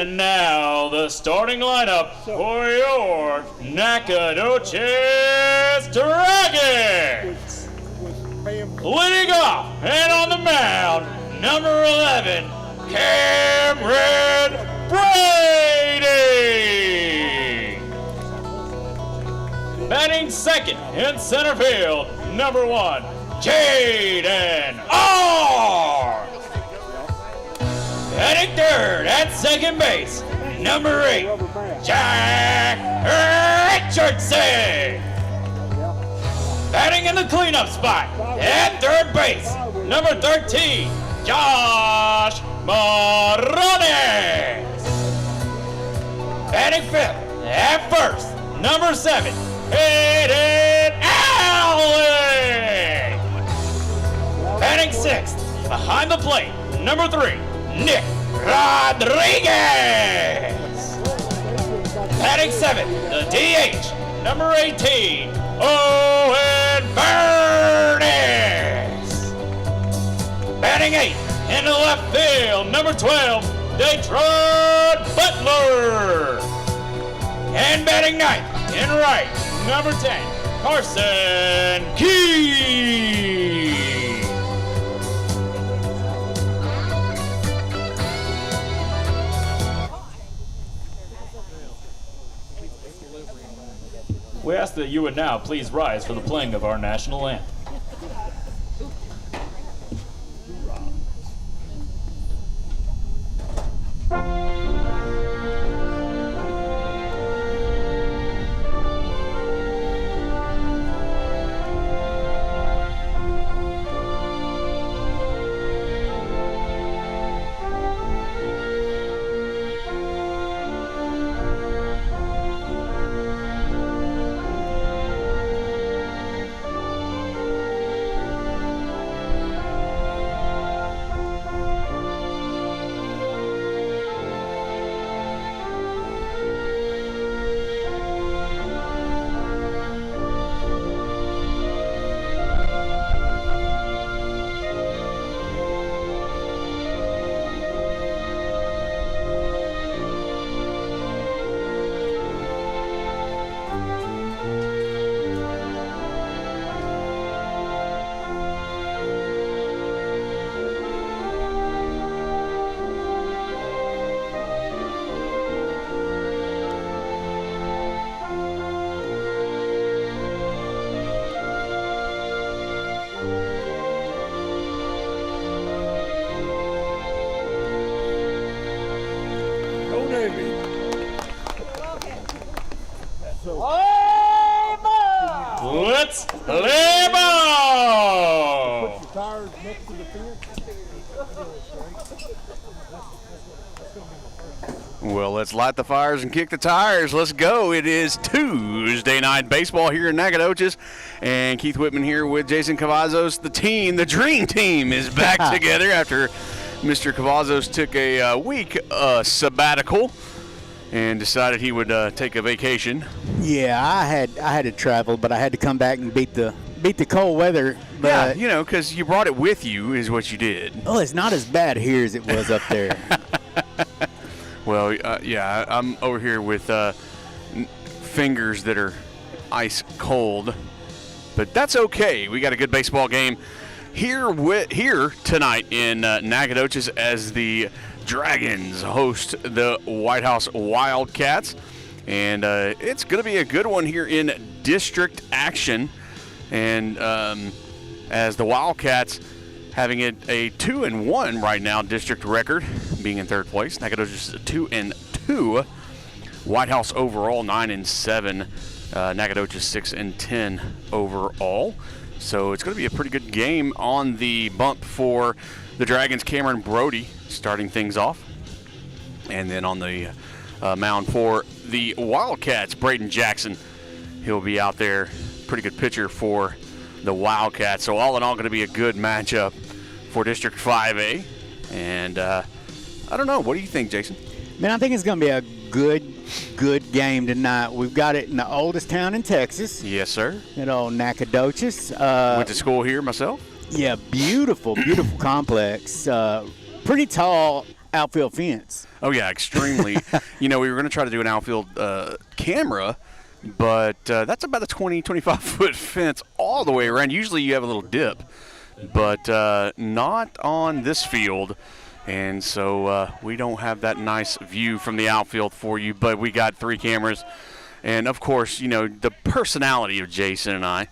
And now the starting lineup for your Nacogdoches Dragons. Leading off and on the mound, number 11, Cameron Brady. Batting second in center field, number 1, Jaden R. Batting third at second base, number 8, Jack Richardson. Batting in the cleanup spot at third base, number 13, Josh Morones. Batting fifth at first, number 7, Hayden Allen. Batting sixth behind the plate, number 3, Nick Rodriguez. Batting seventh, the DH, number 18, Owen Burns. Batting eighth in the left field, number 12, Detroit Butler. And batting ninth in right, number 10, Carson Key. We ask that you would now please rise for the playing of our national anthem. Let's play ball! Put your tires next to the fence. Well, let's light the fires and kick the tires. Let's go. It is Tuesday night baseball here in Nacogdoches. And Keith Whitman here with Jason Cavazos. The team, the dream team, is back together after Mr. Cavazos took a week sabbatical and decided he would take a vacation. Yeah, I had to travel, but I had to come back and beat the cold weather. But yeah, you know, because you brought it with you is what you did. Oh, it's not as bad here as it was up there. Well, yeah, I'm over here with fingers that are ice cold, but that's okay. We got a good baseball game here tonight in Nacogdoches as the Dragons host the Whitehouse Wildcats, and it's going to be a good one here in district action. And as the Wildcats having it a 2-1 right now district record, being in third place. Nacogdoches 2-2. Whitehouse overall 9-7. Nacogdoches 6-10 overall. So it's going to be a pretty good game on the bump for the Dragons. Cameron Brody starting things off, and then on the mound for the Wildcats, Braden Jackson. He'll be out there. Pretty good pitcher for the Wildcats. So all in all, going to be a good matchup for District 5A. And I don't know. What do you think, Jason? Man, I think it's going to be a good game tonight. We've got it in the oldest town in Texas. Yes, sir. You know, Nacogdoches. Went to school here myself. Yeah, beautiful complex. Pretty tall outfield fence. Oh, yeah, extremely. We were going to try to do an outfield camera, but that's about a 20, 25-foot fence all the way around. Usually you have a little dip, but not on this field. And so we don't have that nice view from the outfield for you, but we got 3 cameras. And, of course, the personality of Jason and I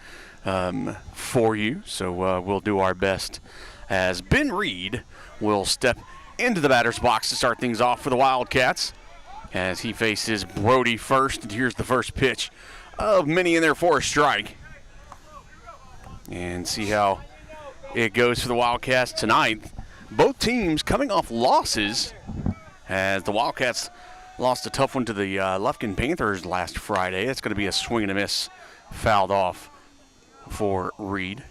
for you. So we'll do our best as Ben Reed will step into the batter's box to start things off for the Wildcats as he faces Brody first. And here's the first pitch of many in there for a strike. And see how it goes for the Wildcats tonight. Both teams coming off losses as the Wildcats lost a tough one to the Lufkin Panthers last Friday. That's going to be a swing and a miss fouled off for Reed.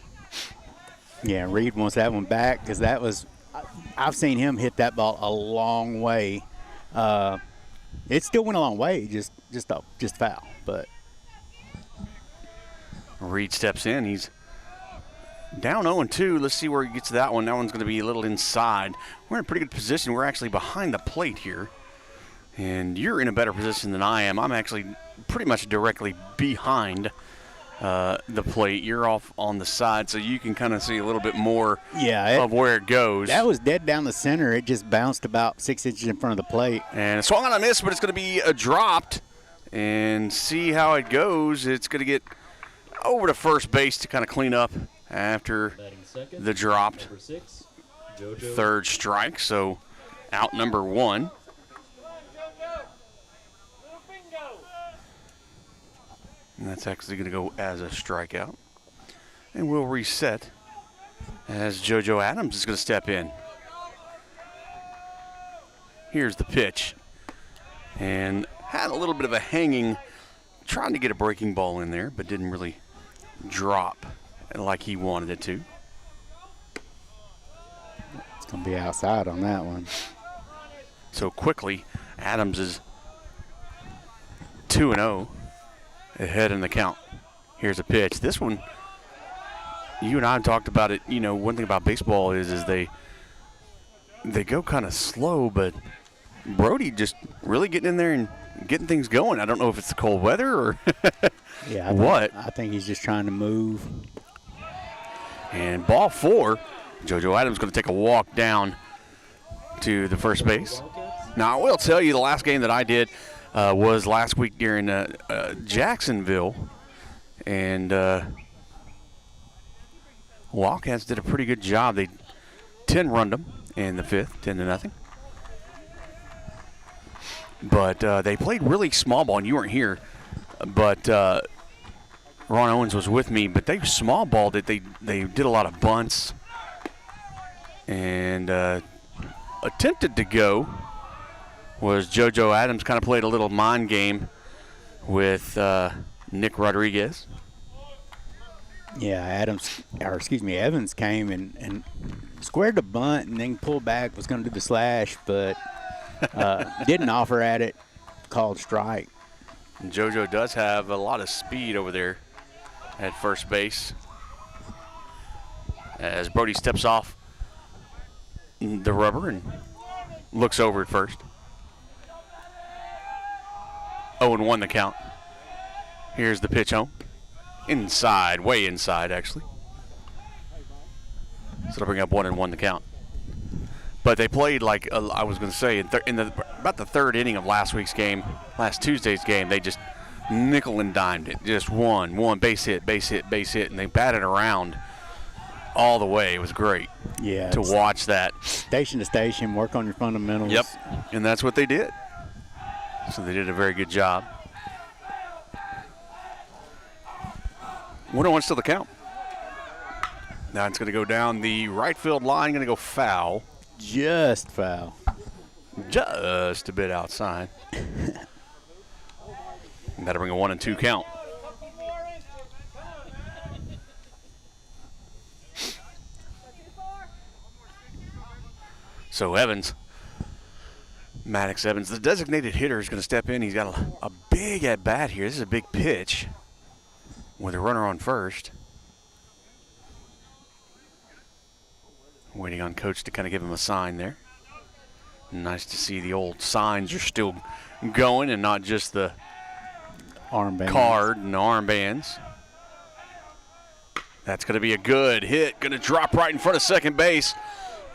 Yeah, Reed wants that one back because that was – I've seen him hit that ball a long way. It still went a long way, just foul. But Reed steps in. He's down 0-2. Let's see where he gets that one. That one's going to be a little inside. We're in a pretty good position. We're actually behind the plate here. And you're in a better position than I am. I'm actually pretty much directly behind the plate. You're off on the side, so you can kind of see a little bit more of where it goes. That was dead down the center. It just bounced about 6 inches in front of the plate. And a swung on a miss, but it's going to be dropped. And see how it goes. It's going to get over to first base to kind of clean up after the dropped third strike. So out number 1. And that's actually going to go as a strikeout. And we'll reset as JoJo Adams is going to step in. Here's the pitch. And had a little bit of a hanging, trying to get a breaking ball in there, but didn't really drop like he wanted it to. It's going to be outside on that one. So quickly, Adams is 2-0. Ahead in the count. Here's a pitch. This one, you and I talked about it. One thing about baseball is they go kind of slow, but Brody just really getting in there and getting things going. I don't know if it's the cold weather or what. I think he's just trying to move. And ball 4, JoJo Adams going to take a walk down to the first base. Now, I will tell you the last game that I did was last week during Jacksonville, and Wildcats did a pretty good job. They 10-runned them in the 5th, 10-0. But they played really small ball, and you weren't here. But Ron Owens was with me. But they small balled it. They did a lot of bunts and attempted to go. Was JoJo Adams kind of played a little mind game with Nick Rodriguez. Yeah, Evans came and squared the bunt and then pulled back, was going to do the slash, but didn't offer at it, called strike. And JoJo does have a lot of speed over there at first base. As Brody steps off the rubber and looks over at first. 0-1 the count. Here's the pitch home. Inside, way inside actually. So it'll bring up 1-1 the count. But they played like I was going to say in about the 3rd inning of last Tuesday's game, they just nickel and dimed it. Just one base hit, and they batted around all the way. It was great. Yeah, to watch that. Station to station, work on your fundamentals. Yep, and that's what they did. So they did a very good job. 1-1 still the count. Now it's going to go down the right field line, going to go foul. Just foul. Just a bit outside. That'll bring a 1-2 count. So Evans. Maddox Evans, the designated hitter, is going to step in. He's got a big at-bat here. This is a big pitch with a runner on first. Waiting on coach to kind of give him a sign there. Nice to see the old signs are still going and not just the Armband. card and armbands. That's going to be a good hit. Going to drop right in front of second base.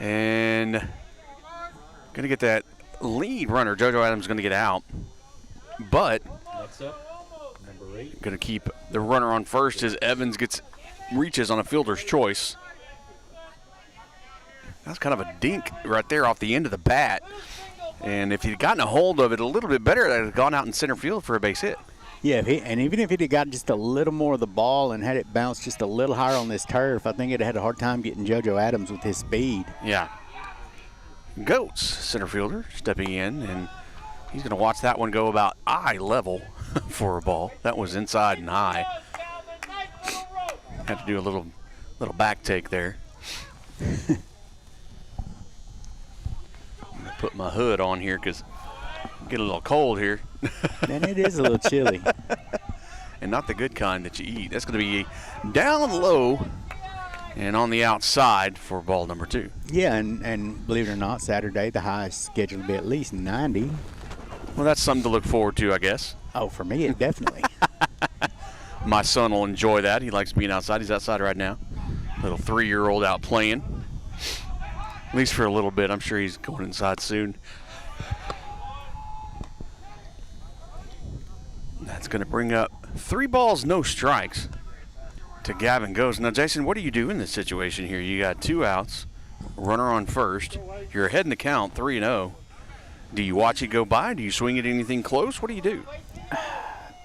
And going to get that lead runner. JoJo Adams going to get out. But Next up, number 8. going to keep the runner on first as Evans reaches on a fielder's choice. That's kind of a dink right there off the end of the bat. And if he'd gotten a hold of it a little bit better, that would have gone out in center field for a base hit. Yeah, even if he'd have got just a little more of the ball and had it bounce just a little higher on this turf, I think it'd have had a hard time getting JoJo Adams with his speed. Yeah. Goats, center fielder, stepping in, and he's going to watch that one go about eye level for a ball. That was inside and high. Had to do a little back take there. I'm going to put my hood on here because I get a little cold here. And it is a little chilly. And not the good kind that you eat. That's going to be down low and on the outside for ball number 2. Yeah, and believe it or not, Saturday the high is scheduled to be at least 90. Well, that's something to look forward to, I guess. Oh, for me, it definitely. My son will enjoy that. He likes being outside. He's outside right now. Little 3-year-old out playing. At least for a little bit. I'm sure he's going inside soon. That's going to bring up 3 balls, no strikes to Gavin Goes. Now, Jason, what do you do in this situation here? You got 2 outs, runner on first. You're ahead in the count, 3-0. Do you watch it go by? Do you swing at anything close? What do you do?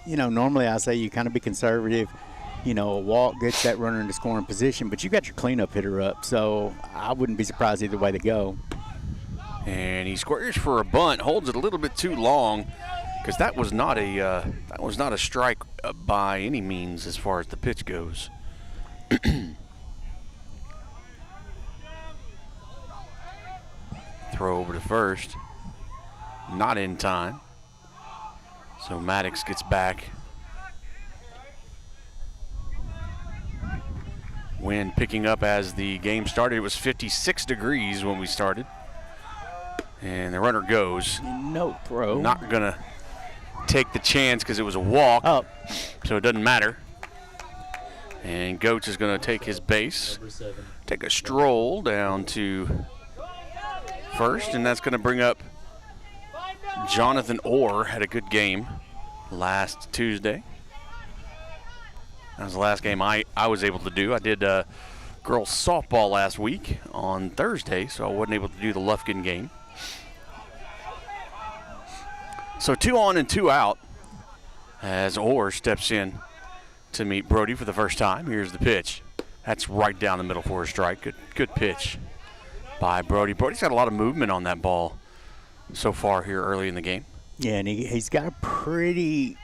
You know, normally I say you kind of be conservative. You know, a walk gets that runner into scoring position, but you got your cleanup hitter up, so I wouldn't be surprised either way to go. And he squares for a bunt, holds it a little bit too long, because that was not a strike by any means as far as the pitch goes. Throw over to first, not in time. So Maddox gets back. Wind picking up as the game started. It was 56 degrees when we started. And the runner goes. No throw. Not going to take the chance because it was a walk. Up. So it doesn't matter. And Goats is going to take his base. Number 7. Take a stroll down to first. And that's going to bring up Jonathan Orr. Had a good game last Tuesday. That was the last game I was able to do. I did girls softball last week on Thursday, so I wasn't able to do the Lufkin game. So 2 on and 2 out as Orr steps in to meet Brody for the first time. Here's the pitch. That's right down the middle for a strike. Good pitch by Brody. Brody's got a lot of movement on that ball so far here early in the game. Yeah, and he's got a pretty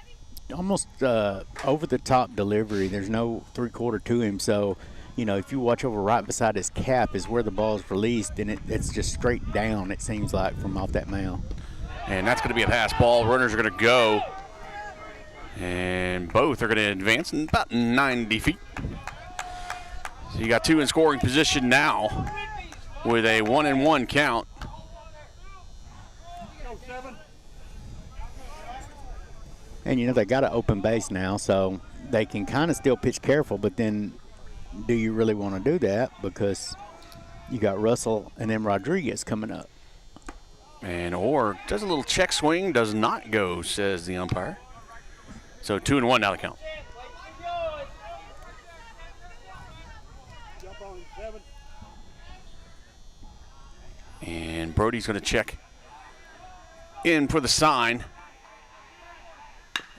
almost over-the-top delivery. There's no three-quarter to him, so, you know, if you watch over right beside his cap is where the ball is released, and it's just straight down, it seems like, from off that mound. And that's going to be a pass ball. Runners are going to go. And both are going to advance in about 90 feet. So you got 2 in scoring position now with a 1-1 count. And, you know, they got an open base now, so they can kind of still pitch careful, but then do you really want to do that? Because you got Russell and then Rodriguez coming up. And Orr does a little check swing, does not go, says the umpire. So 2-1 now the count. And Brody's going to check in for the sign.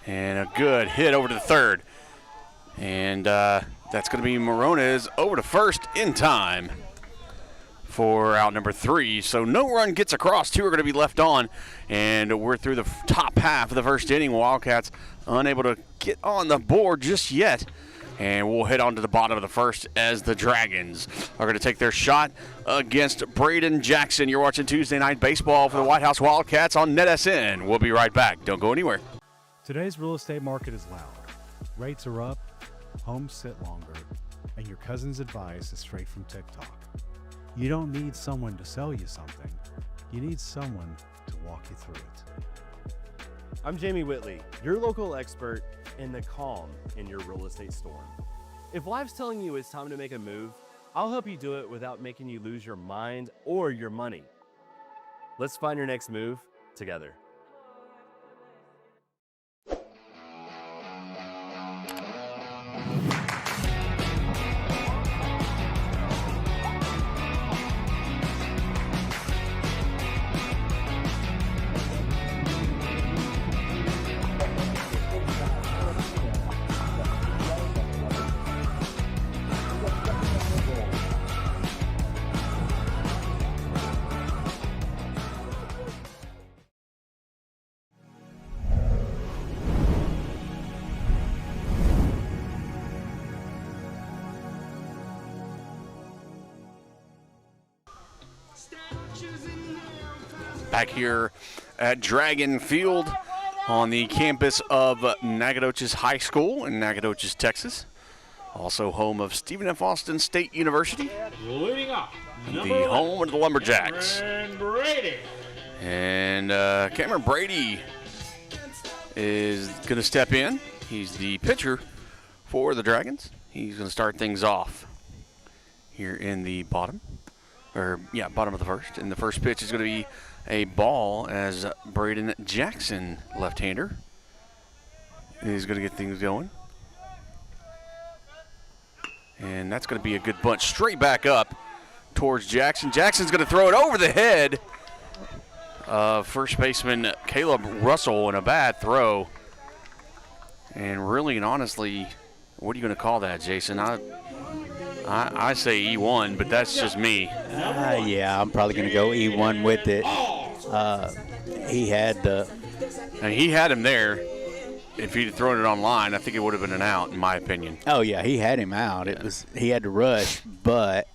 And a good hit over to the third. And that's going to be Morones over to first in time for out number 3. So no run gets across. 2 are going to be left on. And we're through the top half of the first inning. Wildcats unable to get on the board just yet. And we'll head on to the bottom of the first as the Dragons are going to take their shot against Braden Jackson. You're watching Tuesday Night Baseball for the Whitehouse Wildcats on NETSN. We'll be right back. Don't go anywhere. Today's real estate market is loud. Rates are up, homes sit longer, and your cousin's advice is straight from TikTok. You don't need someone to sell you something. you need someone to walk you through it. I'm Jamie Whitley, your local expert in the calm in your real estate storm. If life's telling you it's time to make a move, I'll help you do it without making you lose your mind or your money. Let's find your next move together. Back here at Dragon Field on the campus of Nacogdoches High School in Nacogdoches, Texas. Also home of Stephen F. Austin State University. Leading up, The home of the Lumberjacks. Cameron Brady. And Cameron Brady is going to step in. He's the pitcher for the Dragons. He's going to start things off here in the bottom of the first. And the first pitch is going to be a ball as Braden Jackson, left-hander, is going to get things going. And that's going to be a good bunch straight back up towards Jackson. Jackson's going to throw it over the head of first baseman Caleb Russell in a bad throw. And really and honestly, what are you going to call that, Jason? I say E1, but that's just me. Yeah, I'm probably going to go E1 with it. He had him there. If he'd thrown it on line, I think it would have been an out, in my opinion. Oh yeah, he had him out. He had to rush, but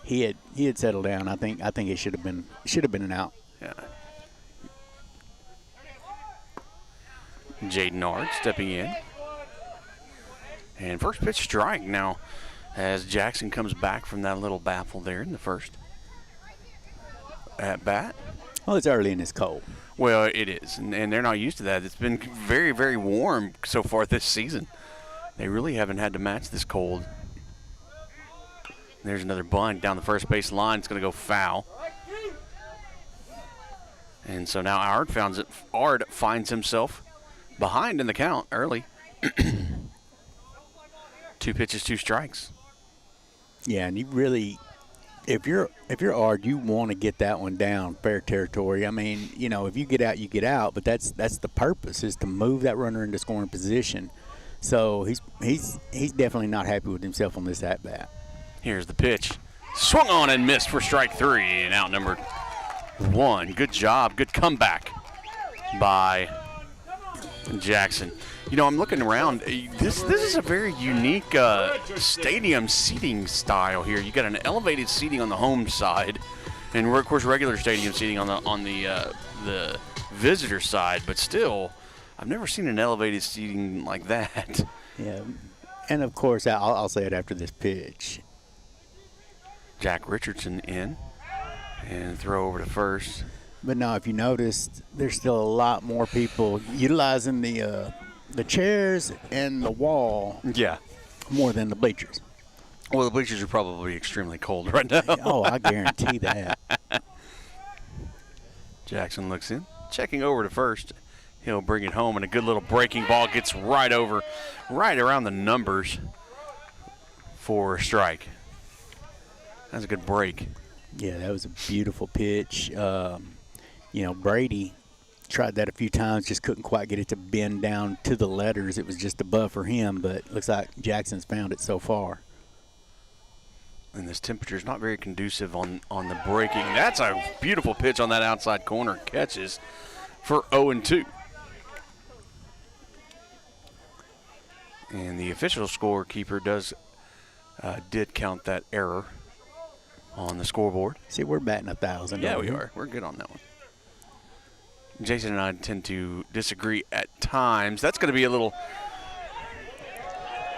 he had settled down. I think it should have been an out. Yeah. Jaden Ard stepping in. And first pitch strike now as Jackson comes back from that little baffle there in the first at bat. Well, it's early and it's cold. Well, it is, and they're not used to that. It's been very, very warm so far this season. They really haven't had to match this cold. There's another bunt down the first base line. It's going to go foul. And so now Ard finds himself behind in the count early. 2 pitches, 2 strikes. Yeah, and you really, if you're Ard, you want to get that one down fair territory. I mean, if you get out, you get out, but that's the purpose, is to move that runner into scoring position. So he's definitely not happy with himself on this at bat. Here's the pitch. Swung on and missed for strike 3 and out number 1. Good job, good comeback by Jackson. I'm looking around. This is a very unique stadium seating style here. You got an elevated seating on the home side, and of course regular stadium seating on the visitor side. But still, I've never seen an elevated seating like that. Yeah, and of course I'll say it after this pitch. Jack Richardson in, and throw over to first. But now, if you noticed, there's still a lot more people utilizing the chairs and the wall. Yeah. More than the bleachers. Well, the bleachers are probably extremely cold right now. Oh, I guarantee that. Jackson looks in, checking over to first. He'll bring it home, and a good little breaking ball gets right around the numbers for a strike. That's a good break. Yeah, that was a beautiful pitch. Brady tried that a few times, just couldn't quite get it to bend down to the letters. It was just above for him, but looks like Jackson's found it so far. And this temperature is not very conducive on the breaking. That's a beautiful pitch on that outside corner. Catches for 0-2. And the official scorekeeper did count that error on the scoreboard. See, we're batting 1,000. Yeah, we are. We're good on that one. Jason and I tend to disagree at times. That's going to be a little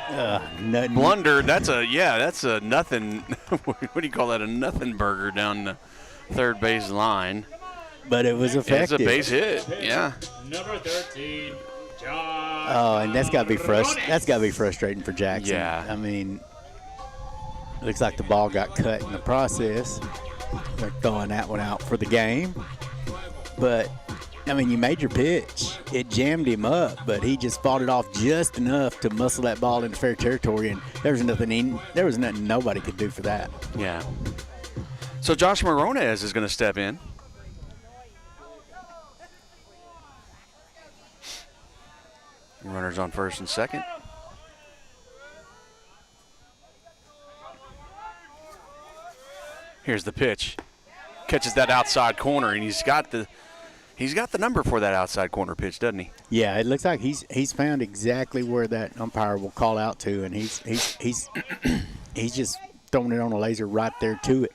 blunder. That's a nothing. What do you call that? A nothing burger down the third base line. but it was effective. It's a base hit, yeah. Number 13, John. Oh, and that's got to be frustrating for Jackson. Yeah. I mean, looks like the ball got cut in the process. They're throwing that one out for the game. But, I mean, you made your pitch. It jammed him up, but he just fought it off just enough to muscle that ball into fair territory, and there was nothing nobody could do for that. Yeah. So Josh Morones is going to step in. Runners on first and second. Here's the pitch. Catches that outside corner, and he's got the number for that outside corner pitch, doesn't he? Yeah, it looks like he's found exactly where that umpire will call out to, and he's he's just throwing it on a laser right there to it.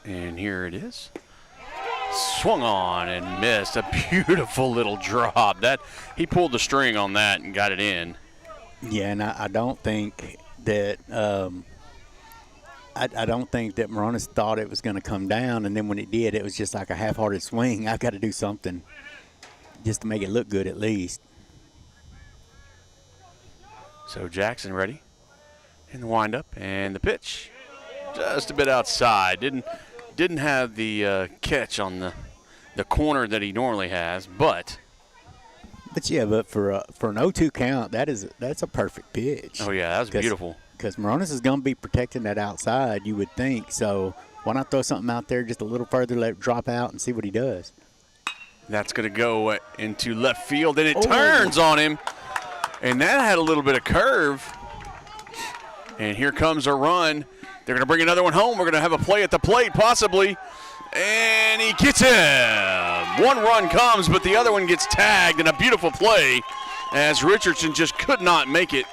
And here it is. Swung on and missed. A beautiful little drop. That he pulled the string on that and got it in. Yeah, and I don't think that I don't think that Morones thought it was going to come down, and then when it did, it was just like a half-hearted swing. I've got to do something just to make it look good at least. So Jackson ready in the windup and the pitch. Just a bit outside. Didn't have the catch on the corner that he normally has, but yeah, but for an 0-2 count, that's a perfect pitch. oh yeah, that was beautiful. Because Morones is going to be protecting that outside, you would think. So why not throw something out there just a little further, let it drop out, and see what he does. That's going to go into left field, and it turns on him, and that had a little bit of curve. And here comes a run. They're going to bring another one home. We're going to have a play at the plate, possibly. And he gets him. One run comes, but the other one gets tagged in a beautiful play as Richardson just could not make it.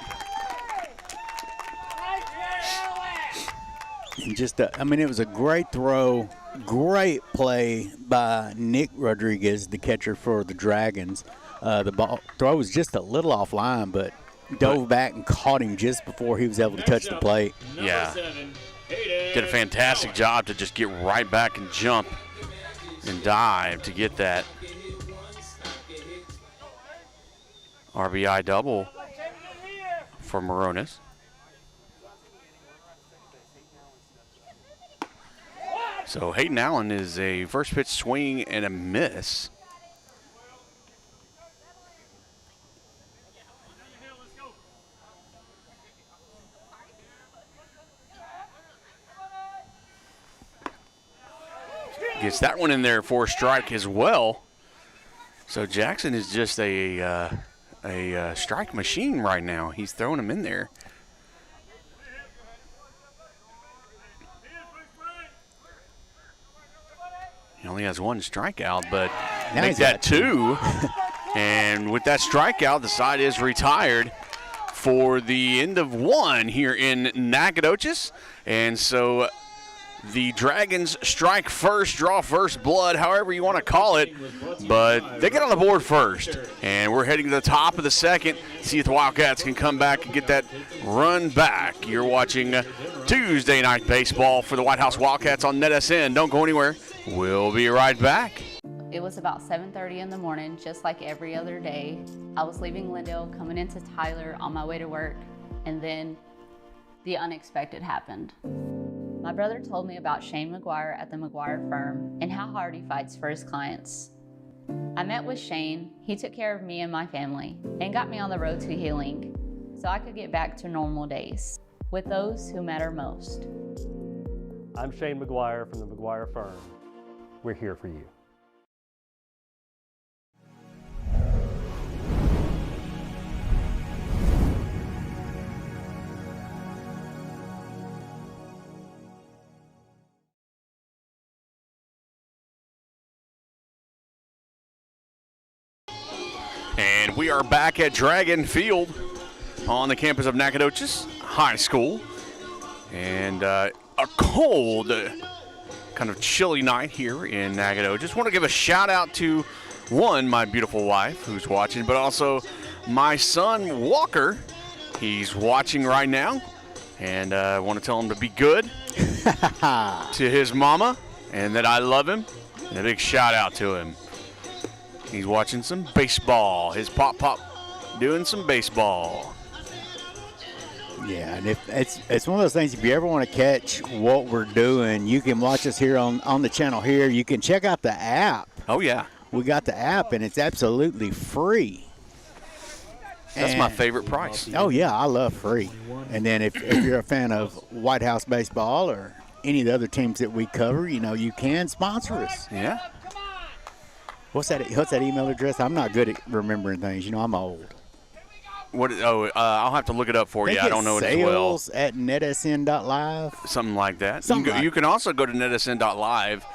And it was a great throw, great play by Nick Rodriguez, the catcher for the Dragons. The ball throw was just a little offline, but dove back and caught him just before he was able to touch the plate. Yeah. Did a fantastic job to just get right back and jump and dive to get that RBI double for Morones. So Hayden Allen is a first pitch swing and a miss. Gets that one in there for a strike as well. So Jackson is just a strike machine right now. He's throwing them in there. He only has one strikeout, but make that two. And with that strikeout, the side is retired for the end of one here in Nacogdoches. And so the Dragons strike first, draw first blood, however you want to call it. But they get on the board first. And we're heading to the top of the second. See if the Wildcats can come back and get that run back. You're watching Tuesday Night Baseball for the Whitehouse Wildcats on NETSN. Don't go anywhere. We'll be right back. It was about 7:30 in the morning, just like every other day. I was leaving Glendale, coming into Tyler on my way to work, and then the unexpected happened. My brother told me about Shane McGuire at the McGuire firm and how hard he fights for his clients. I met with Shane. He took care of me and my family and got me on the road to healing so I could get back to normal days with those who matter most. I'm Shane McGuire from the McGuire firm. We're here for you. And we are back at Dragon Field on the campus of Nacogdoches High School. And a cold kind of chilly night here in Nacogdoches. Just want to give a shout out to one, my beautiful wife who's watching, but also my son Walker. He's watching right now, and I want to tell him to be good to his mama and that I love him, and a big shout out to him. He's watching some baseball. His pop doing some baseball. Yeah, and if it's one of those things, if you ever want to catch what we're doing, you can watch us here on the channel here. You can check out the app. Oh, yeah. We got the app, and it's absolutely free. That's my favorite price. Oh, yeah, I love free. And then if you're a fan of Whitehouse baseball or any of the other teams that we cover, you can sponsor us. Yeah. What's that email address? I'm not good at remembering things. I'm old. I'll have to look it up for you. I don't know it as well. Sales at netsn.live. Something like that. Something you can also go to netsn.live,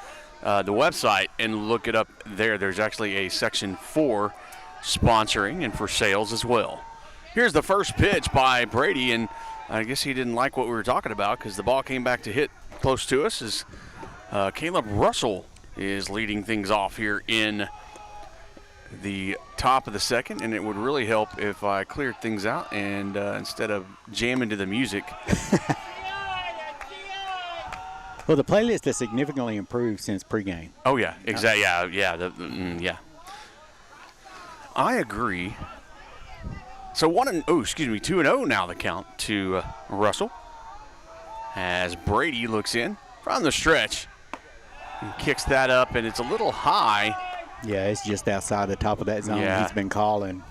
the website, and look it up there. There's actually a section for sponsoring and for sales as well. Here's the first pitch by Brady, and I guess he didn't like what we were talking about because the ball came back to hit close to us as Caleb Russell is leading things off here in the top of the second, and it would really help if I cleared things out and instead of jamming to the music. Well, the playlist has significantly improved since pregame. Oh, yeah, exactly. Yeah. I agree. So 2-0 now the count to Russell as Brady looks in from the stretch and kicks that up, and it's a little high. Yeah, it's just outside the top of that zone. Yeah. He's been calling.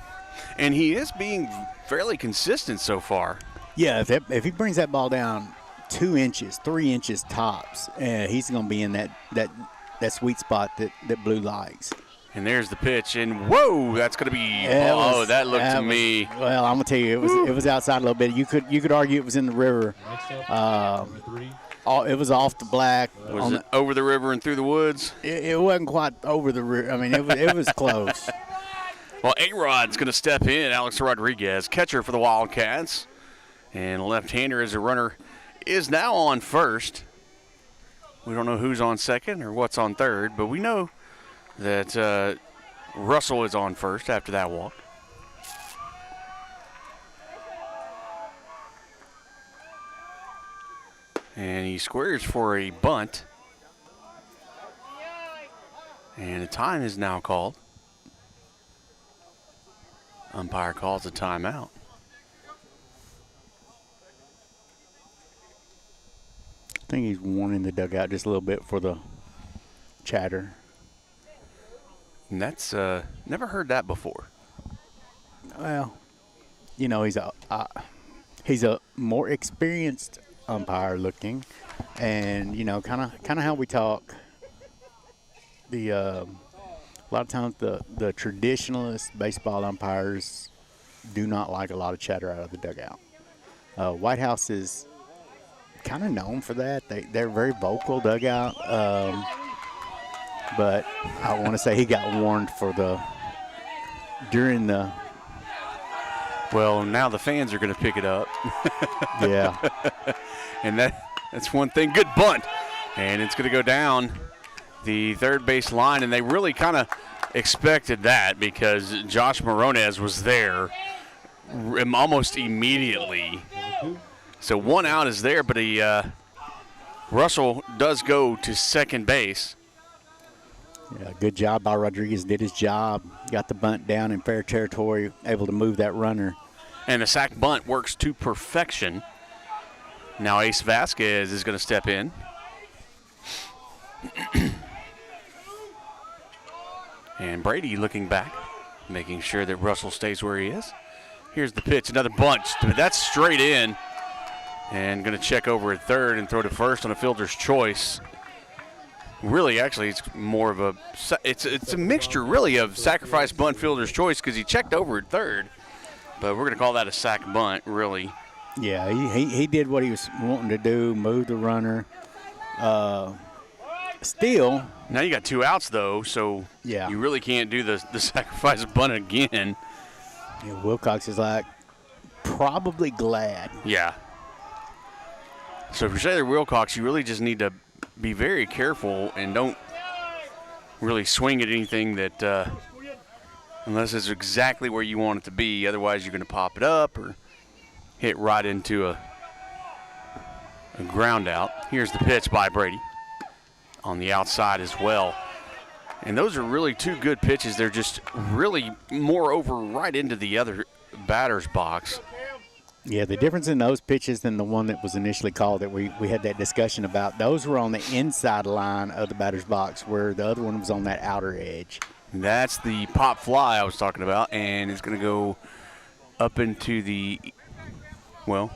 And he is being fairly consistent so far. Yeah, if he brings that ball down 2 inches, 3 inches tops, he's going to be in that sweet spot that Blue likes. And there's the pitch, and whoa, that's going to be. That looked to me. Well, I'm going to tell you, it was outside a little bit. You could argue it was in the river. It was off the black. Was it over the river and through the woods? It wasn't quite over the river. I mean, it was close. Well, A-Rod's going to step in. Alex Rodriguez, catcher for the Wildcats. And left-hander as a runner is now on first. We don't know who's on second or what's on third, but we know that Russell is on first after that walk. And he squares for a bunt. And a time is now called. Umpire calls a timeout. I think he's warning the dugout just a little bit for the chatter. And that's never heard that before. Well, he's a more experienced umpire looking, and kind of how we talk. A lot of times the traditionalist baseball umpires do not like a lot of chatter out of the dugout. Whitehouse is kind of known for that. They're very vocal dugout, but I want to say he got warned during the. Well, now the fans are going to pick it up. Yeah. And that's one thing. Good bunt. And it's going to go down the third base line. And they really kind of expected that because Josh Morones was there almost immediately. So one out is there, but Russell does go to second base. Yeah, good job by Rodriguez. Did his job. Got the bunt down in fair territory, able to move that runner. And the sack bunt works to perfection. Now Ace Vasquez is going to step in. And Brady looking back, making sure that Russell stays where he is. Here's the pitch, another bunt. That's straight in. And going to check over at third and throw to first on a fielder's choice. Really, actually, it's more of a mixture, really, of sacrifice bunt, fielder's choice, because he checked over at third. But we're going to call that a sack bunt, really. Yeah, he did what he was wanting to do, move the runner. Still. Now you got 2 outs, though, so yeah, you really can't do the sacrifice bunt again. Yeah, Wilcox is probably glad. Yeah. So if you're Taylor Wilcox, you really just need to be very careful and don't really swing at anything that unless it's exactly where you want it to be. Otherwise, you're going to pop it up or hit right into a ground out. Here's the pitch by Brady on the outside as well. And those are really two good pitches. They're just really moreover right into the other batter's box. Yeah, the difference in those pitches than the one that was initially called that we had that discussion about, those were on the inside line of the batter's box where the other one was on that outer edge. That's the pop fly I was talking about, and it's going to go up into the, well,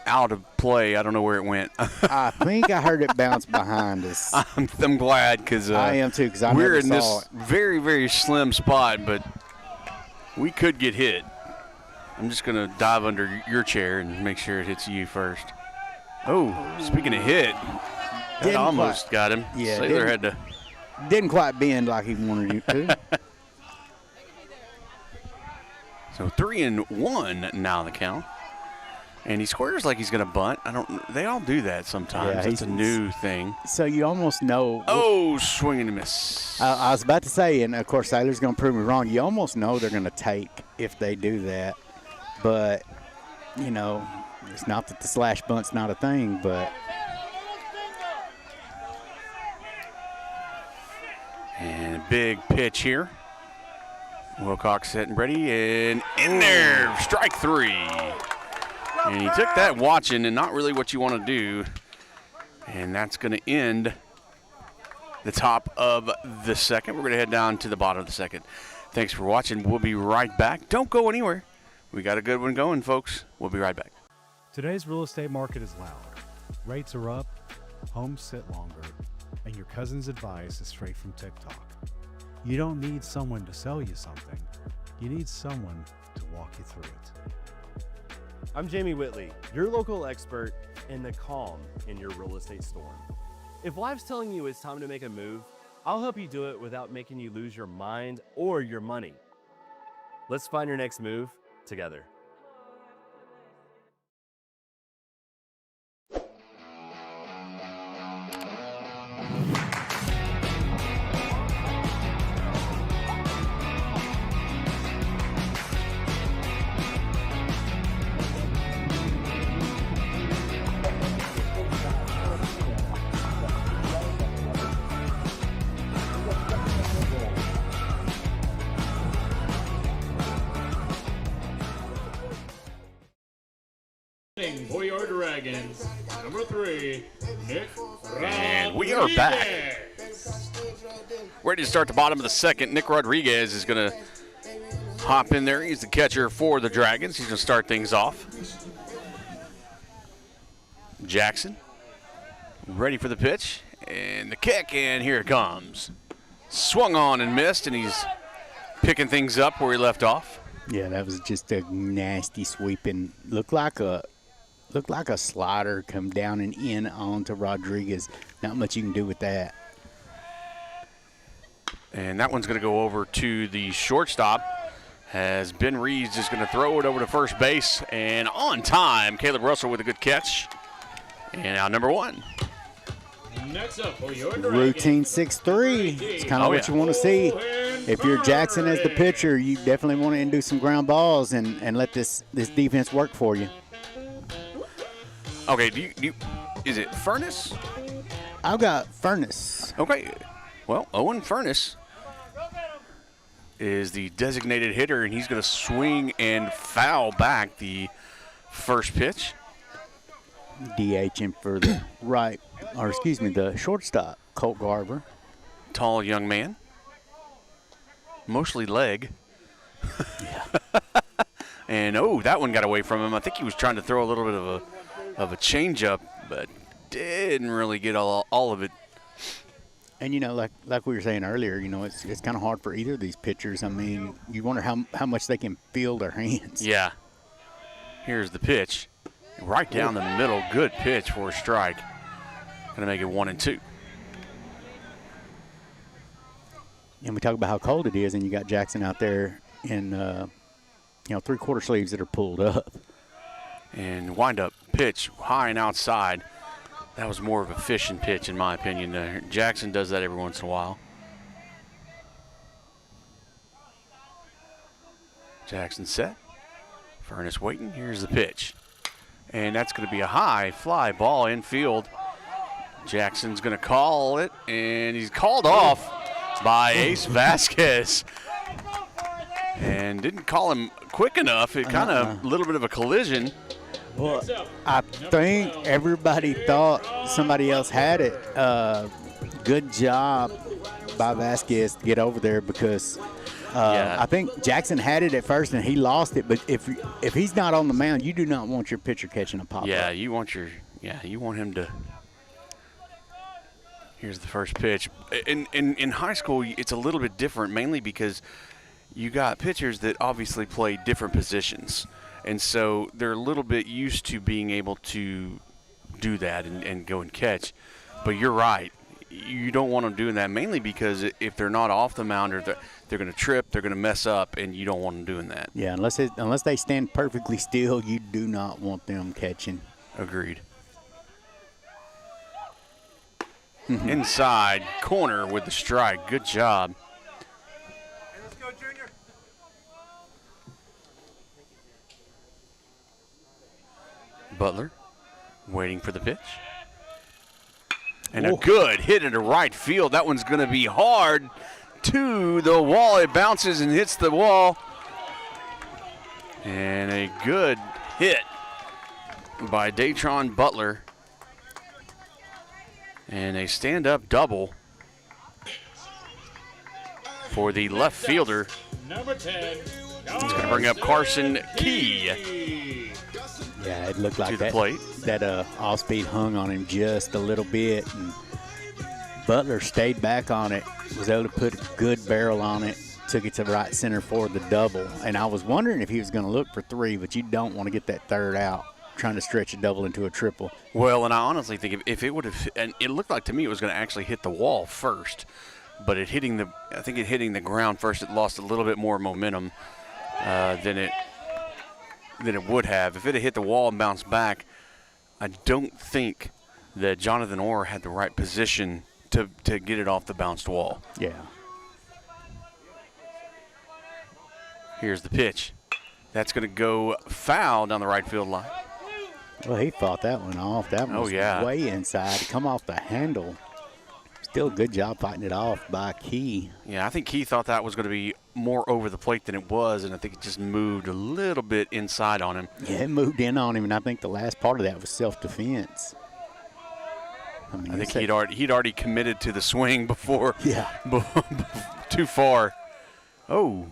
out of play. I don't know where it went. I think I heard it bounce behind us. I'm glad because I am too, because we're in saw this it. very, very slim spot, but we could get hit. I'm just going to dive under your chair and make sure it hits you first. Oh, speaking of hit, that almost got him. Yeah, Sailor had to. Didn't quite bend like he wanted it to. So 3-1 now the count. And he squares like he's going to bunt. They all do that sometimes. Yeah, it's a new thing. So you almost know. Oh, swing and a miss. I was about to say, and of course Sailor's going to prove me wrong. You almost know they're going to take if they do that. But, you know, it's not that the slash bunt's not a thing, but. And a big pitch here. Wilcox setting Brady, and in there, strike three. And he took that watching, and not really what you want to do. And that's going to end the top of the second. We're going to head down to the bottom of the second. Thanks for watching. We'll be right back. Don't go anywhere. We got a good one going, folks. We'll be right back. Today's real estate market is loud. Rates are up, homes sit longer, and your cousin's advice is straight from TikTok. You don't need someone to sell you something. You need someone to walk you through it. I'm Jamie Whitley, your local expert in the calm in your real estate storm. If life's telling you it's time to make a move, I'll help you do it without making you lose your mind or your money. Let's find your next move together. For your Dragons, number 3, Nick. And we are back. Ready to start the bottom of the second. Nick Rodriguez is going to hop in there. He's the catcher for the Dragons. He's going to start things off. Jackson ready for the pitch. And the kick, and here it comes. Swung on and missed, and he's picking things up where he left off. Yeah, that was just a nasty sweeping. Looked like a slider come down and in onto Rodriguez. Not much you can do with that. And that one's going to go over to the shortstop as Ben Reeves is going to throw it over to first base. And on time, Caleb Russell with a good catch. And now number 1. Next up for your Dragons. Routine 6-3. It's kind of what you want to see. If you're Jackson as the pitcher, you definitely want to do some ground balls and let this defense work for you. Okay, is it Furness? I've got Furness. Okay, well, Owen Furness is the designated hitter, and he's going to swing and foul back the first pitch. DHing for the the shortstop, Colt Garber. Tall young man, mostly leg. Yeah. And, that one got away from him. I think he was trying to throw a little bit of a changeup, but didn't really get all of it. And, like we were saying earlier, it's kind of hard for either of these pitchers. I mean, you wonder how much they can feel their hands. Yeah. Here's the pitch. Right down the middle. Good pitch for a strike. Going to make it 1-2. And we talk about how cold it is, and you got Jackson out there in, 3/4 sleeves that are pulled up. And wind up pitch high and outside. That was more of a fishing pitch, in my opinion. Jackson does that every once in a while. Jackson set. Furness waiting. Here's the pitch. And that's going to be a high fly ball infield. Jackson's going to call it, and he's called off by Ace Vasquez. And didn't call him quick enough. It kind of a little bit of a collision. Well, I think everybody thought somebody else had it. Good job by Vasquez to get over there because I think Jackson had it at first and he lost it. But if he's not on the mound, you do not want your pitcher catching a pop-up. Yeah, you want him to. Here's the first pitch. In high school, it's a little bit different, mainly because you got pitchers that obviously play different positions. And so they're a little bit used to being able to do that and go and catch. But you're right. You don't want them doing that, mainly because if they're not off the mound or they're going to trip, they're going to mess up, and you don't want them doing that. Yeah, unless they stand perfectly still, you do not want them catching. Agreed. Inside corner with the strike. Good job. Hey, let's go, Junior. Butler waiting for the pitch. And a good hit into right field. That one's going to be hard to the wall. It bounces and hits the wall. And a good hit by Datron Butler. And a stand-up double for the left fielder. Number 10. He's going to bring up Carson Key. Yeah, it looked like to the plate. That off-speed hung on him just a little bit, and Butler stayed back on it, was able to put a good barrel on it, took it to right center for the double. And I was wondering if he was going to look for 3, but you don't want to get that third out, trying to stretch a double into a triple. Well, and I honestly think if it would have, and it looked like to me it was going to actually hit the wall first, but I think it hitting the ground first, it lost a little bit more momentum than it would have. If it had hit the wall and bounced back, I don't think that Jonathan Orr had the right position to get it off the bounced wall. Yeah. Here's the pitch. That's going to go foul down the right field line. Well, he fought that one off. That one was way inside. Come off the handle. Still a good job fighting it off by Key. Yeah, I think Key thought that was going to be more over the plate than it was, and I think it just moved a little bit inside on him. Yeah, it moved in on him, and I think the last part of that was self-defense. I think he'd already committed to the swing before. Yeah. Too far. Oh.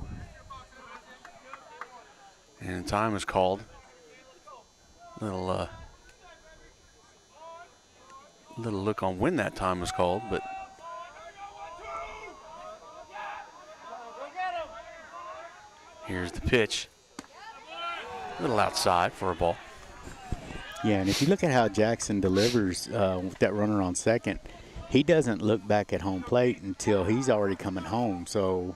And time was called. Little look on when that time was called, but here's the pitch. A little outside for a ball. Yeah, and if you look at how Jackson delivers with that runner on second, he doesn't look back at home plate until he's already coming home. So,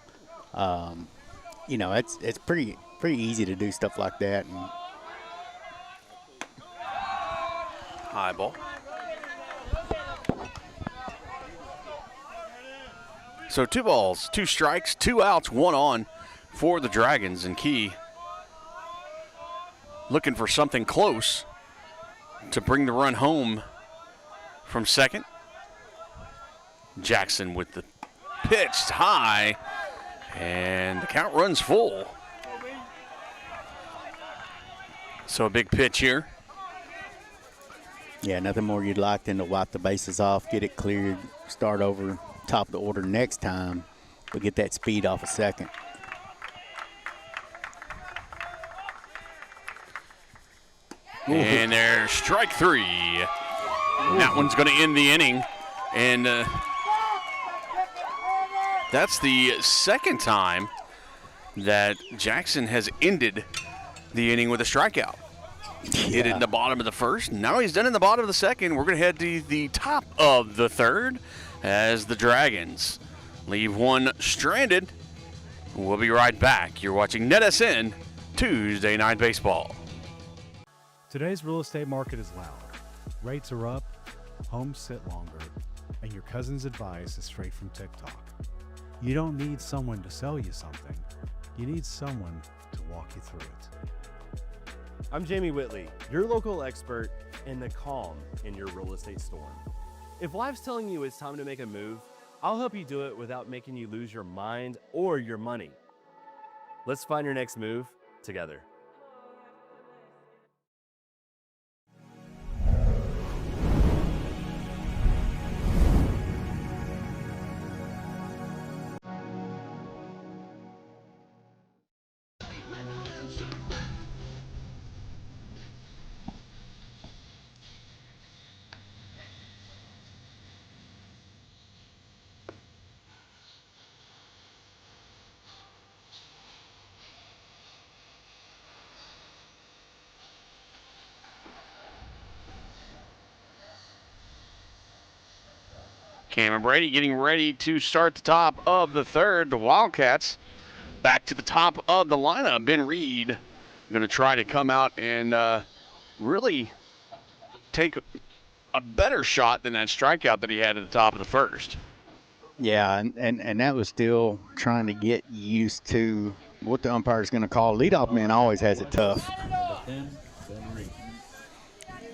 it's pretty easy to do stuff like that. And high ball. So 2 balls, 2 strikes, 2 outs, 1 on for the Dragons. And Key looking for something close to bring the run home from second. Jackson with the pitch high, and the count runs full. So a big pitch here. Yeah, nothing more you'd like than to wipe the bases off, get it cleared, start over top of the order next time, but get that speed off a second. And there's strike 3. That one's going to end the inning. And that's the second time that Jackson has ended the inning with a strikeout. Hit it in the bottom of the first. Now he's done in the bottom of the second. We're going to head to the top of the third as the Dragons leave one stranded. We'll be right back. You're watching NETSN Tuesday Night Baseball. Today's real estate market is loud. Rates are up, home sit longer, and your cousin's advice is straight from TikTok. You don't need someone to sell you something. You need someone to walk you through it. I'm Jamie Whitley, your local expert in the calm in your real estate storm. If life's telling you it's time to make a move, I'll help you do it without making you lose your mind or your money. Let's find your next move together. Cameron Brady getting ready to start the top of the third. The Wildcats back to the top of the lineup. Ben Reed going to try to come out and really take a better shot than that strikeout that he had at the top of the first. Yeah, and that was still trying to get used to what the umpire is going to call. Leadoff man always has it tough.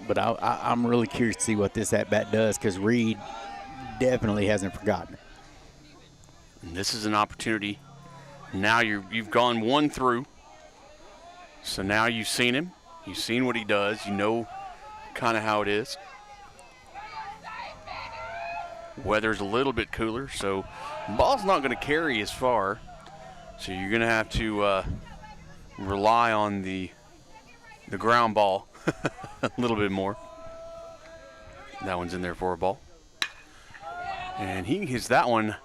But I'm really curious to see what this at-bat does, because Reed definitely hasn't forgotten it. And this is an opportunity. Now you've gone one through. So now you've seen him. You've seen what he does. You know kind of how it is. Weather's a little bit cooler, so ball's not going to carry as far. So you're going to have to rely on the ground ball a little bit more. That one's in there for a ball. And he hits that one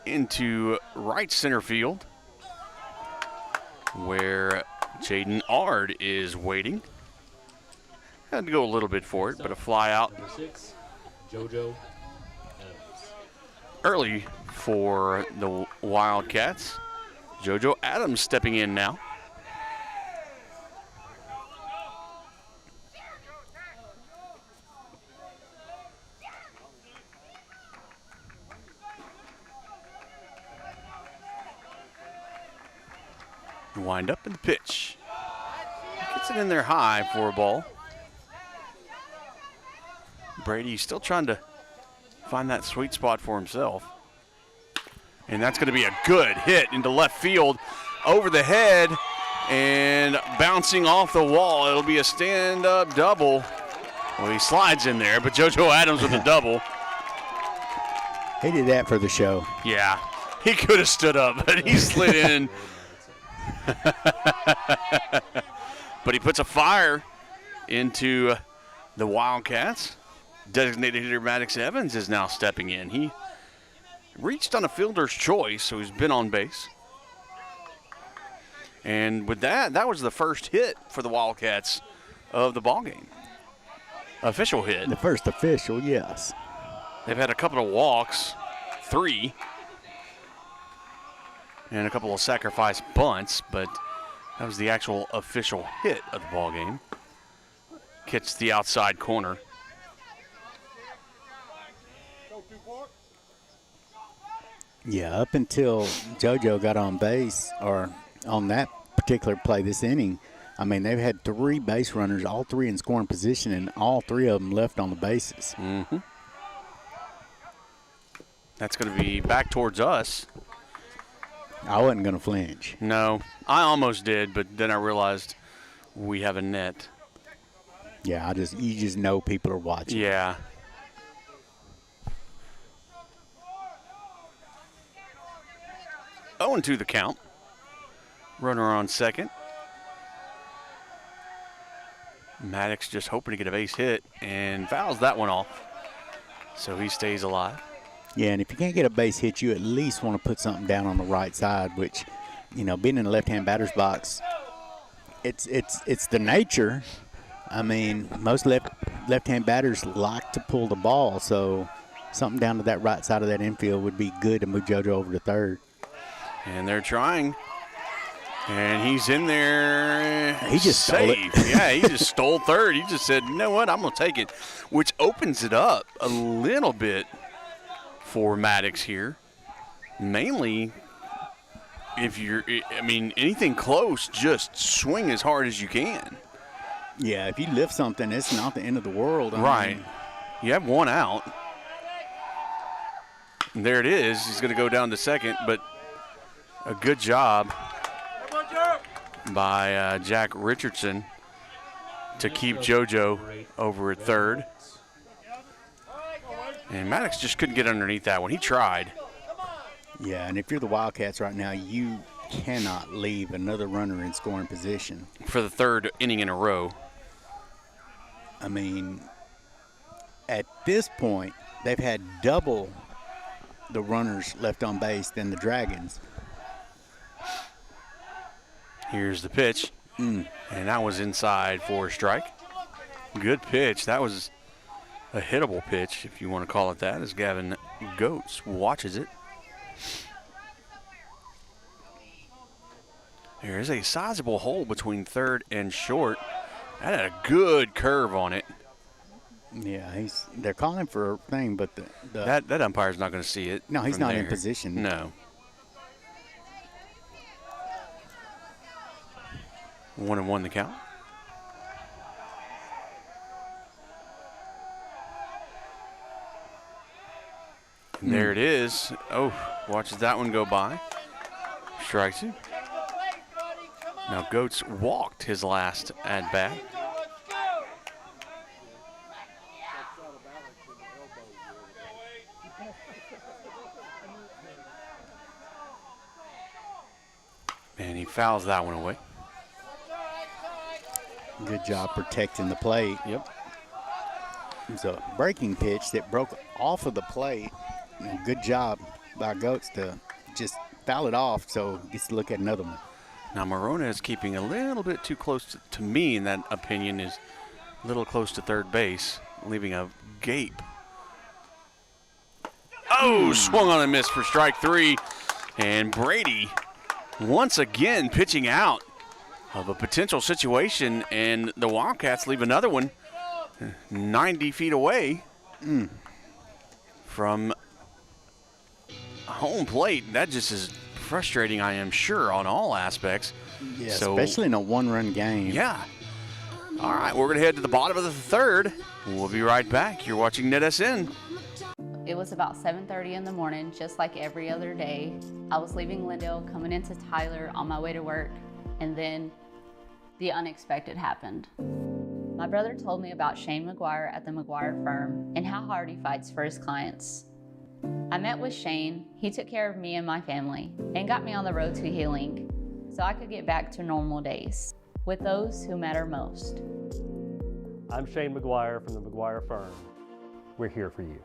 into right center field, where Jaden Ard is waiting. Had to go a little bit for it, but a fly out. Number 6, JoJo Adams. Early for the Wildcats. JoJo Adams stepping in now. Wind up in the pitch. Gets it in there high for a ball. Brady still trying to find that sweet spot for himself. And that's going to be a good hit into left field, over the head, and bouncing off the wall. It'll be a stand-up double. Well, he slides in there, but JoJo Adams with a double. He did that for the show. Yeah, he could have stood up, but he slid in. But he puts a fire into the Wildcats. Designated hitter Maddox Evans is now stepping in. He reached on a fielder's choice, so he's been on base. And with that was the first hit for the Wildcats of the ballgame. Official hit. The first official, yes. They've had a couple of walks, 3, and a couple of sacrifice bunts, but that was the actual official hit of the ballgame. Gets the outside corner. Yeah, up until JoJo got on base, or on that particular play this inning, I mean, they've had 3 base runners, all 3 in scoring position, and all 3 of them left on the bases. Mm-hmm. That's going to be back towards us. I wasn't going to flinch. No, I almost did, but then I realized we have a net. Yeah, you just know people are watching. Yeah. Oh, and 2 the count. Runner on second. Maddox just hoping to get a base hit and fouls that one off. So he stays alive. Yeah, and if you can't get a base hit, you at least want to put something down on the right side, which, you know, being in the left-hand batter's box, it's the nature. I mean, most left-hand batters like to pull the ball, so something down to that right side of that infield would be good to move JoJo over to third. And they're trying. And he's in there. He just stole it. Yeah, he just stole third. He just said, you know what, I'm going to take it, which opens it up a little bit for Maddox here. Mainly, if anything close, just swing as hard as you can. Yeah, if you lift something, it's not the end of the world. Right. I mean, You have one out. And there it is. He's going to go down to second, but a good job by Jack Richardson to keep JoJo over at third. And Maddox just couldn't get underneath that one. He tried. Yeah, and if you're the Wildcats right now, you cannot leave another runner in scoring position. For the third inning in a row. I mean, at this point, they've had double the runners left on base than the Dragons. Here's the pitch. And that was inside for a strike. Good pitch. That was a hittable pitch, if you want to call it that, as Gavin Goetz watches it. There is a sizable hole between third and short. That had a good curve on it. Yeah, they're calling for a thing, but That umpire's not going to see it. No, he's from not in there. position. No. 1-1 the count. And there it is. Oh, watches that one go by. Strikes it. Now Goetz walked his last at bat. And he fouls that one away. Good job protecting the plate. Yep. It was a breaking pitch that broke off of the plate. And good job by Goetz to just foul it off so he gets to look at another one. Now Morona is keeping a little bit too close to me, in that opinion, is a little close to third base, leaving a gape. Oh, swung on and missed for strike three. And Brady once again pitching out of a potential situation, and the Wildcats leave another one 90 feet away from home plate. That just is frustrating, I am sure, on all aspects. Yeah, So- especially in a one-run game. Yeah. All right, we're going to head to the bottom of the third. We'll be right back. You're watching NETSN. It was about 7:30 in the morning, just like every other day. I was leaving Glendale, coming into Tyler on my way to work, and then the unexpected happened. My brother told me about Shane McGuire at the McGuire firm and how hard he fights for his clients. I met with Shane. He took care of me and my family and got me on the road to healing so I could get back to normal days with those who matter most. I'm Shane McGuire from the McGuire firm. We're here for you.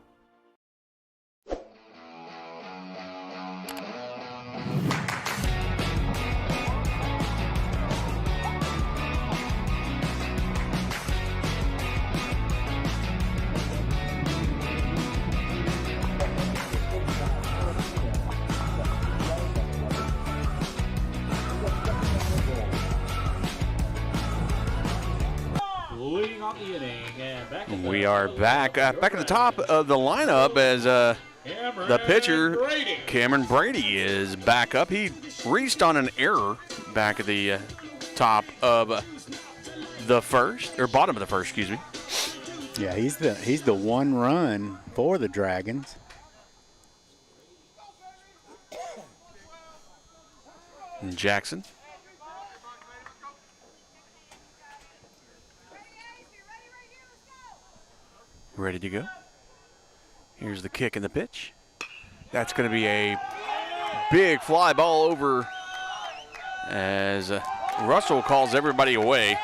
Leading off the inning and back at We are back at the top of the lineup as the pitcher, Cameron Brady, is back up. He reached on an error back at the top of the first, or bottom of the first, excuse me. Yeah, he's the one run for the Dragons. And Jackson. Ready to go. Here's the kick and the pitch. That's going to be a big fly ball over as Russell calls everybody away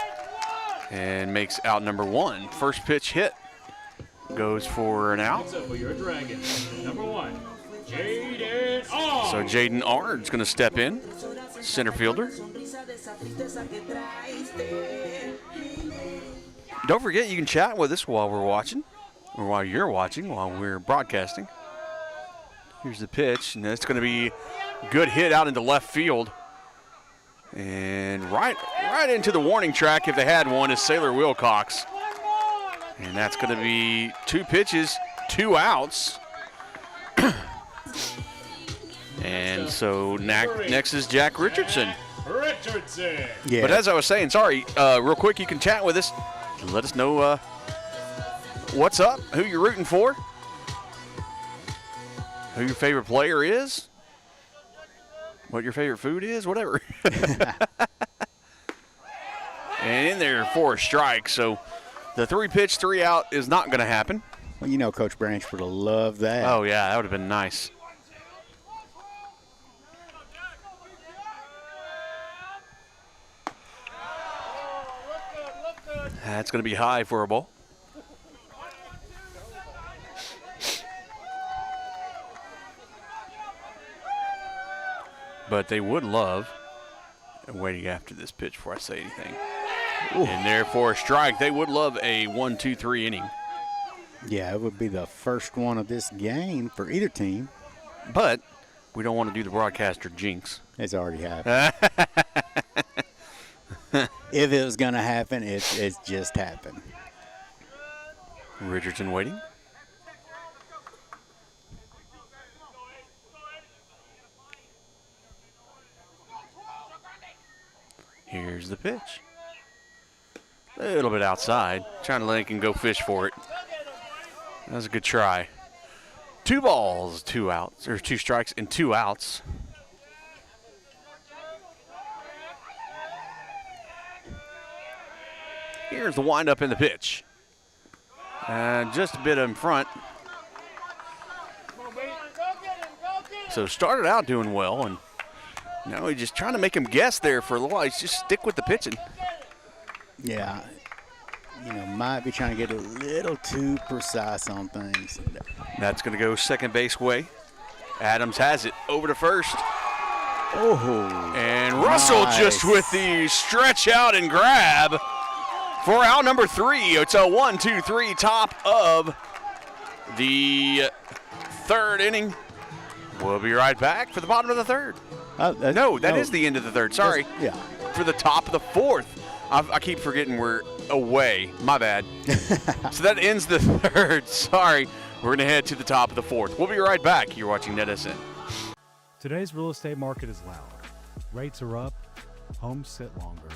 and makes out number one. First pitch hit goes for an out. What's up with your dragon? Number one, Jaden Ard. So Jaden Ard's going to step in, center fielder. Don't forget, you can chat with us while we're watching, or while you're watching, while we're broadcasting. Here's the pitch, and it's going to be a good hit out into left field. And right into the warning track, if they had one, is Sailor Wilcox. And that's going to be 2 pitches, 2 outs. And so next is Jack Richardson. Yeah. But as I was saying, sorry, real quick, you can chat with us. Let us know what's up, who you're rooting for, who your favorite player is, what your favorite food is, whatever. And in there for a strike. So the 3-pitch, 3-out is not going to happen. Well, you know Coach Branch would have loved that. Oh, yeah, that would have been nice. That's going to be high for a ball. But they would love, waiting after this pitch before I say anything, and therefore a strike, they would love a 1-2-3 inning. Yeah, it would be the first one of this game for either team. But we don't want to do the broadcaster jinx. It's already happened. If it was going to happen, it's just happened. Richardson waiting. Here's the pitch. A little bit outside. Trying to let Lincoln go fish for it. That was a good try. 2 balls, 2 outs, or 2 strikes and 2 outs. Here's the windup in the pitch. Just a bit in front. So started out doing well, and now he's just trying to make him guess there for a little while. He's just stick with the pitching. Yeah, you know, might be trying to get a little too precise on things. That's going to go second base way. Adams has it over to first. Oh, And Russell nice. just with the stretch out and grab for out number 3. It's a 1-2-3 top of the 3rd inning. We'll be right back for the bottom of the 3rd. No, that is the end of the 3rd. Sorry. Yeah. For the top of the 4th. I keep forgetting we're away. My bad. So that ends the 3rd. Sorry. We're going to head to the top of the 4th. We'll be right back. You're watching NETSN. Today's real estate market is loud. Rates are up, homes sit longer,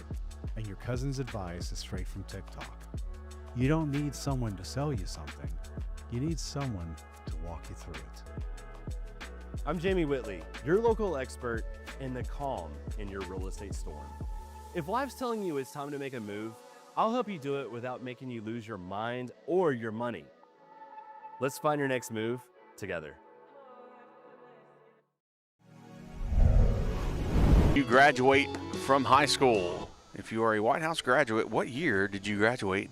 and your cousin's advice is straight from TikTok. You don't need someone to sell you something. You need someone to walk you through it. I'm Jamie Whitley, your local expert in the calm in your real estate storm. If life's telling you it's time to make a move, I'll help you do it without making you lose your mind or your money. Let's find your next move together. You graduate from high school. If you are a Whitehouse graduate, what year did you graduate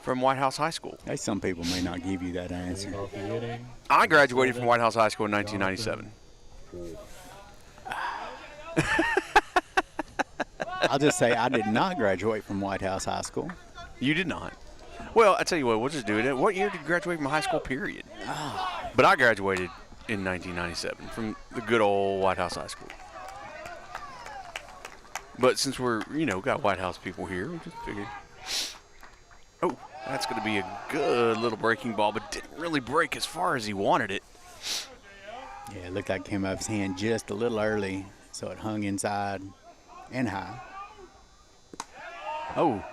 from Whitehouse High School? Hey, some people may not give you that answer. I graduated from Whitehouse High School in 1997. I'll just say I did not graduate from Whitehouse High School. You did not. Well, I tell you what, we'll just do it. What year did you graduate from high school, period? But I graduated in 1997 from the good old Whitehouse High School. But since we're, got Whitehouse people here, we just figured. Oh, that's going to be a good little breaking ball, but didn't really break as far as he wanted it. Yeah, it looked like it came off his hand just a little early, so it hung inside and high. Oh,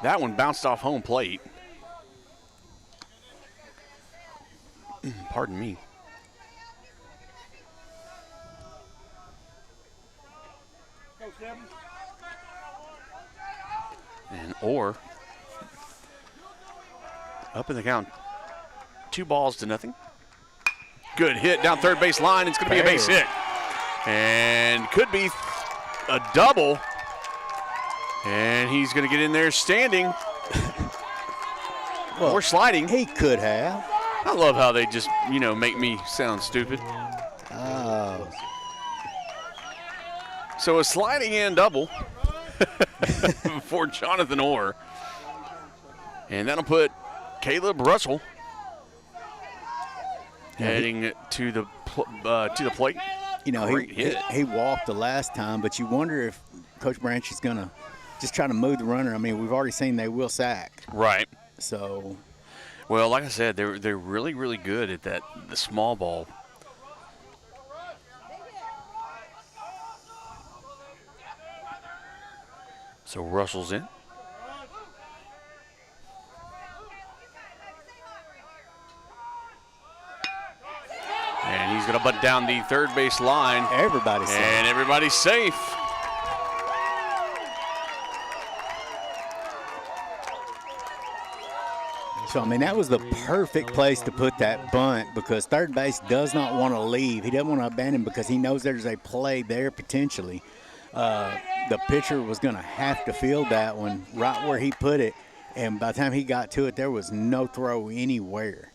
that one bounced off home plate. Pardon me. And Orr up in the count. 2-0. Good hit down third base line. It's going to be a base hit. And could be a double. And he's going to get in there standing. Well, or sliding. He could have. I love how they just, make me sound stupid. Oh. So a sliding in double for Jonathan Orr. And that'll put Caleb Russell heading to the plate. you know, Great hit. he walked the last time, but you wonder if Coach Branch is going to just try to move the runner. I mean, we've already seen they will sack. Right. So, Well, like I said, they're really, really good at the small ball. So Russell's in. And he's going to butt down the third base line. everybody's safe. And everybody's safe. So, I mean, that was the perfect place to put that bunt because third base does not want to leave. He doesn't want to abandon because he knows there's a play there potentially. The pitcher was going to have to field that one right where he put it, and by the time he got to it, there was no throw anywhere.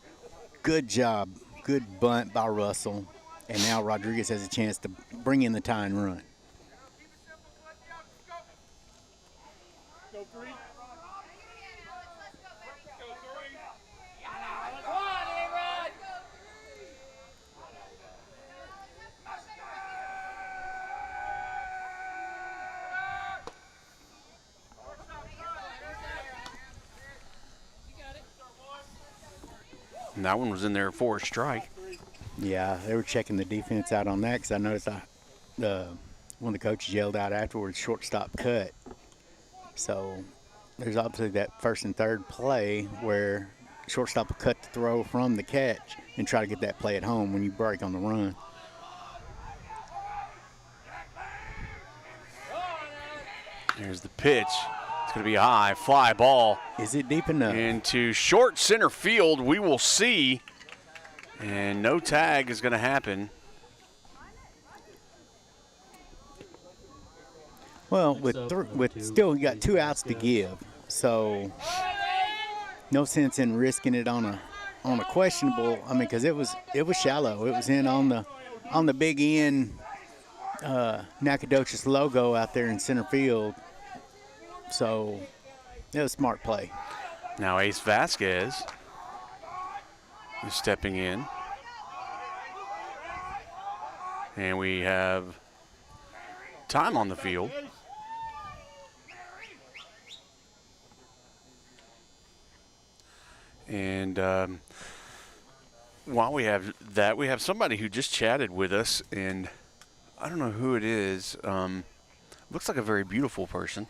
Good job. Good bunt by Russell. And now Rodriguez has a chance to bring in the tying run. And that one was in there for a strike. Yeah, they were checking the defense out on that because I noticed one of the coaches yelled out afterwards, shortstop cut. So there's obviously that first and third play where shortstop will cut the throw from the catch and try to get that play at home when you break on the run. There's the pitch. It's going to be a high fly ball. Is it deep enough? Into short center field. We will see. And no tag is going to happen. Well, with still you got 2 outs to give, so no sense in risking it on a questionable. I mean, because it was shallow. It was in on the big end Nacogdoches logo out there in center field. So it was a smart play. Now Ace Vasquez is stepping in. And we have time on the field. And while we have that, we have somebody who just chatted with us, and I don't know who it is. Looks like a very beautiful person.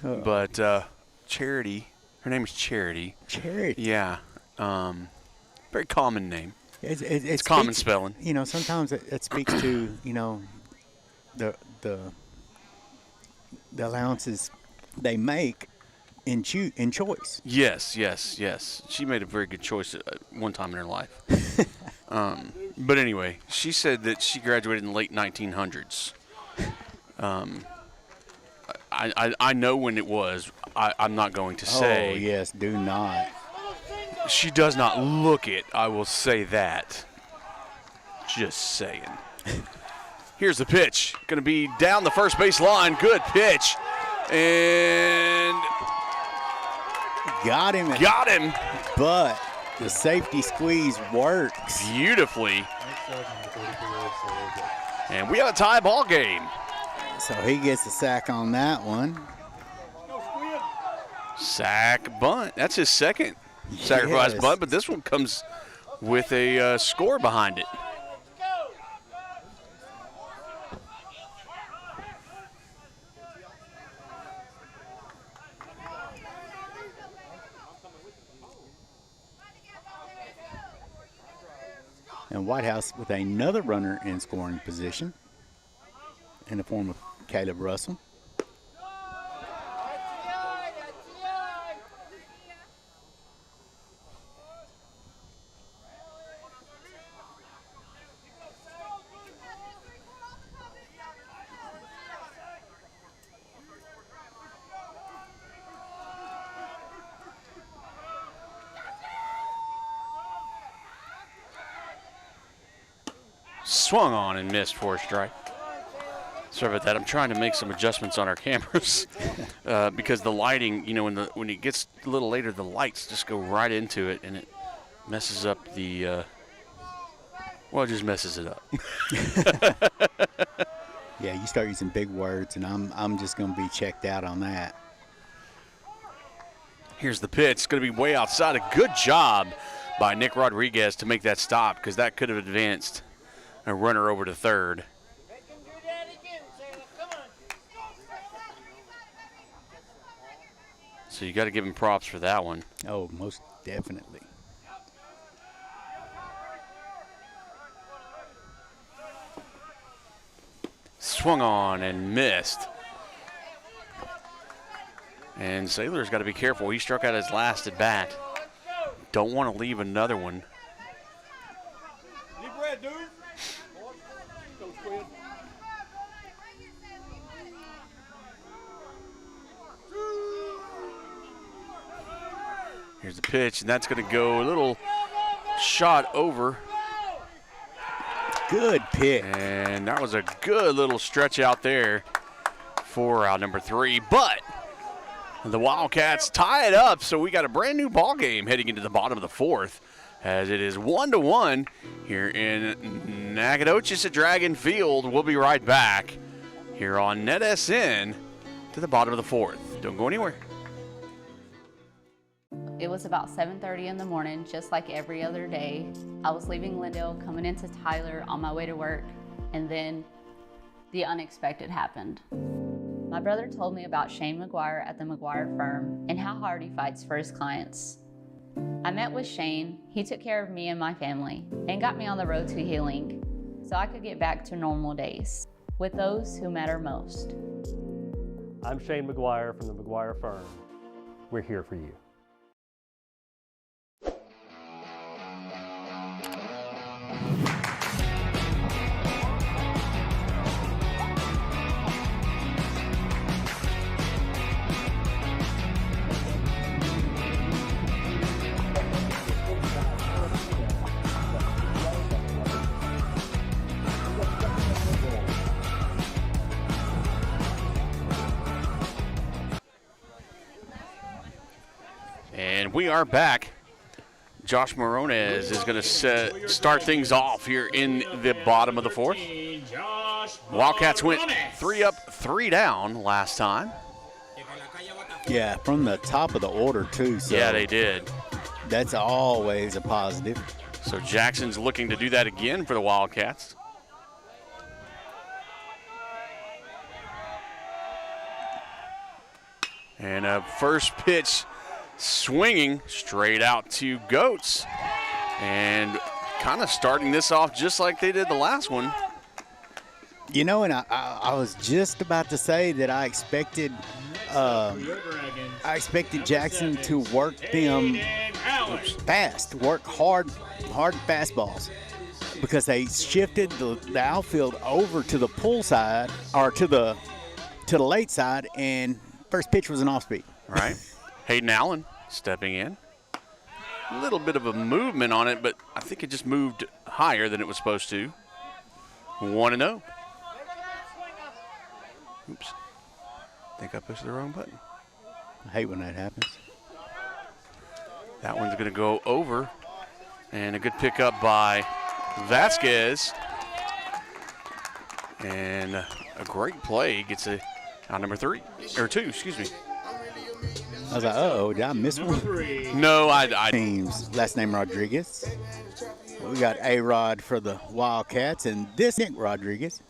But Charity, her name is Charity. Charity. Yeah. Very common name. It's common spelling. You know, sometimes it speaks to, you know, the allowances they make in choice. Yes. She made a very good choice at one time in her life. But anyway, she said that she graduated in the late 1900s. I know when it was. I'm not going to say. Oh, yes, do not. She does not look it, I will say that. Just saying. Here's the pitch. Going to be down the first base line. Good pitch. And got him. But the safety squeeze works. Beautifully. And we have a tie ball game. So he gets the sack on that one. Sack bunt. That's his second sacrifice bunt, but this one comes with a score behind it. And Whitehouse with another runner in scoring position in the form of Caleb Russell. Swung on and missed for a strike. Sorry about that. I'm trying to make some adjustments on our cameras because the lighting, you know, when it gets a little later, the lights just go right into it and it messes up the Well, it just messes it up. Yeah, you start using big words, and I'm just going to be checked out on that. Here's the pitch. It's going to be way outside. A good job by Nick Rodriguez to make that stop, because that could have advanced a runner over to third. So you got to give him props for that one. Oh, most definitely. Swung on and missed. And Saylor's got to be careful. He struck out his last at bat. Don't want to leave another one. Deep breath, dude. Here's the pitch, and that's going to go a little shot over. Good pick. And that was a good little stretch out there for out number 3. But the Wildcats tie it up, so we got a brand new ball game heading into the bottom of the 4th, as it is 1-1 here in Nacogdoches at Dragon Field. We'll be right back here on NETSN to the bottom of the 4th. Don't go anywhere. It was about 7:30 in the morning, just like every other day. I was leaving Lindale, coming into Tyler on my way to work, and then the unexpected happened. My brother told me about Shane McGuire at the McGuire firm and how hard he fights for his clients. I met with Shane, he took care of me and my family, and got me on the road to healing so I could get back to normal days with those who matter most. I'm Shane McGuire from the McGuire firm. We're here for you. And we are back. Josh Morones is going to start things off here in the bottom of the 4th. Wildcats went 3 up, 3 down last time. Yeah, from the top of the order, too. So Yeah, they did. that's always a positive. So Jackson's looking to do that again for the Wildcats. And a first pitch swinging straight out to Goats. And kind of starting this off just like they did the last one. You know, and I was just about to say that I expected Jackson to work them fast, work hard fastballs, because they shifted the outfield over to the pull side, or to the late side, and first pitch was an off speed. Right. Hayden Allen stepping in. A little bit of a movement on it, but I think it just moved higher than it was supposed to. 1-0. Oops. I think I pushed the wrong button. I hate when that happens. That one's going to go over. And a good pickup by Vasquez. And a great play. Gets a out number 2, excuse me. I was like, uh-oh, did I miss one? No, I Teams, last name Rodriguez. We got A-Rod for the Wildcats, and this Nick Rodriguez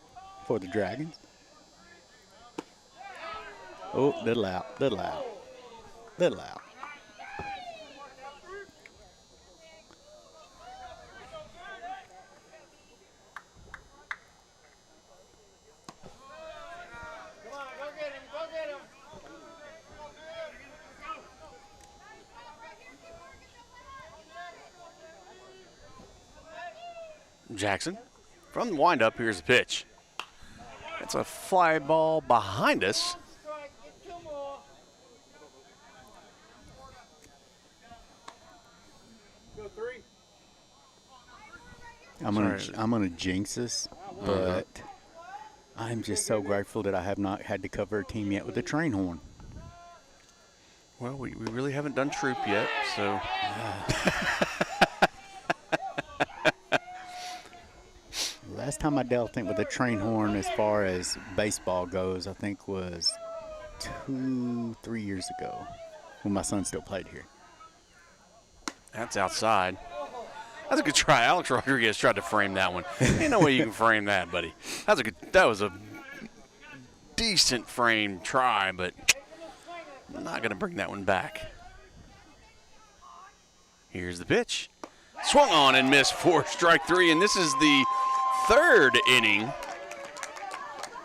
for the Dragons. Oh, little out. Jackson from the windup. Here's the pitch. It's a fly ball behind us. I'm gonna jinx us, but I'm just so grateful that I have not had to cover a team yet with a train horn. Well, we really haven't done troop yet, so. last time I dealt, I think, with a train horn as far as baseball goes, I think was 2-3 years ago when my son still played here. That's outside. That's a good try. Alex Rodriguez tried to frame that one. Ain't no way you can frame that, buddy. That was a decent frame try, but I'm not going to bring that one back. Here's the pitch. Swung on and missed for strike three, and this is the third inning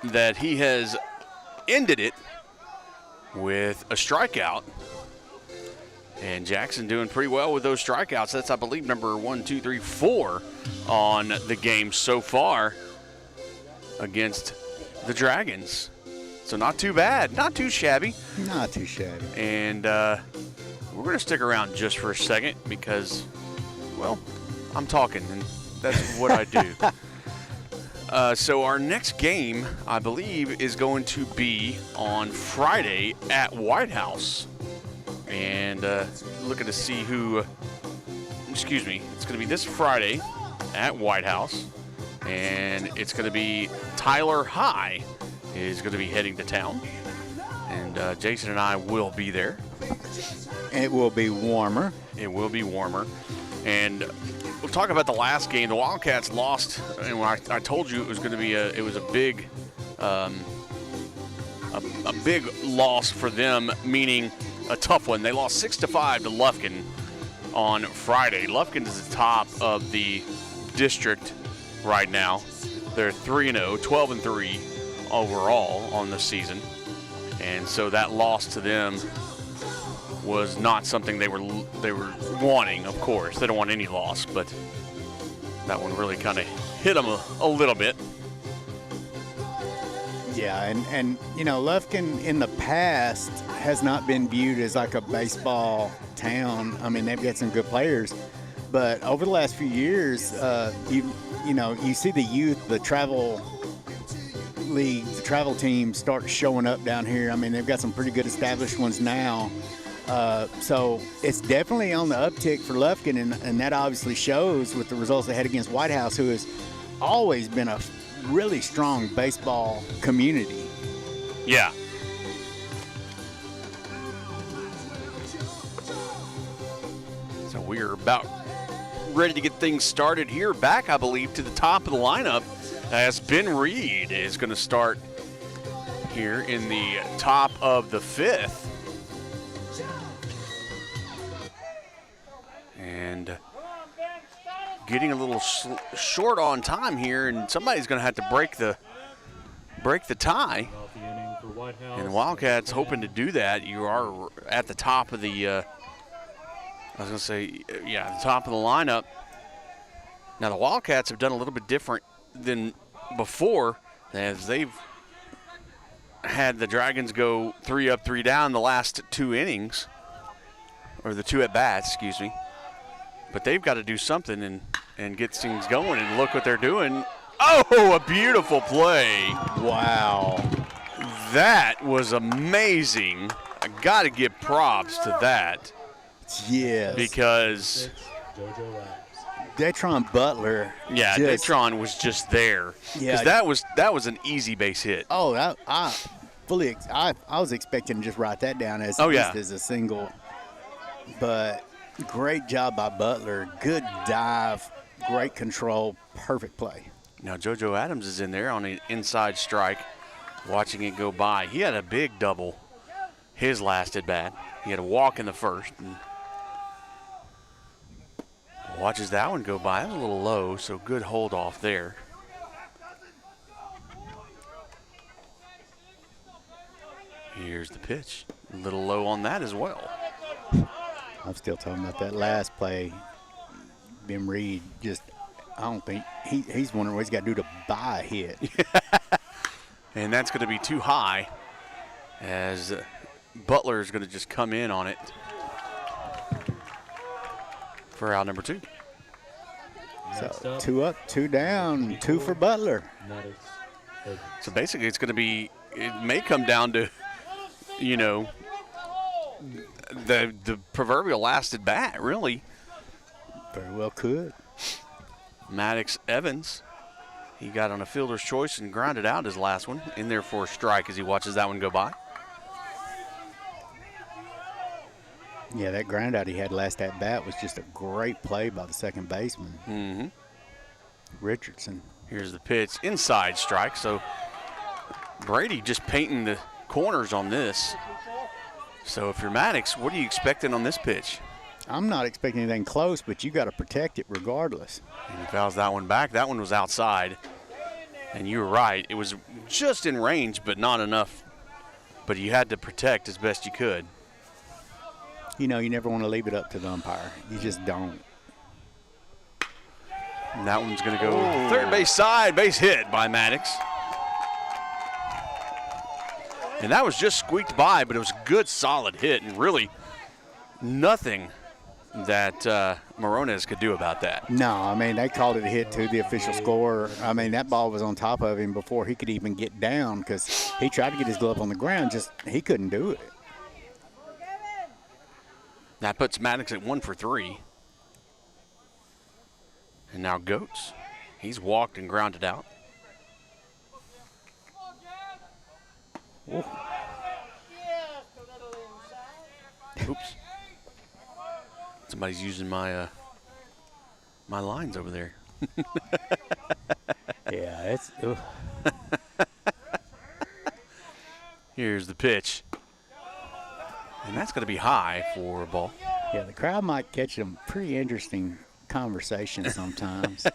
that he has ended it with a strikeout. And Jackson doing pretty well with those strikeouts. That's, I believe, number 1, 2, 3, 4 on the game so far against the Dragons. So not too bad, not too shabby. Not too shabby. And we're going to stick around just for a second because, well, I'm talking, and that's what I do. So our next game, I believe, is going to be on Friday at Whitehouse. And looking to see who, it's going to be this Friday at Whitehouse. And it's going to be Tyler High is going to be heading to town. And Jason and I will be there. It will be warmer. It will be warmer. And we'll talk about the last game. The Wildcats lost, and when I told you it was going to be a big loss for them, meaning a tough one. They lost 6-5 to Lufkin on Friday. Lufkin is the top of the district right now. They're 3-0, 12-3 overall on the season. And so that loss to them was not something they were wanting, of course. They don't want any loss, but that one really kind of hit them a little bit. Yeah, and Lufkin in the past has not been viewed as like a baseball town. I mean, they've got some good players, but over the last few years, you see the youth, the travel league, the travel teams start showing up down here. I mean, they've got some pretty good established ones now. So it's definitely on the uptick for Lufkin, and that obviously shows with the results they had against Whitehouse, who has always been a really strong baseball community. Yeah. So we are about ready to get things started here. Back, I believe, to the top of the lineup as Ben Reed is going to start here in the top of the fifth. And getting a little short on time here, and somebody's going to have to break the tie. And the Wildcats hoping to do that. You are at the top of the the top of the lineup. Now the Wildcats have done a little bit different than before, as they've had the Dragons go 3 up, 3 down the last 2 innings, or the 2 at bats, excuse me. But they've got to do something and get things going, and look what they're doing. Oh, a beautiful play. Wow. That was amazing. I got to give props to that. Yes. Because Detron Butler. Yeah, Detron was just there. Yeah. Because that was an easy base hit. Oh, I was expecting to just write that down as as a single. But great job by Butler. Good dive, great control, perfect play. Now JoJo Adams is in there on an inside strike, watching it go by. He had a big double his last at bat. He had a walk in the first. And watches that one go by. That was a little low, so good hold off there. Here's the pitch. A little low on that as well. I'm still talking about that last play. Ben Reed I don't think he's wondering what he's got to do to buy a hit. And that's going to be too high, as Butler is going to just come in on it for out number 2. So 2 up, 2 down, 2 for Butler. So basically it's going to be, it may come down to, the proverbial last at bat, really. Very well could. Maddox Evans He got on a fielder's choice and grounded out his last one. In there for a strike as he watches that one go by. Yeah, that ground out he had last at bat was just a great play by the second baseman. Richardson. Here's the pitch, inside strike. So Brady just painting the corners on this. So if you're Maddox, what are you expecting on this pitch? I'm not expecting anything close, but you got to protect it regardless. And he fouls that one back. That one was outside. And you were right. It was just in range, but not enough. But you had to protect as best you could. You know, you never want to leave it up to the umpire. You just don't. And that one's going to go third base side, base hit by Maddox. And that was just squeaked by, but it was a good, solid hit, and really nothing that Morones could do about that. No, I mean, they called it a hit to the official score. I mean, that ball was on top of him before he could even get down because he tried to get his glove on the ground, just he couldn't do it. That puts Maddox at 1 for 3. And now Goats. He's walked and grounded out. Ooh. Oops. Somebody's using my my lines over there. Yeah, it's. Ugh. Here's the pitch. And that's going to be high for a ball. Yeah, the crowd might catch a pretty interesting conversation sometimes.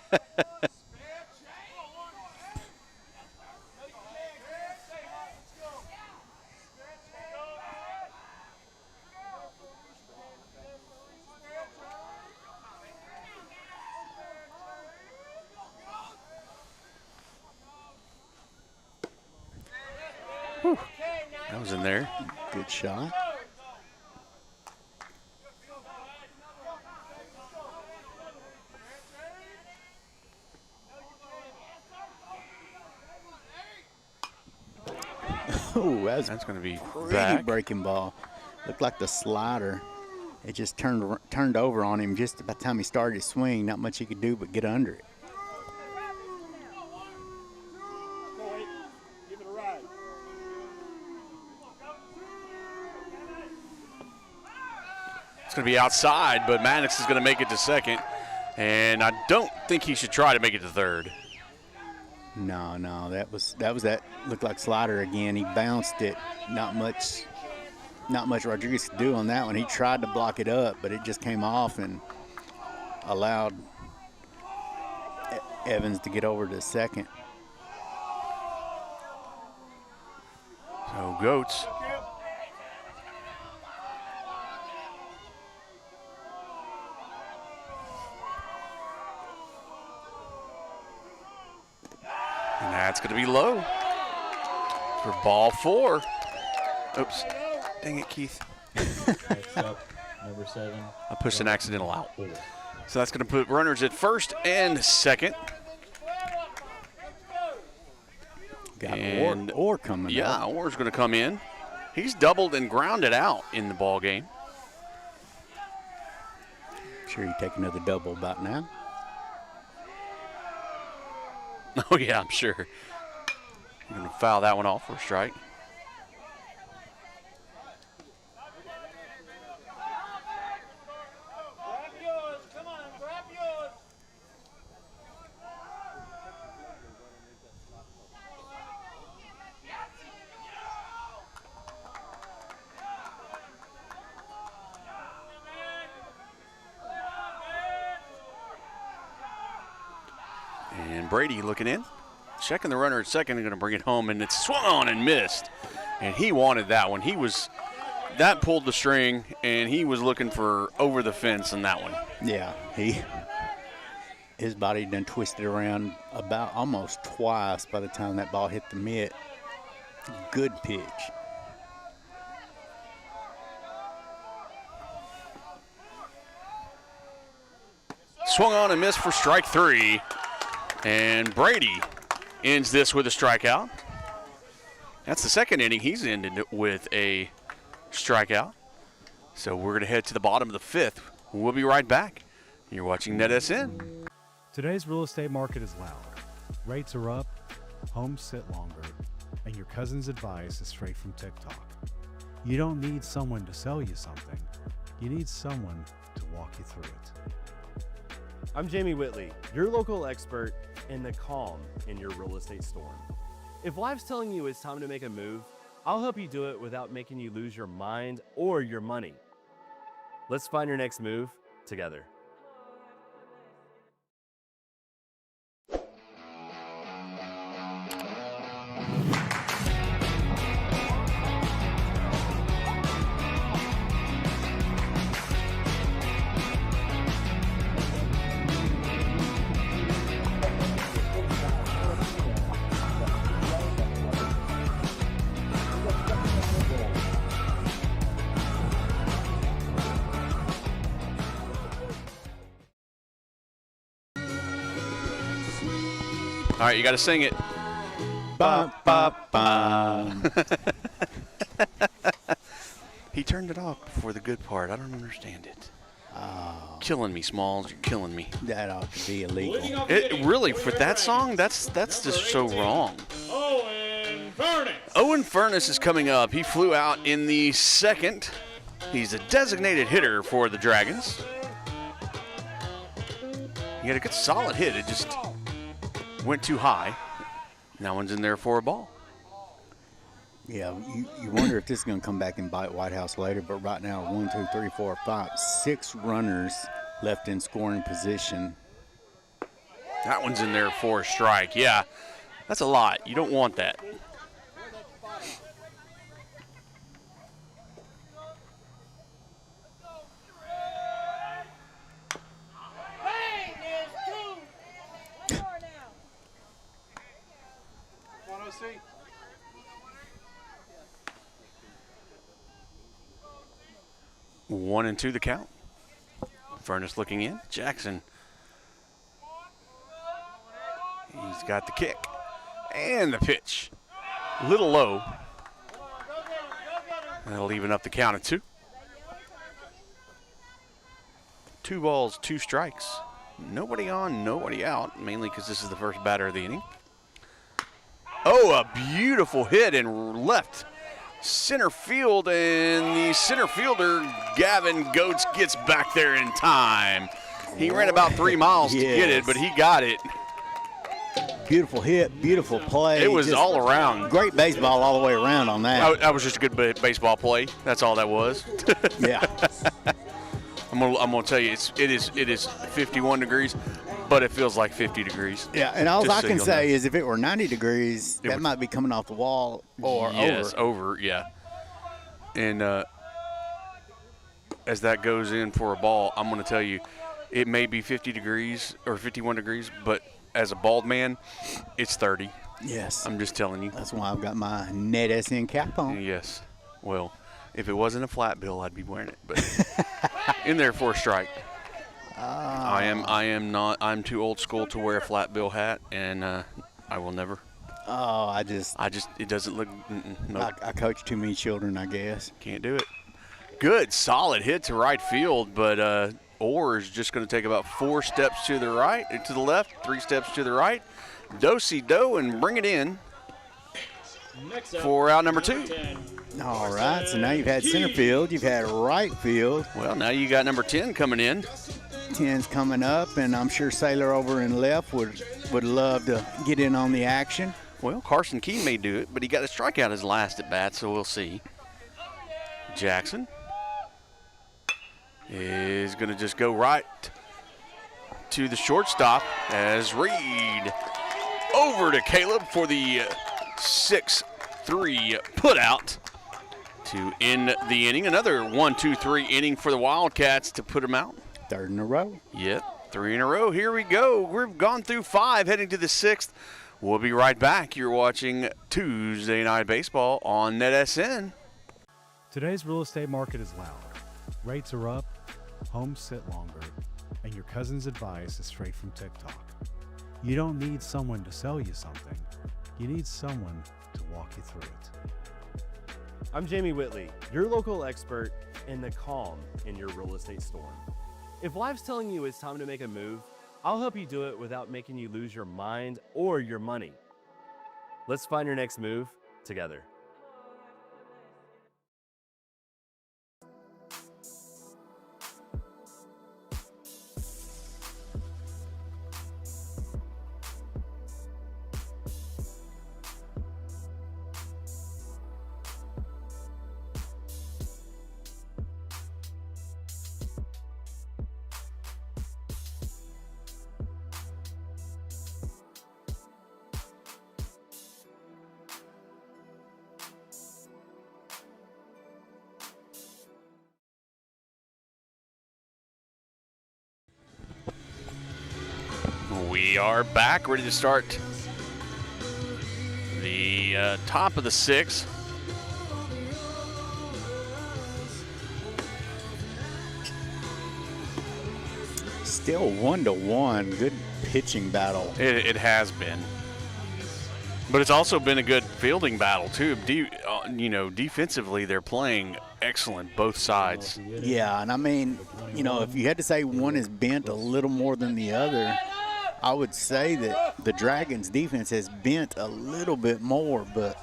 That was in there. Good shot. Oh, that's going to be pretty back. breaking ball. Looked like the slider. It just turned over on him just by the time he started his swing. Not much he could do but get under it. It's going to be outside, but Maddox is going to make it to second. And I don't think he should try to make it to third. No, that looked like slider again. He bounced it. Not much Rodriguez could do on that one. He tried to block it up, but it just came off and allowed Evans to get over to second. So Goats. And that's going to be low for ball 4. Oops. Dang it, Keith. Next up, number 7. I pushed an accidental out. So that's going to put runners at first and second. Got And Orr coming up. Yeah, Orr's going to come in. He's doubled and grounded out in the ball game. Sure you take another double about now. Oh, yeah, I'm sure. I'm going to foul that one off for a strike. And Brady looking in, checking the runner at second and going to bring it home, and it's swung on and missed. And he wanted that one. That pulled the string, and he was looking for over the fence on that one. Yeah, his body done twisted around about almost twice by the time that ball hit the mitt. Good pitch. Swung on and missed for strike 3. And Brady ends this with a strikeout. That's the second inning he's ended with a strikeout. So we're going to head to the bottom of the 5th. We'll be right back. You're watching NETSN. Today's real estate market is loud. Rates are up, homes sit longer, and your cousin's advice is straight from TikTok. You don't need someone to sell you something. You need someone to walk you through it. I'm Jamie Whitley, your local expert in the calm in your real estate storm. If life's telling you it's time to make a move, I'll help you do it without making you lose your mind or your money. Let's find your next move together. All right, you got to sing it. Bum, bum, bum. He turned it off before the good part. I don't understand it. Oh, Killing me, Smalls. You're killing me. that ought to be illegal. It really, for that song, that's just so wrong. Owen Furnace. Owen Furnace is coming up. He flew out in the second. He's a designated hitter for the Dragons. He had a good solid hit. It just went too high. That one's in there for a ball. Yeah, you wonder if this is going to come back and bite Whitehouse later, but right now, 1, 2, 3, 4, 5, 6 runners left in scoring position. That one's in there for a strike. Yeah, that's a lot. You don't want that. One and two the count. Furnace looking in. Jackson. He's got the kick. And the pitch. A little low. That'll even up the count at 2. 2 balls, 2 strikes. Nobody on, nobody out. Mainly because this is the first batter of the inning. Oh, a beautiful hit in left center field, and the center fielder, Gavin Goetz, gets back there in time. He ran about 3 miles to get it, but he got it. Beautiful hit, beautiful play. It was Just all around. great baseball all the way around on that. That was just a good baseball play. That's all that was. Yeah. I'm gonna tell you, it is 51 degrees, but it feels like 50 degrees. Yeah, and all Just I so can you'll say know. is if it were 90 degrees, that would- might be coming off the wall or Yes, over. yeah. And as that goes in for a ball, I'm going to tell you, it may be 50 degrees or 51 degrees, but as a bald man, it's 30. Yes. I'm just telling you. That's why I've got my NETSN cap on. Yes. Well, if it wasn't a flat bill, I'd be wearing it. But in there for a strike. I am not. I'm too old school to wear a flat bill hat, and I will never. Oh, It doesn't look. No, I coach too many children, I guess. can't do it. Good, solid hit to right field, but Orr is just going to take about 4 steps to the right, to the left, 3 steps to the right, do-si-do, and bring it in Next up, for out number 2. 10. All right, so now you've had center field, you've had right field. Well, now you got number 10 coming in. 10's coming up, and I'm sure Sailor over in left would love to get in on the action. Well, Carson Key may do it, but he got a strikeout his last at bat, so we'll see. Jackson is going to just go right to the shortstop as Reed over to Caleb for the 6-3 putout to end the inning. Another 1-2-3 inning for the Wildcats to put them out. 3rd in a row. Yep, 3 in a row. Here we go. We've gone through 5, heading to the 6th. We'll be right back. You're watching Tuesday Night Baseball on NETSN. Today's real estate market is loud. Rates are up, homes sit longer, and your cousin's advice is straight from TikTok. You don't need someone to sell you something. You need someone to walk you through it. I'm Jamie Whitley, your local expert in the calm in your real estate storm. If life's telling you it's time to make a move, I'll help you do it without making you lose your mind or your money. Let's find your next move together. We are back, ready to start the top of the 6th. Still 1-1. Good pitching battle. It has been. But it's also been a good fielding battle, too. Defensively, they're playing excellent, both sides. Yeah, and I mean, if you had to say one is bent a little more than the other, I would say that the Dragons' defense has bent a little bit more, but,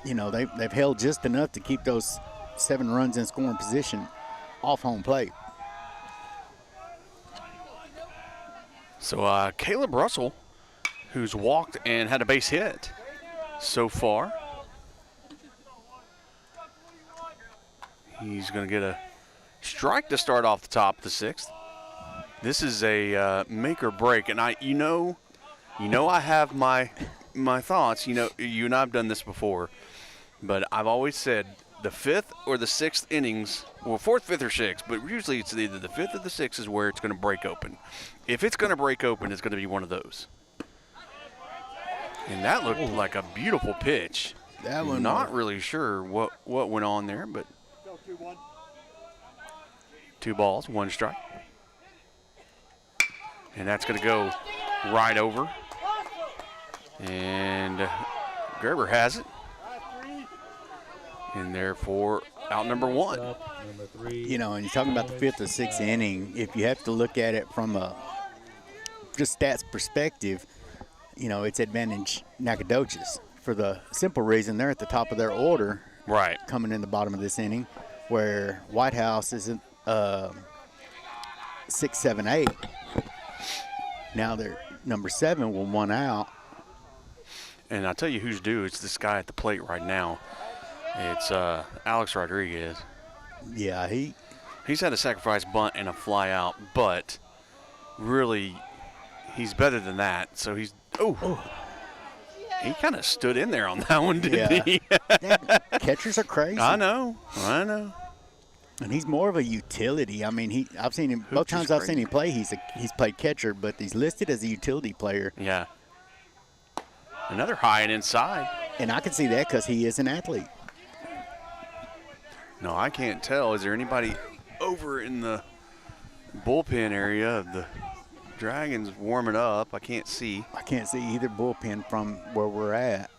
they've held just enough to keep those 7 runs in scoring position off home plate. So Caleb Russell, who's walked and had a base hit so far. He's going to get a strike to start off the top of the 6th. This is a make or break, and I have my thoughts. You and I've done this before, but I've always said the 5th or the 6th innings, well, 4th, 5th, or 6th, but usually it's either the 5th or the 6th is where it's going to break open. If it's going to break open, it's going to be one of those. And that looked like a beautiful pitch. That one, not really sure what went on there, but 2 balls, 1 strike. And that's going to go right over. And Gerber has it. And therefore, out number 1. and you're talking about the 5th or 6th inning, if you have to look at it from a just stats perspective, it's advantage Nacogdoches for the simple reason they're at the top of their order. Right. Coming in the bottom of this inning, where Whitehouse is 6, 7, 8. Now they're number 7 with 1 out. And I'll tell you who's due. It's this guy at the plate right now. It's Alex Rodriguez. Yeah, he's had a sacrifice bunt and a fly out, but really he's better than that. So he kind of stood in there on that one, didn't he? Catchers are crazy. I know. And he's more of a utility. I mean, I've seen him both times I've seen him play. He's played catcher, but he's listed as a utility player. Yeah. Another high and inside. And I can see that because he is an athlete. No, I can't tell. Is there anybody over in the bullpen area of the Dragons warming up? I can't see. I can't see either bullpen from where we're at.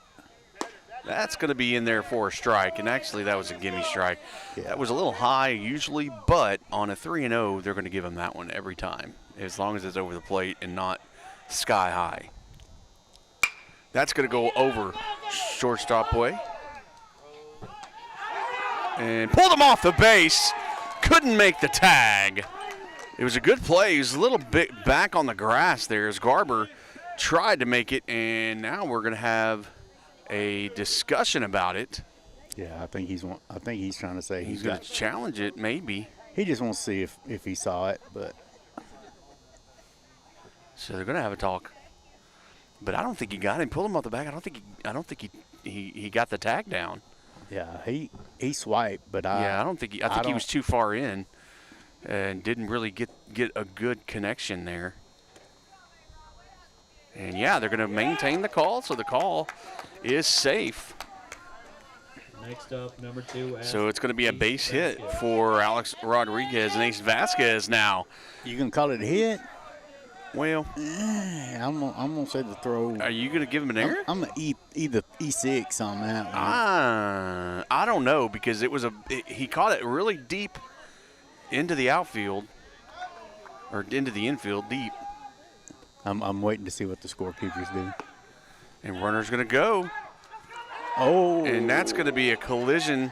That's going to be in there for a strike, and actually that was a gimme strike. Yeah. That was a little high usually, but on a 3-0, they're going to give him that one every time, as long as it's over the plate and not sky high. That's going to go over shortstop way. And pulled him off the base. Couldn't make the tag. It was a good play. He was a little bit back on the grass there as Garber tried to make it, and now we're going to have a discussion about it. Yeah, I think he's trying to say he's going to challenge it, maybe. He just wants to see if he saw it, but. So they're going to have a talk. But I don't think he got him. Pulled him off the back. I don't think he got the tag down. Yeah, he swiped, but I think he was too far in and didn't really get a good connection there. And yeah, they're going to maintain the call, so the call is safe. Next up, number 2. So it's going to be a base hit for Alex Rodriguez and Ace Vasquez now. You can call it a hit? Well, I'm gonna say the throw. Are you gonna give him an error? I'm gonna either E6 on that one. I don't know, because he caught it really deep into the outfield, or into the infield deep. I'm waiting to see what the scorekeepers do. And runner's going to go. Oh. And that's going to be a collision.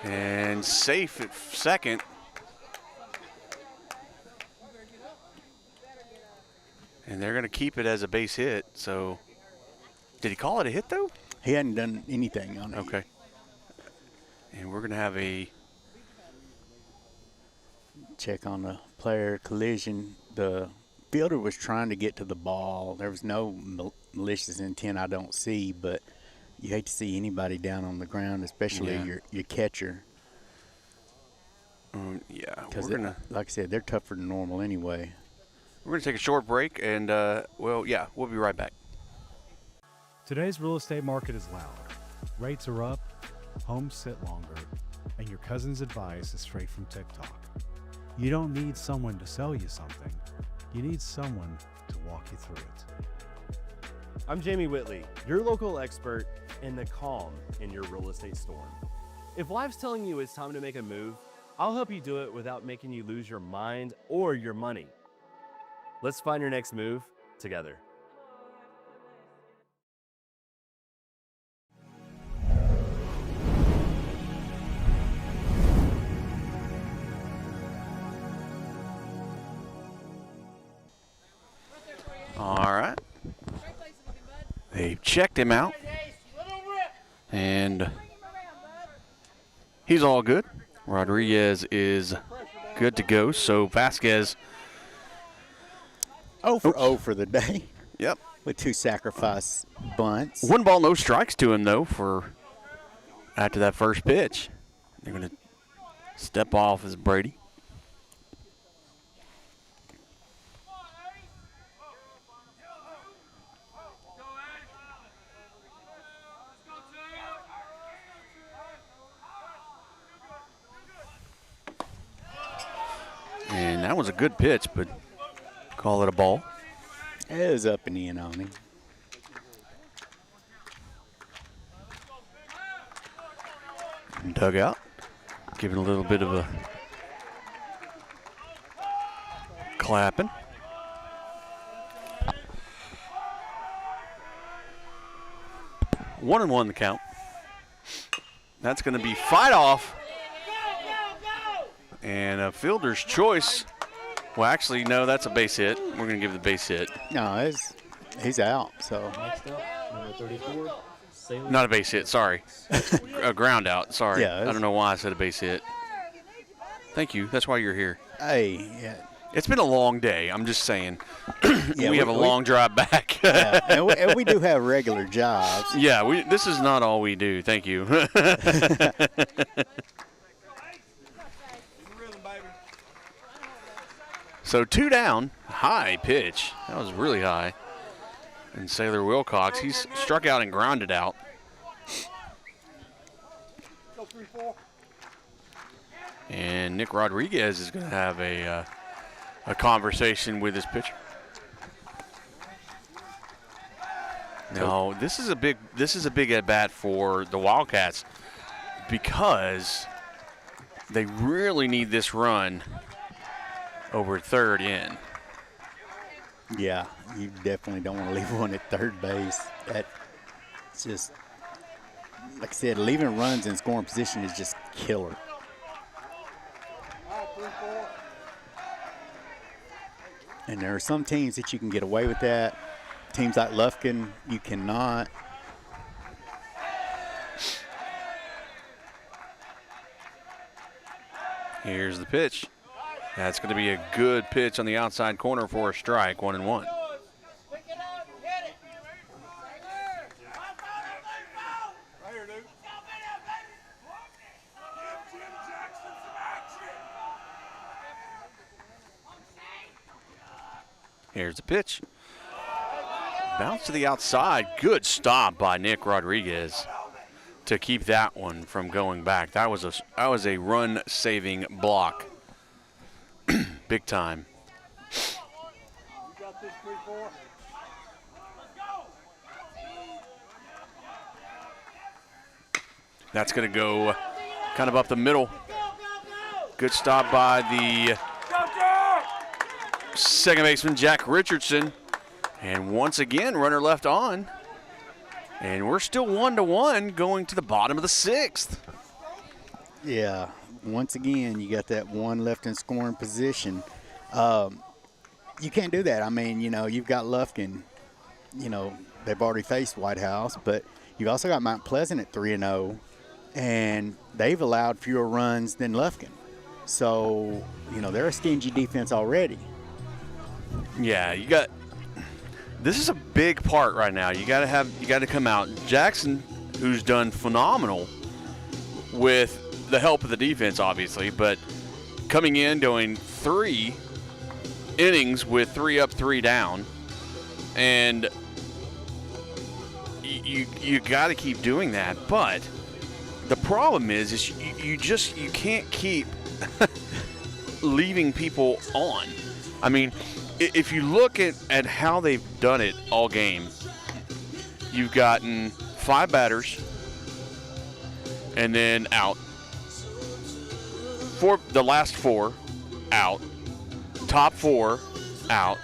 And safe at second. And they're going to keep it as a base hit. So, did he call it a hit, though? He hadn't done anything on it. Okay. And we're going to have a check on the player collision. The fielder was trying to get to the ball. There was no malicious intent, I don't see, but you hate to see anybody down on the ground, especially your catcher. Yeah, Because, like I said, they're tougher than normal anyway. We're going to take a short break, and, we'll be right back. Today's real estate market is loud. Rates are up, homes sit longer, and your cousin's advice is straight from TikTok. You don't need someone to sell you something. You need someone to walk you through it. I'm Jamie Whitley, your local expert in the calm in your real estate storm. If life's telling you it's time to make a move, I'll help you do it without making you lose your mind or your money. Let's find your next move together. All right. They checked him out. And he's all good. Rodriguez is good to go. So Vasquez. 0 for 0 for the day. Yep. With 2 sacrifice bunts. 1 ball, no strikes to him, though, for after that first pitch. They're going to step off as Brady. And that was a good pitch, but call it a ball. It was up and in on him. Dugout, giving a little bit of a clapping. One and one the count. That's going to be fight off. And a fielder's choice. Well, actually, no, that's a base hit. We're going to give the base hit. No, he's out. So Next up, number 34, Salem. Not a base hit, sorry. A ground out, sorry. Yeah, I don't know why I said a base hit. Thank you. That's why you're here. hey, yeah. It's been a long day. I'm just saying. Yeah, we have a long drive back. Yeah. and we do have regular jobs. Yeah, this is not all we do. Thank you. So 2 down, high pitch. That was really high. And Sailor Wilcox, he's struck out and grounded out. And Nick Rodriguez is going to have a conversation with his pitcher. No, this is a big at bat for the Wildcats because they really need this run over third in. Yeah, you definitely don't want to leave one at third base. That's just, like I said, leaving runs in scoring position is just killer. And there are some teams that you can get away with that. Teams like Lufkin, you cannot. Here's the pitch. That's going to be a good pitch on the outside corner for a strike, 1-1. Here's the pitch. Bounce to the outside. Good stop by Nick Rodriguez to keep that one from going back. That was a run-saving block. Big time. That's going to go kind of up the middle. Good stop by the second baseman Jack Richardson. And once again, runner left on. And we're still 1-1 going to the bottom of the 6th. Yeah, once again, you got that one left in scoring position. You can't do that. I mean, you know, you've got Lufkin. You know, they've already faced Whitehouse, but you've also got Mount Pleasant at 3-0, and they've allowed fewer runs than Lufkin. So, you know, they're a stingy defense already. Yeah, you got – this is a big part right now. You got to come out. Jackson, who's done phenomenal with the help of the defense, obviously, but coming in doing 3 innings with 3 up, 3 down, and you got to keep doing that. But the problem is you can't keep leaving people on. I mean, if you look at how they've done it all game, you've gotten 5 batters and then out. The last 4 out. Top 4 out.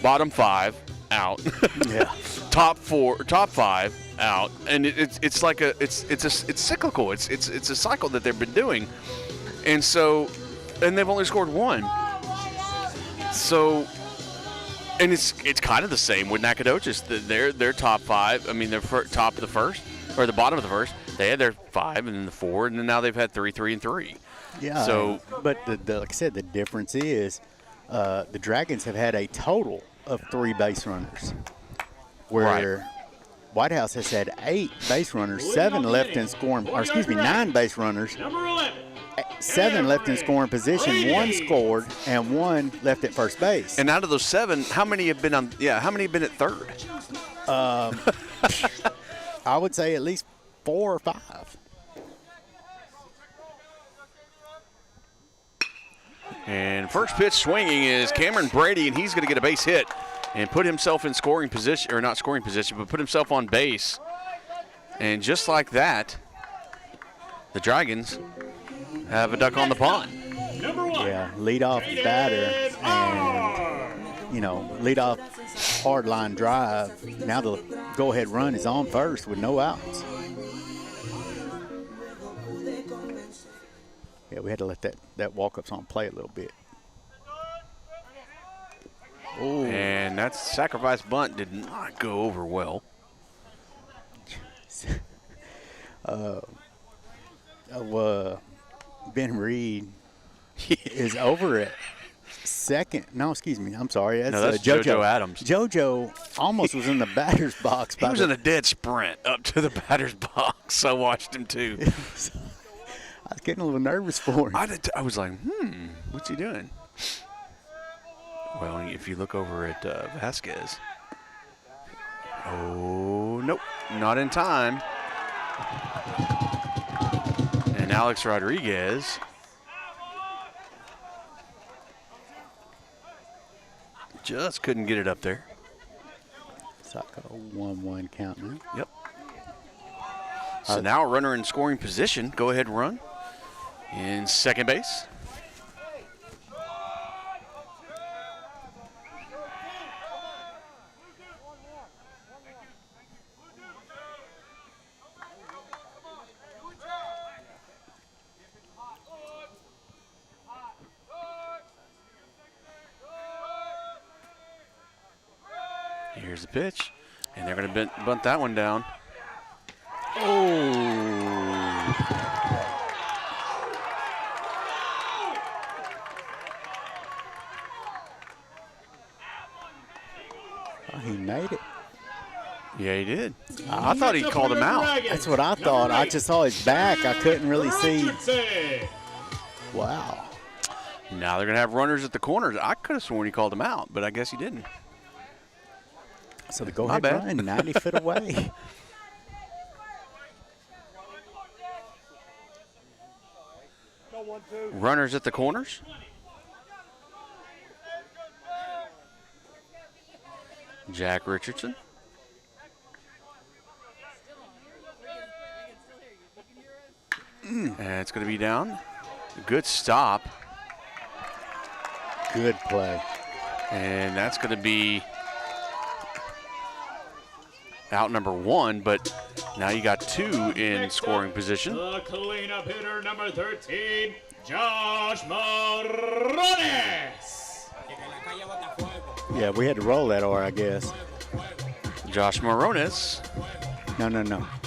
Bottom 5 out. Yeah. Top 5 out. And it's like it's cyclical. It's a cycle that they've been doing. And they've only scored 1. So, and it's kind of the same with Nacogdoches. Their top 5. I mean, they're top of the first or the bottom of the first. They had their 5 and then the 4, and then now they've had 3, 3, and 3. Yeah. So, but like I said, the difference is the Dragons have had a total of 3 base runners, where Whitehouse has had 8 base runners, 7 left in scoring, or excuse me, 9 base runners. 7 left in scoring position, 1 scored, and 1 left at first base. And out of those 7, how many have been on? Yeah, how many have been at third? I would say at least 4 or 5. And first pitch swinging is Cameron Brady, and he's going to get a base hit and put himself in scoring position, or not scoring position, but put himself on base. And just like that, the Dragons have a duck on the pond. Yeah, lead off batter and, you know, lead off hard line drive. Now the go-ahead run is on first with no outs. Yeah, we had to let that walk-up song play a little bit. Ooh. And that sacrifice bunt did not go over well. Ben Reed is over at second. No, excuse me. I'm sorry. That's JoJo Adams. JoJo almost was in the batter's box. He was in a dead sprint up to the batter's box. I watched him too. I was getting a little nervous for him. I was like, what's he doing? Well, if you look over at Vasquez. Oh, nope, not in time. And Alex Rodriguez just couldn't get it up there. It's like a 1-1 count now. Yep. So now a runner in scoring position. Go ahead and run. In second base. Here's the pitch, and they're going to bunt that one down. He made it. Yeah, he did. I thought he called him out. That's what I thought. I just saw his back. I couldn't really see. Wow. Now they're going to have runners at the corners. I could have sworn he called him out, but I guess he didn't. So the go-ahead run 90 foot away. Runners at the corners. Jack Richardson. And it's going to be down. Good stop. Good play. And that's going to be out number 1, but now you got 2 in scoring position. The cleanup hitter, number 13, Josh Morones. Yeah, we had to roll that R, I guess. Josh Morones. No.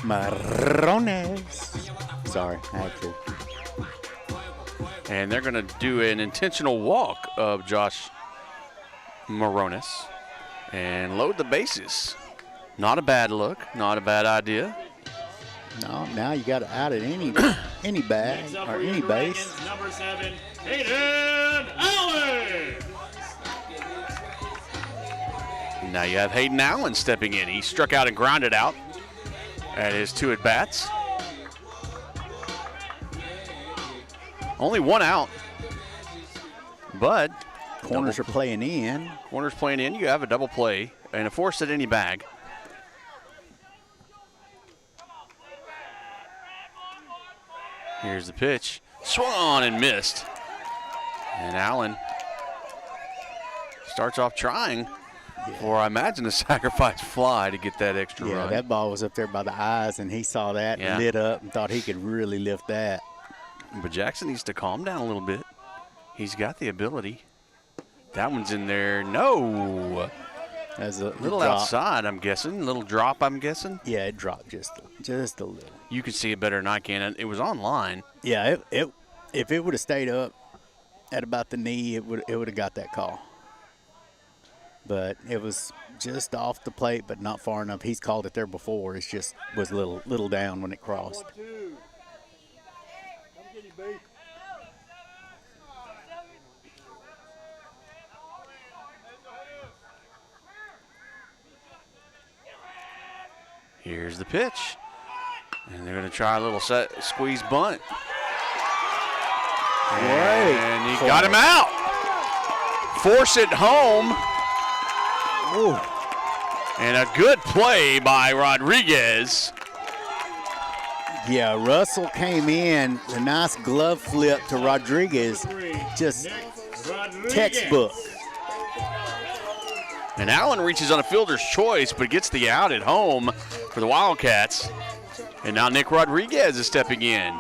Marrones. Sorry, I had to. And they're going to do an intentional walk of Josh Morones and load the bases. Not a bad look, not a bad idea. No, now you got to out at any bag or any base. Number 7, Hayden Allen. Now you have Hayden Allen stepping in. He struck out and grounded out at his 2 at-bats. Only 1 out, but Corners are playing in. Corners playing in. You have a double play and a force at any bag. Here's the pitch. Swung on and missed. And Allen starts off trying for, I imagine, a sacrifice fly to get that extra Yeah, run. that ball was up there by the eyes, and he saw that and lit up and thought he could really lift that. But Jackson needs to calm down a little bit. He's got the ability. That one's in there. No. As a Little drop. outside, I'm guessing. Little drop, I'm guessing. Yeah, it dropped just a little. You can see it better than I can. It was online. Yeah, if it would have stayed up at about the knee, it would have got that call. But it was just off the plate, but not far enough. He's called it there before. It just was a little down when it crossed. Here's the pitch. And they're going to try a little squeeze bunt. And he got him out. Force it home. Ooh. And a good play by Rodriguez. Yeah, Russell came in, a nice glove flip to Rodriguez, just textbook. And Allen reaches on a fielder's choice, but gets the out at home for the Wildcats. And now Nick Rodriguez is stepping in.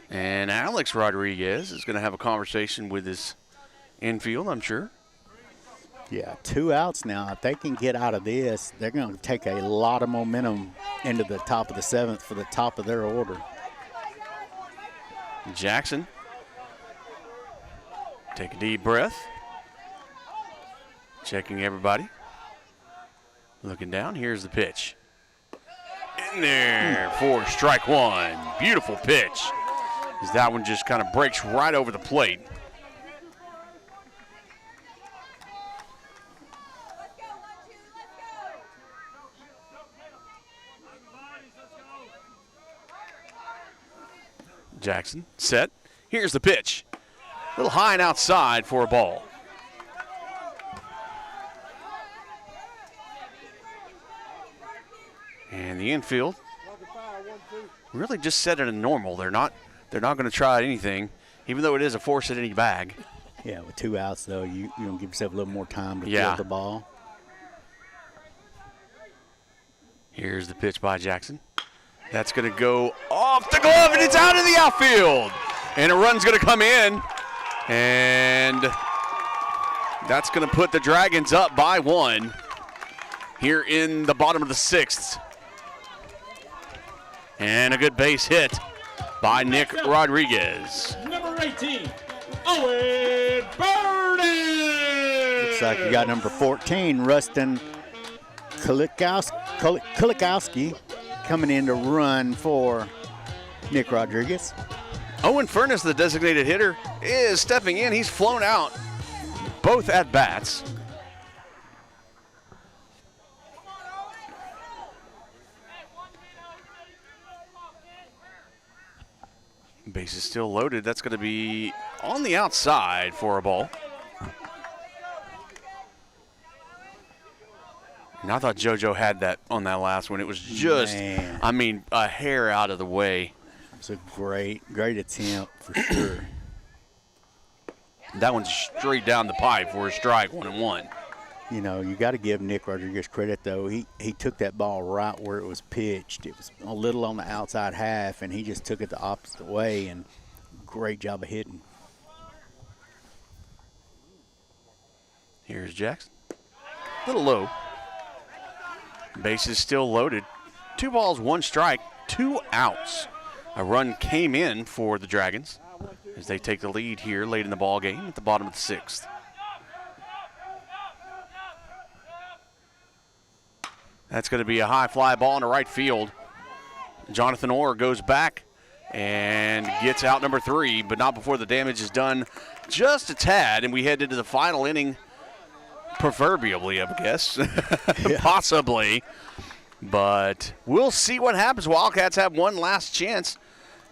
And Alex Rodriguez is going to have a conversation with his infield, I'm sure. Yeah, 2 outs now. If they can get out of this, they're going to take a lot of momentum into the top of the 7th for the top of their order. Jackson, take a deep breath. Checking everybody. Looking down, here's the pitch. In there for strike 1. Beautiful pitch. As that one just kind of breaks right over the plate. Jackson, set. Here's the pitch. A little high and outside for a ball. And the infield really just set it a normal. They're not going to try anything, even though it is a force at any bag. Yeah, with 2 outs, though, you're going to give yourself a little more time to field the ball. Here's the pitch by Jackson. That's going to go off the glove, and it's out of the outfield. And a run's going to come in, and that's going to put the Dragons up by 1 here in the bottom of the 6th. And a good base hit by Nick Rodriguez. Number 18, Owen Burden. Looks like you got number 14, Rustin Kulikowski, coming in to run for Nick Rodriguez. Owen Furness, the designated hitter, is stepping in. He's flown out both at bats. Base is still loaded. That's going to be on the outside for a ball. And I thought JoJo had that on that last one. It was just, I mean, a hair out of the way. It was a great attempt for sure. That one's straight down the pipe for a strike, 1-1. You know, you got to give Nick Rodriguez credit, though. He took that ball right where it was pitched. It was a little on the outside half, and he just took it the opposite way, and great job of hitting. Here's Jackson. A little low. Bases still loaded. 2 balls, 1 strike, 2 outs. A run came in for the Dragons as they take the lead here late in the ball game at the bottom of the 6th. That's going to be a high fly ball into right field. Jonathan Orr goes back and gets out number 3, but not before the damage is done just a tad, and we head into the final inning, proverbially, I guess, possibly. But we'll see what happens. Wildcats have one last chance,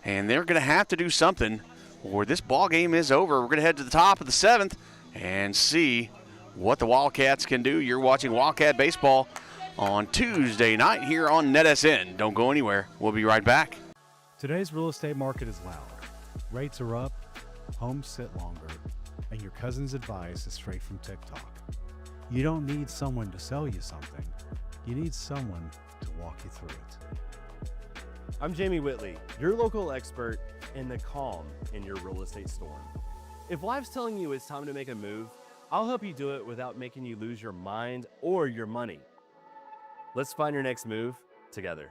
and they're going to have to do something, or this ball game is over. We're going to head to the top of the 7th and see what the Wildcats can do. You're watching Wildcat Baseball on Tuesday night here on NETSN. Don't go anywhere. We'll be right back. Today's real estate market is loud. Rates are up, homes sit longer, and your cousin's advice is straight from TikTok. You don't need someone to sell you something. You need someone to walk you through it. I'm Jamie Whitley, your local expert in the calm in your real estate storm. If life's telling you it's time to make a move, I'll help you do it without making you lose your mind or your money. Let's find your next move together.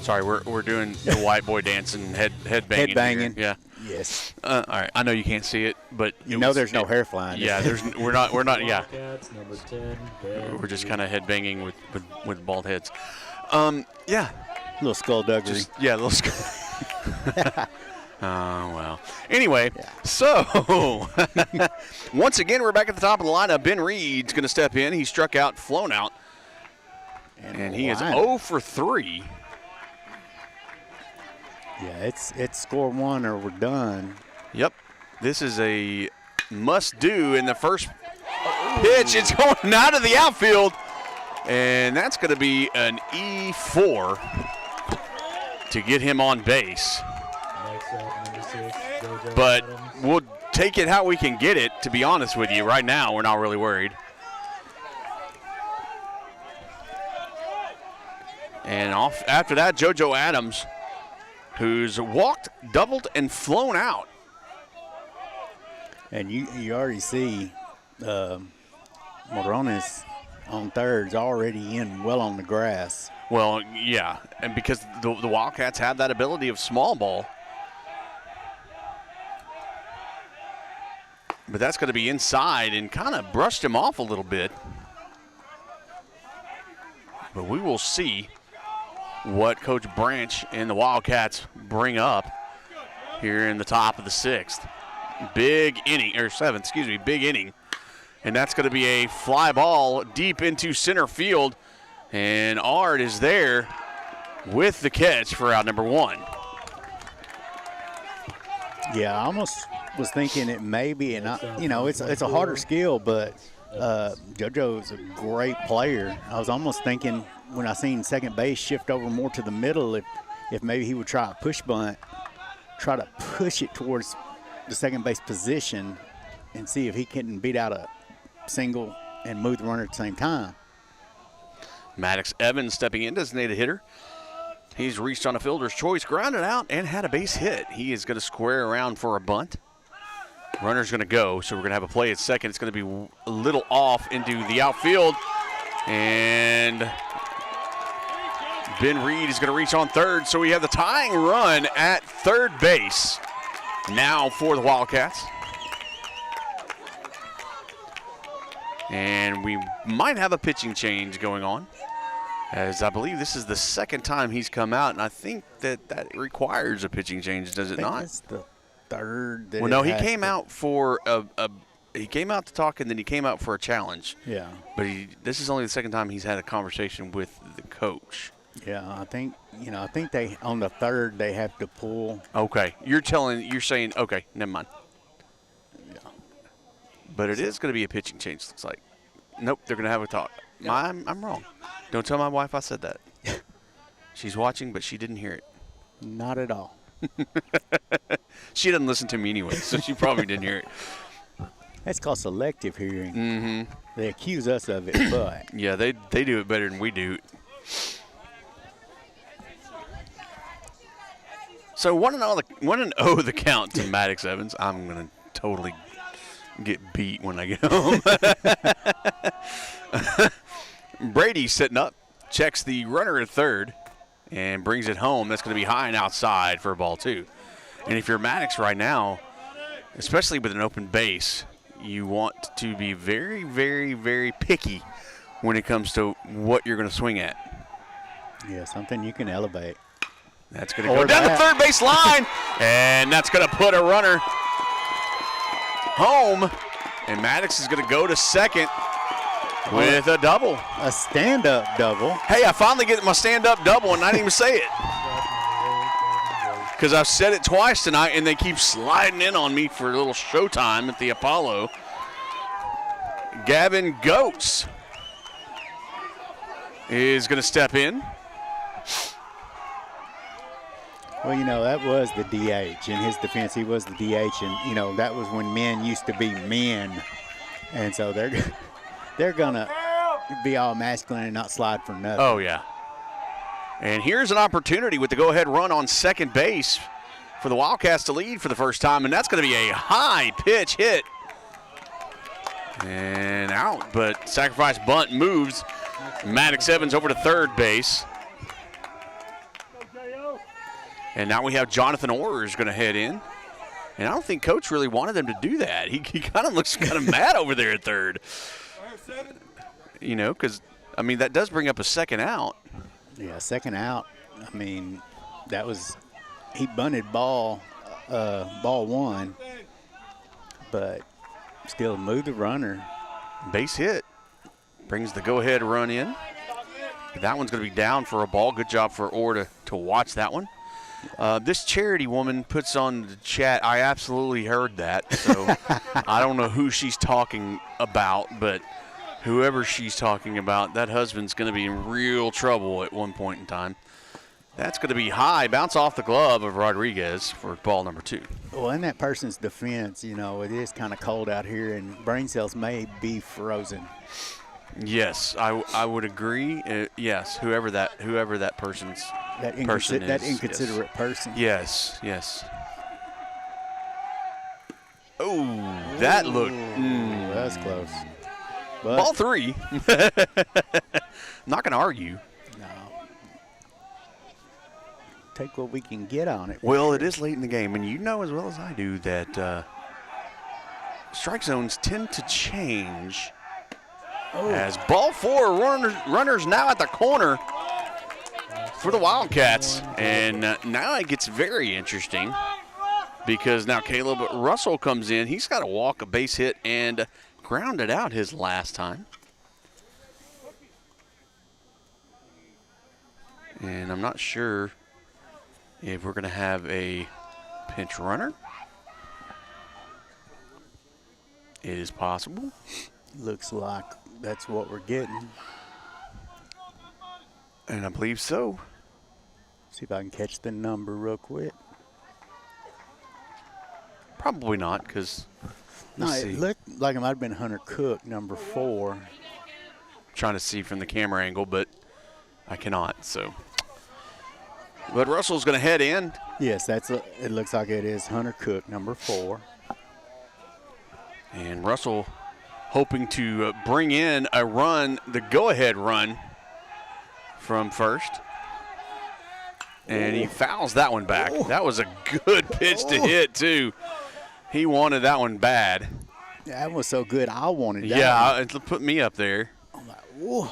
Sorry, we're doing the white boy dancing, head banging. Head banging. Here. Yeah. Yes. All right. I know you can't see it, but You know there's no hair flying. Yeah. We're not. Yeah. Wildcats, number 10. Ben We're just kind of head banging with bald heads. Yeah. Little skullduggery. Just yeah. Little. Oh, well. Anyway, so once again, we're back at the top of the lineup. Ben Reed's going to step in. He struck out, flown out, and he is 0 for 3. Yeah, it's score 1 or we're done. Yep. This is a must-do in the first pitch. It's going out of the outfield, and that's going to be an E4 to get him on base. Next up, number 6, JoJo But Adams. we'll take it how we can get it, to be honest with you. Right now, we're not really worried. And off after that, JoJo Adams, who's walked, doubled, and flown out. And you already see Morones on thirds already in well on the grass. Well, yeah, and because the Wildcats have that ability of small ball. But that's going to be inside and kind of brushed him off a little bit. But we will see what Coach Branch and the Wildcats bring up here in the top of the 6th. Big inning, or 7th, excuse me, big inning. And that's going to be a fly ball deep into center field. And Ard is there with the catch for out number 1. Yeah, I almost was thinking it may be, and it's a harder skill, but JoJo is a great player. I was almost thinking when I seen second base shift over more to the middle, if maybe he would try a push bunt, try to push it towards the second base position and see if he can beat out a single and move the runner at the same time. Maddox Evans stepping in, designated hitter. He's reached on a fielder's choice, grounded out, and had a base hit. He is going to square around for a bunt. Runner's going to go, so we're going to have a play at second. It's going to be a little off into the outfield. And Ben Reed is going to reach on third, so we have the tying run at third base now for the Wildcats. And we might have a pitching change going on. as I believe this is the second time he's come out, and I think that requires a pitching change, does it not? It's the third. Well, no, he came out for he came out to talk, and then he came out for a challenge. Yeah. But this is only the second time he's had a conversation with the coach. Yeah, I think they on the third they have to pull. Okay, you're saying okay, never mind. Yeah. But it is going to be a pitching change. Looks like. Nope, they're going to have a talk. I'm wrong. Don't tell my wife I said that. She's watching, but she didn't hear it. Not at all. She doesn't listen to me anyway, so she probably didn't hear it. That's called selective hearing. Mm-hmm. They accuse us of it, but Yeah, they do it better than we do. So 1-0 the count to Maddox Evans. I'm going to totally get beat when I get home. Brady sitting up, checks the runner at third, and brings it home. That's going to be high and outside for a ball two. And if you're Maddox right now, especially with an open base, you want to be very, very, very picky when it comes to what you're going to swing at. yeah, something you can elevate. That's going to go down the third base line, and that's going to put a runner home. And Maddox is going to go to second with a double. A stand-up double. Hey, I finally get my stand-up double, and I didn't even say it. Because I've said it twice tonight, and they keep sliding in on me for a little showtime at the Apollo. Gavin Goetz is going to step in. Well, that was the DH. In his defense, he was the DH, and, that was when men used to be men. And so they're going to be all masculine and not slide for nothing. Oh, yeah. And here's an opportunity with the go-ahead run on second base for the Wildcats to lead for the first time, and that's going to be a high pitch hit. And out, but sacrifice bunt moves Maddox Evans over to third base. And now we have Jonathan Orr is going to head in. And I don't think Coach really wanted them to do that. He kind of looks kind of mad over there at third. Because, that does bring up a second out. Yeah, second out. That was – he bunted ball one, but still moved the runner. Base hit. Brings the go-ahead run in. That one's going to be down for a ball. Good job for Orr to watch that one. This charity woman puts on the chat, I absolutely heard that. So I don't know who she's talking about, but whoever she's talking about, that husband's going to be in real trouble at one point in time. That's going to be high, bounce off the glove of Rodriguez for ball number two. Well, in that person's defense, it is kind of cold out here, and brain cells may be frozen. Yes, I would agree. Yes, whoever that person's person is. That inconsiderate person. Yes. Oh, that looked. That was close. But ball three. Not going to argue. No. Take what we can get on it. Well, it is late in the game, and you know as well as I do that strike zones tend to change. As ball four, runners now at the corner for the Wildcats. And now it gets very interesting because now Caleb Russell comes in. He's got to walk, a base hit, and grounded out his last time. And I'm not sure if we're going to have a pinch runner. It is possible. Looks like that's what we're getting. And I believe so. See if I can catch the number real quick. Probably not, because it looked like it might have been Hunter Cook, number 4. Trying to see from the camera angle, but I cannot. So, but Russell's going to head in. Yes, it looks like it is Hunter Cook, number 4. And Russell hoping to bring in a run, the go-ahead run from first. And he fouls that one back. That was a good pitch to hit, too. He wanted that one bad. That was so good, I wanted that. Yeah, it put me up there. I'm like, whoa.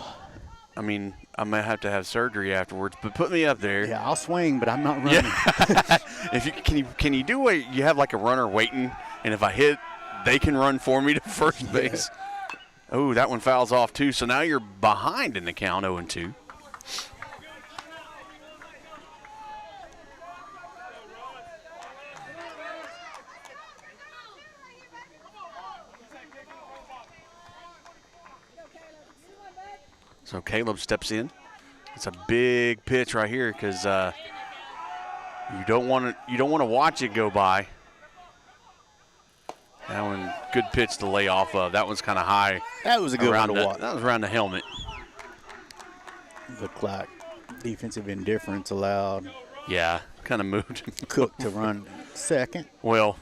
I mean, I might have to have surgery afterwards, but put me up there. Yeah, I'll swing, but I'm not running. Yeah. If you can you do what you have like a runner waiting, and if I hit, they can run for me to first base. Oh, that one fouls off too. So now you're behind in the count, 0-2. So Caleb steps in. It's a big pitch right here because you don't want to watch it go by. That one, good pitch to lay off of. That one's kind of high. That was a good one to watch. That was around the helmet. Looked like defensive indifference allowed Yeah, kind of moved. Cook to run second. Well,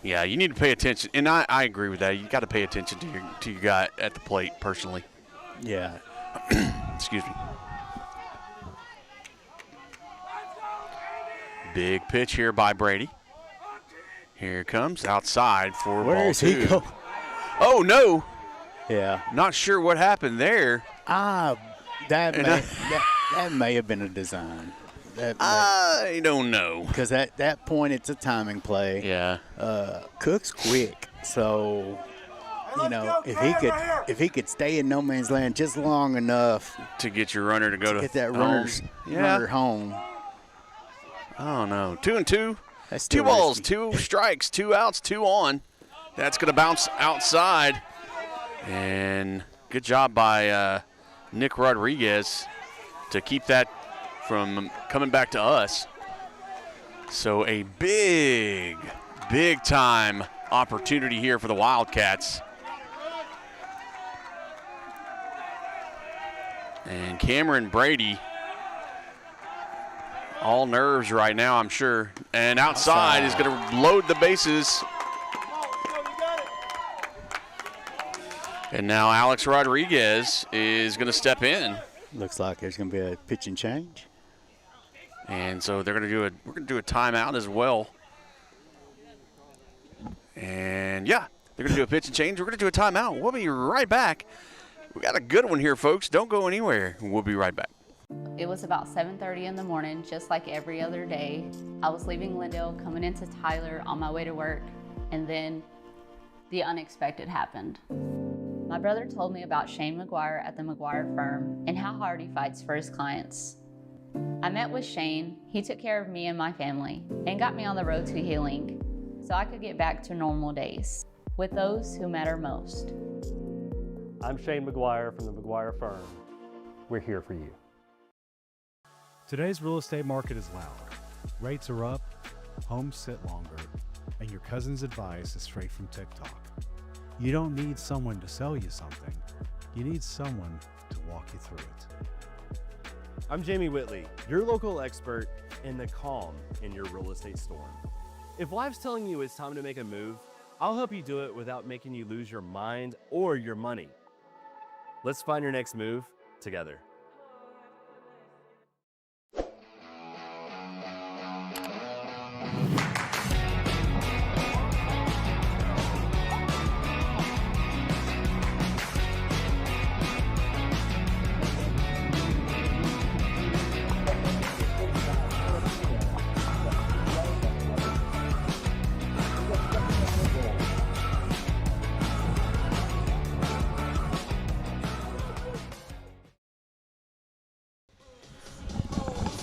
yeah, you need to pay attention, and I agree with that. You got to pay attention to your guy at the plate personally. Yeah. Excuse me. Big pitch here by Brady. Here it comes outside for Where ball is 2. he go? Oh, no. Yeah. Not sure what happened there. That may have been a design. I don't know. Because at that point, it's a timing play. Yeah. Cook's quick, so if he could stay in no man's land just long enough to get your runner to go to get that home. runner home. Oh no, 2-2. That's 2 still balls, risky. 2 strikes, 2 outs, 2 on. That's going to bounce outside. And good job by Nick Rodriguez to keep that from coming back to us. So a big time opportunity here for the Wildcats. And Cameron Brady, all nerves right now, I'm sure. And outside is going to load the bases. And now Alex Rodriguez is going to step in. Looks like there's going to be a pitch and change. And so we're going to do a timeout as well. And yeah, they're going to do a pitch and change. We're going to do a timeout. We'll be right back. We got a good one here, folks. Don't go anywhere. We'll be right back. It was about 7:30 in the morning, just like every other day. I was leaving Lindale, coming into Tyler on my way to work, and then the unexpected happened. My brother told me about Shane McGuire at the McGuire firm and how hard he fights for his clients. I met with Shane. He took care of me and my family and got me on the road to healing so I could get back to normal days with those who matter most. I'm Shane McGuire from the McGuire firm. We're here for you. Today's real estate market is loud. Rates are up, homes sit longer, and your cousin's advice is straight from TikTok. You don't need someone to sell you something. You need someone to walk you through it. I'm Jamie Whitley, your local expert in the calm in your real estate storm. If life's telling you it's time to make a move, I'll help you do it without making you lose your mind or your money. Let's find your next move together.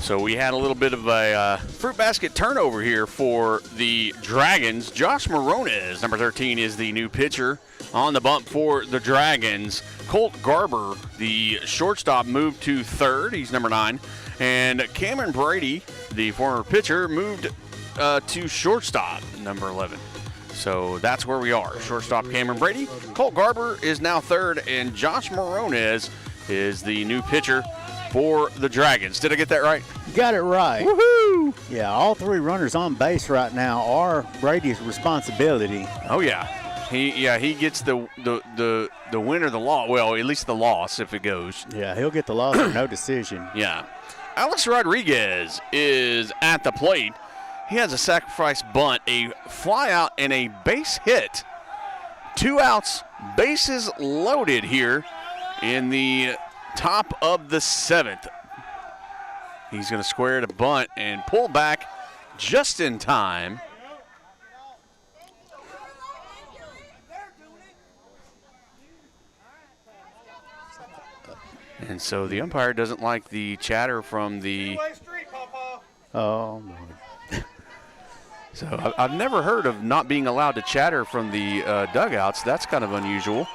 So we had a little bit of a fruit basket turnover here for the Dragons. Josh Morones, number 13, is the new pitcher on the bump for the Dragons. Colt Garber, the shortstop, moved to third. He's number 9. And Cameron Brady, the former pitcher, moved to shortstop, number 11. So that's where we are. Shortstop Cameron Brady. Colt Garber is now third, and Josh Morones is the new pitcher for the Dragons. Did I get that right? Got it right. Woohoo! Yeah, all 3 runners on base right now are Brady's responsibility. Oh yeah, he gets the win or the loss. Well, at least the loss if it goes. Yeah, he'll get the loss or no decision. Yeah. Alex Rodriguez is at the plate. He has a sacrifice bunt, a fly out, and a base hit. 2 outs, bases loaded here in the top of the 7th. He's going to square to bunt and pull back just in time. And so the umpire doesn't like the chatter from the. Oh, Lord. So I've never heard of not being allowed to chatter from the dugouts. That's kind of unusual.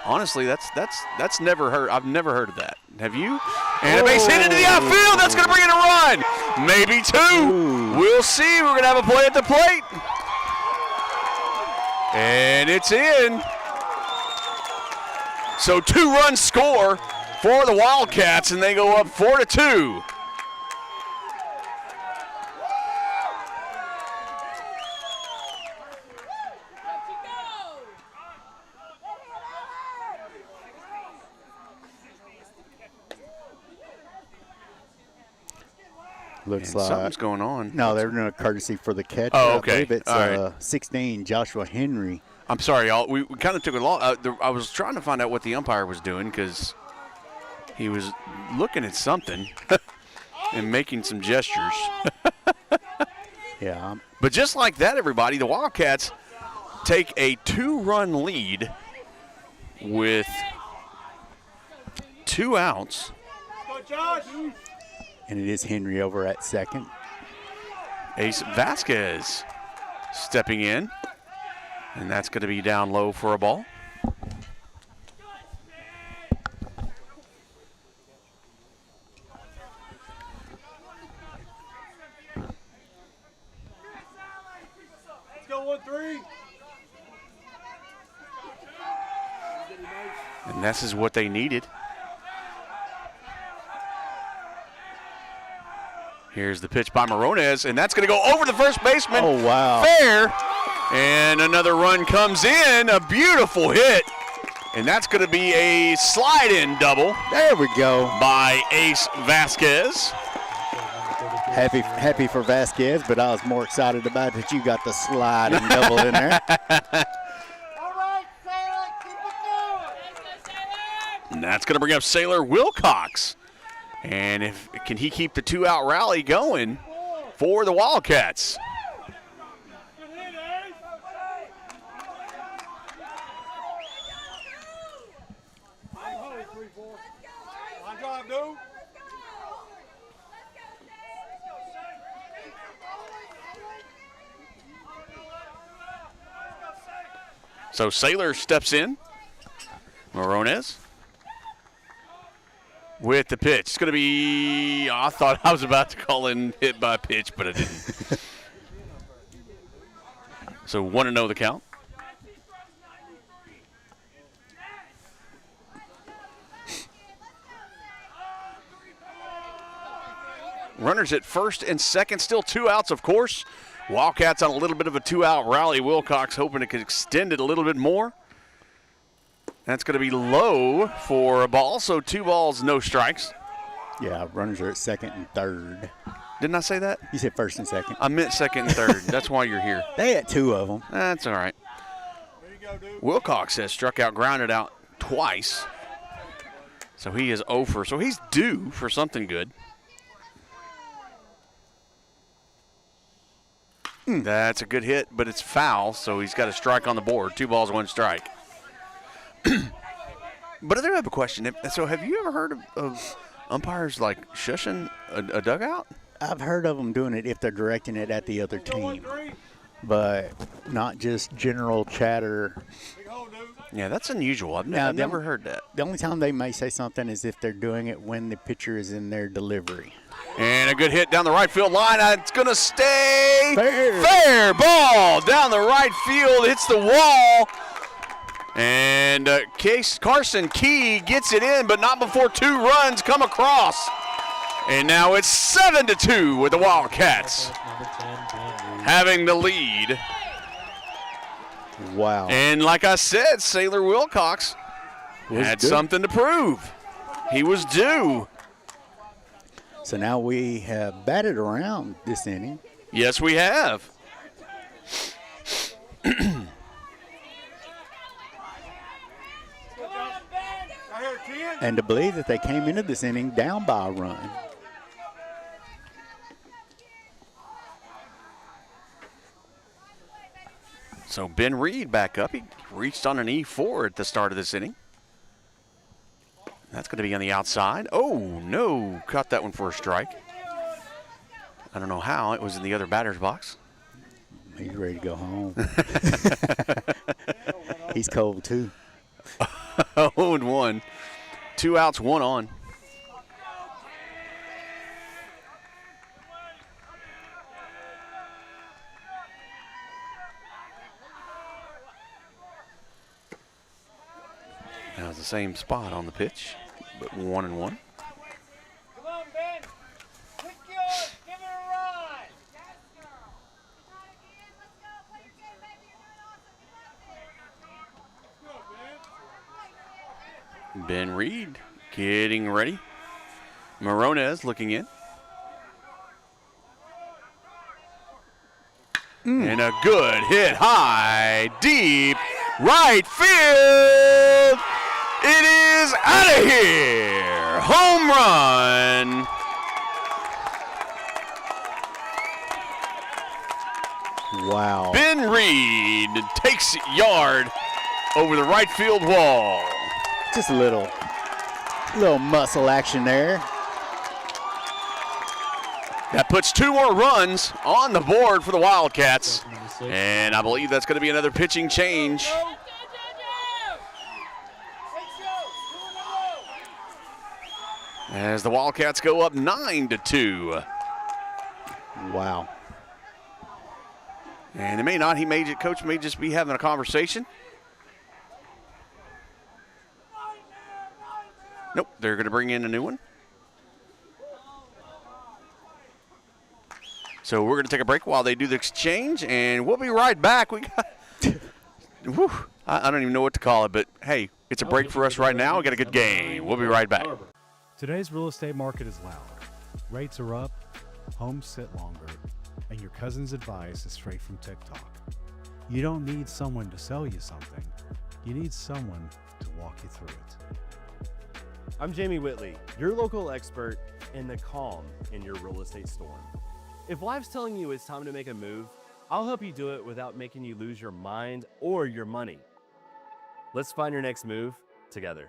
Honestly, that's never heard. I've never heard of that. Have you? And a base hit into the outfield. That's going to bring in a run. Maybe 2. Ooh. We'll see. We're going to have a play at the plate. And it's in. So 2-run score for the Wildcats, and they go up 4-2. Looks And like something's going on. No, they're doing a courtesy for the catcher. Oh, okay. I believe it's All right. 16, Joshua Henry. I'm sorry, y'all. We kind of took a long. I was trying to find out what the umpire was doing because he was looking at something and making some gestures. Yeah. But just like that, everybody, the Wildcats take a 2-run lead with 2 outs. And it is Henry over at second. Ace Vasquez stepping in. And that's going to be down low for a ball. Let's go 1-3. And this is what they needed. Here's the pitch by Morones, and that's going to go over the first baseman. Oh, wow. Fair. And another run comes in, a beautiful hit. And that's going to be a slide-in double There we go. by Ace Vasquez. Happy for Vasquez, but I was more excited about that you got the slide and double in there. And that's going to bring up Sailor Wilcox. And can he keep the 2-out rally going for the Wildcats? So Sailor steps in. Morones with the pitch. It's going to be, I thought I was about to call in hit by pitch, but I didn't. So 1-0 the count. Runners at first and second, still 2 outs, of course. Wildcats on a little bit of a 2-out rally. Wilcox hoping it could extend it a little bit more. That's going to be low for a ball, so 2 balls, no strikes. Yeah, runners are at second and third. Didn't I say that? You said first and second. I meant second and third. That's why you're here. They had 2 of them. That's all right. Wilcox has struck out, grounded out twice. So he is 0 for. So he's due for something good. That's a good hit, but it's foul, so he's got a strike on the board. 2 balls, 1 strike. But I do have a question. So have you ever heard of umpires like shushing a dugout? I've heard of them doing it if they're directing it at the other team, but not just general chatter. Yeah, that's unusual. I've never heard that. The only time they may say something is if they're doing it when the pitcher is in their delivery. And a good hit down the right field line. It's going to stay Fair. fair. Ball down the right field. Hits the wall. And Carson Key gets it in, but not before 2 runs come across. And now it's 7-2 with the Wildcats having the lead. Wow. And like I said, Sailor Wilcox had something to prove. He was due. So now we have batted around this inning. Yes, we have. And to believe that they came into this inning down by a run. So Ben Reed back up. He reached on an E4 at the start of this inning. That's going to be on the outside. Oh, no. Caught that one for a strike. I don't know how. It was in the other batter's box. He's ready to go home. He's cold, too. 0-1. 2 outs, 1 on. Now it's the same spot on the pitch, but 1-1. Come on, Ben. Pick yours. Give it a ride. Ben Reed getting ready. Morones looking in. And a good hit high, deep, right field. It is out of here. Home run. Wow. Ben Reed takes yard over the right field wall. Just a little muscle action there. That puts 2 more runs on the board for the Wildcats. Number 6. And I believe that's going to be another pitching change. As the Wildcats go up 9-2. Wow. And they may not. Coach may just be having a conversation. Nope, they're going to bring in a new one. So we're going to take a break while they do the exchange, and we'll be right back. We got, whew, I don't even know what to call it, but hey, it's a break for us right now. We got a good game. We'll be right back. Today's real estate market is loud. Rates are up, homes sit longer, and your cousin's advice is straight from TikTok. You don't need someone to sell you something. You need someone to walk you through it. I'm Jamie Whitley, your local expert in the calm in your real estate storm. If life's telling you it's time to make a move, I'll help you do it without making you lose your mind or your money. Let's find your next move together.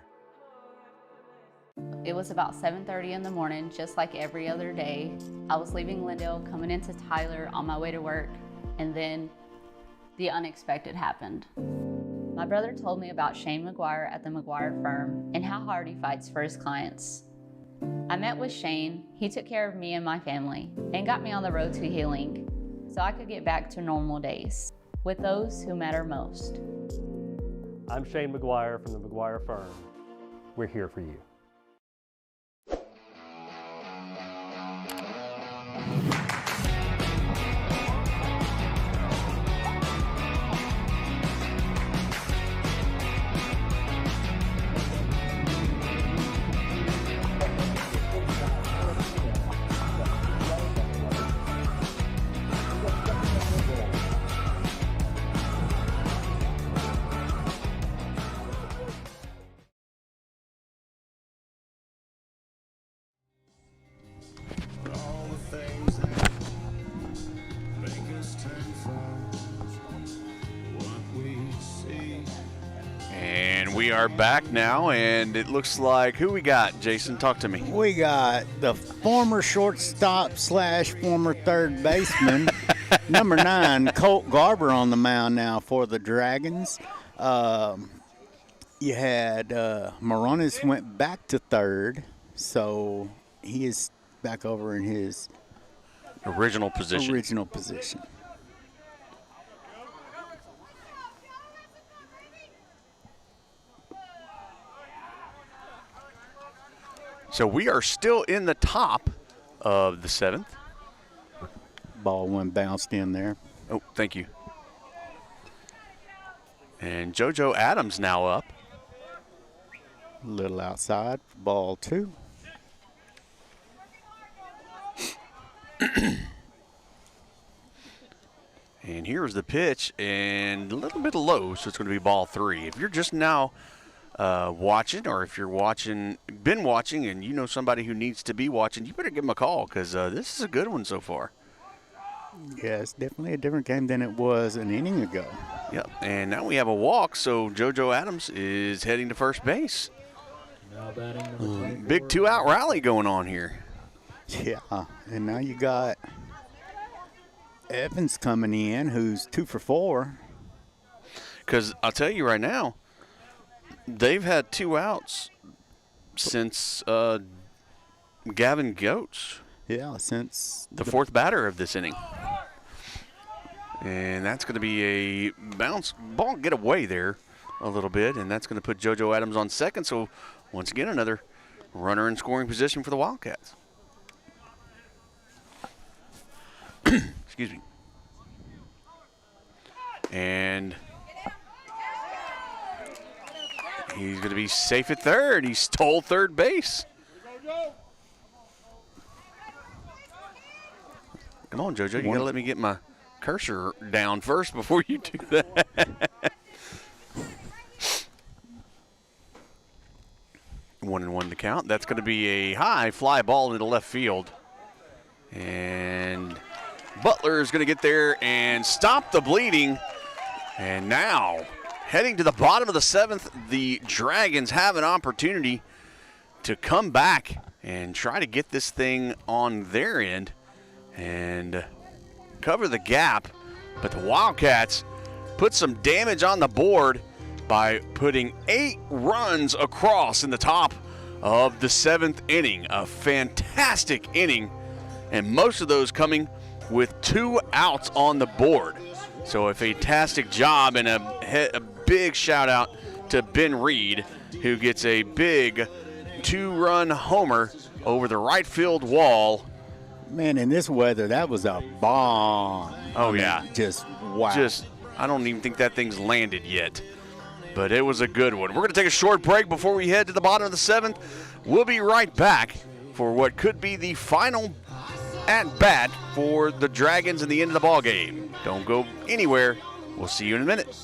It was about 7:30 in the morning, just like every other day. I was leaving Glendale, coming into Tyler on my way to work, and then the unexpected happened. My brother told me about Shane McGuire at the McGuire firm and how hard he fights for his clients. I met with Shane. He took care of me and my family and got me on the road to healing so I could get back to normal days with those who matter most. I'm Shane McGuire from the McGuire firm. We're here for you. We are back now, and it looks like, who we got? Jason, talk to me. We got the former shortstop / former third baseman, number 9, Colt Garber on the mound now for the Dragons. You had Morones went back to third, so he is back over in his Original position. So we are still in the top of the 7th. Ball one bounced in there. Oh, thank you. And JoJo Adams now up. A little outside, ball 2. And here's the pitch, and a little bit low, so it's going to be ball 3. If you're just now watching, or if you're been watching and you know somebody who needs to be watching, you better give them a call because this is a good one so far. Yeah, it's definitely a different game than it was an inning ago. Yep, and now we have a walk, so JoJo Adams is heading to first base. Now batting number 24. Big 2-out rally going on here. Yeah, and now you got Evans coming in, who's 2 for 4. Because I'll tell you right now, they've had 2 outs since Gavin Goetz. Yeah, since the fourth batter of this inning. And that's going to be a bounce ball, get away there a little bit, and that's going to put JoJo Adams on second. So once again, another runner in scoring position for the Wildcats. Excuse me. And he's going to be safe at third. He stole third base. Come on, JoJo. You got to let me get my cursor down first before you do that. 1-1 to count. That's going to be a high fly ball into left field. And Butler is going to get there and stop the bleeding. And now, heading to the bottom of the 7th, the Dragons have an opportunity to come back and try to get this thing on their end and cover the gap. But the Wildcats put some damage on the board by putting 8 runs across in the top of the 7th inning. A fantastic inning, and most of those coming with 2 outs on the board. So a fantastic job, and a big shout out to Ben Reed, who gets a big 2-run homer over the right field wall. Man, in this weather, that was a bomb. Oh, yeah. Just wow. I don't even think that thing's landed yet. But it was a good one. We're going to take a short break before we head to the bottom of the 7th. We'll be right back for what could be the final at-bat for the Dragons in the end of the ball game. Don't go anywhere. We'll see you in a minute.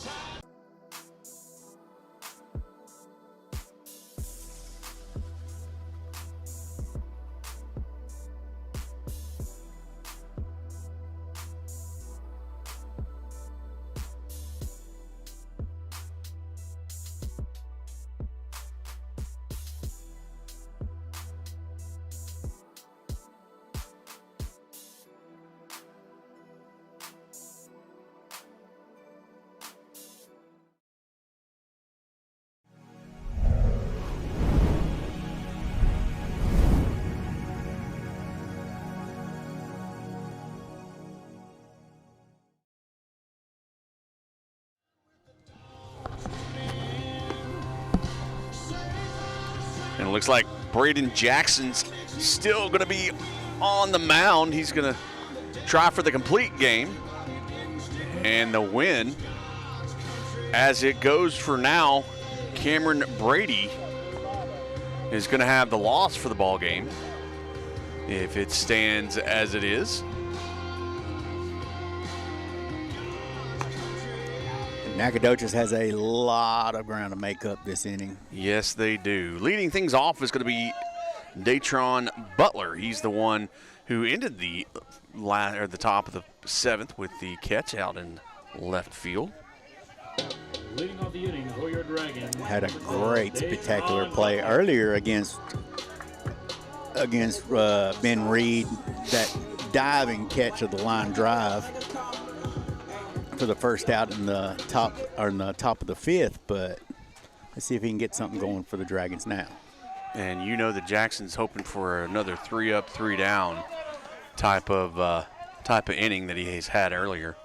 And it looks like Braden Jackson's still going to be on the mound. He's going to try for the complete game and the win. As it goes for now, Cameron Brady is going to have the loss for the ball game if it stands as it is. Nacogdoches has a lot of ground to make up this inning. Yes, they do. Leading things off is going to be Datron Butler. He's the one who ended the top of the 7th with the catch out in left field. Leading off the inning for your Dragons. Had a great spectacular play earlier against Ben Reed, that diving catch of the line drive for the first out in the top of the 5th, but let's see if he can get something going for the Dragons now. And you know that Jackson's hoping for another 3 up, 3 down type of inning that he has had earlier.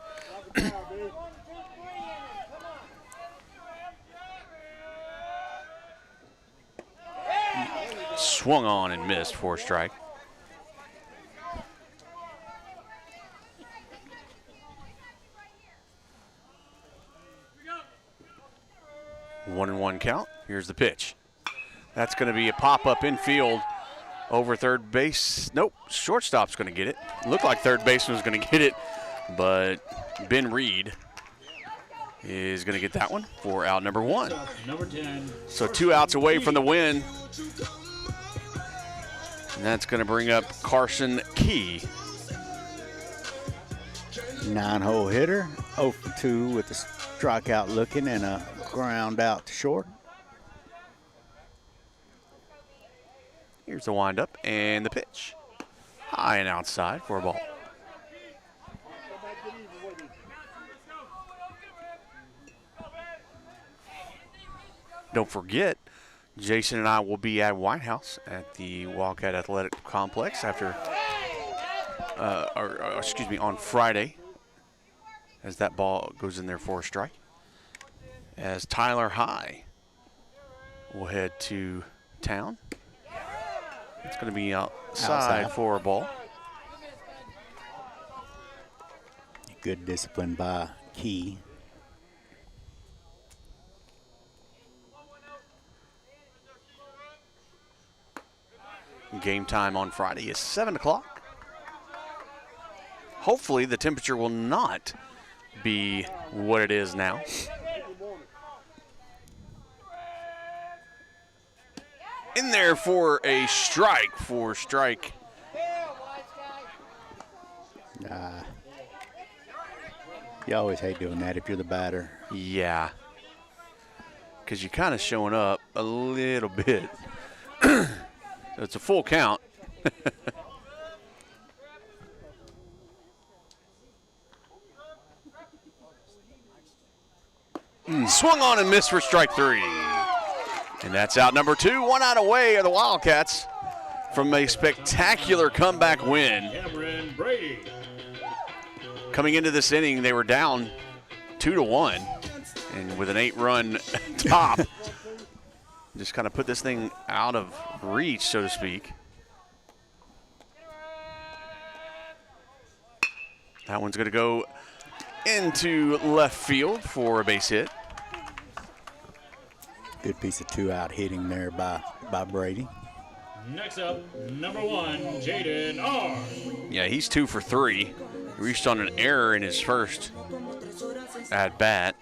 Swung on and missed for a strike. One and one count. Here's the pitch. That's going to be a pop-up infield over third base. Nope, shortstop's going to get it. Looked like third baseman was going to get it, but Ben Reed is going to get that one for out number 1. Number 10. So 2 outs away from the win. And that's going to bring up Carson Key. 9-hole hitter, 0 for 2 with a strikeout looking and a ground out to short. Here's the windup and the pitch. High and outside for a ball. Don't forget, Jason and I will be at Whitehouse at the Wildcat Athletic Complex after, on Friday, as that ball goes in there for a strike. As Tyler High will head to town. It's going to be outside for a ball. Good discipline by Key. Game time on Friday is 7 o'clock. Hopefully the temperature will not be what it is now. In there for a strike You always hate doing that if you're the batter. Yeah. Because you're kind of showing up a little bit. So it's a full count. Swung on and missed for strike 3. And that's out number 2. 1 out away are the Wildcats from a spectacular comeback win. Cameron Brady. Coming into this inning, they were down 2-1. And with an 8-run top, just kind of put this thing out of reach, so to speak. That one's going to go into left field for a base hit. Good piece of 2-out hitting there by Brady. Next up, number 1, Jaden R. Yeah, he's 2 for 3. He reached on an error in his first at bat.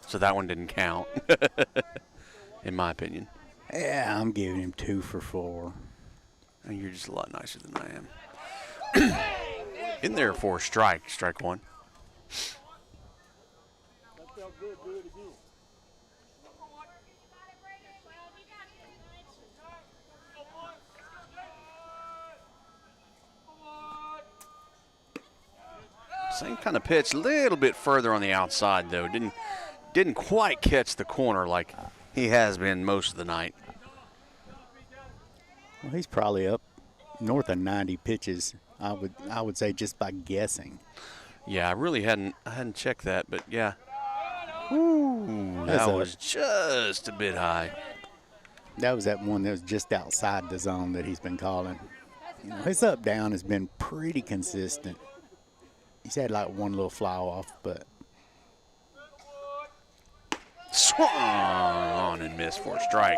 So that one didn't count, in my opinion. Yeah, I'm giving him 2 for 4. And you're just a lot nicer than I am. In there for strike 1. Same kind of pitch, a little bit further on the outside though. Didn't quite catch the corner like he has been most of the night. Well, he's probably up north of 90 pitches. I would say just by guessing. Yeah, I really hadn't checked that, but yeah. Ooh, that was just a bit high. That was that one that was just outside the zone that he's been calling. You know, his up down has been pretty consistent. He's had like one little fly off, but swung on and missed for a strike.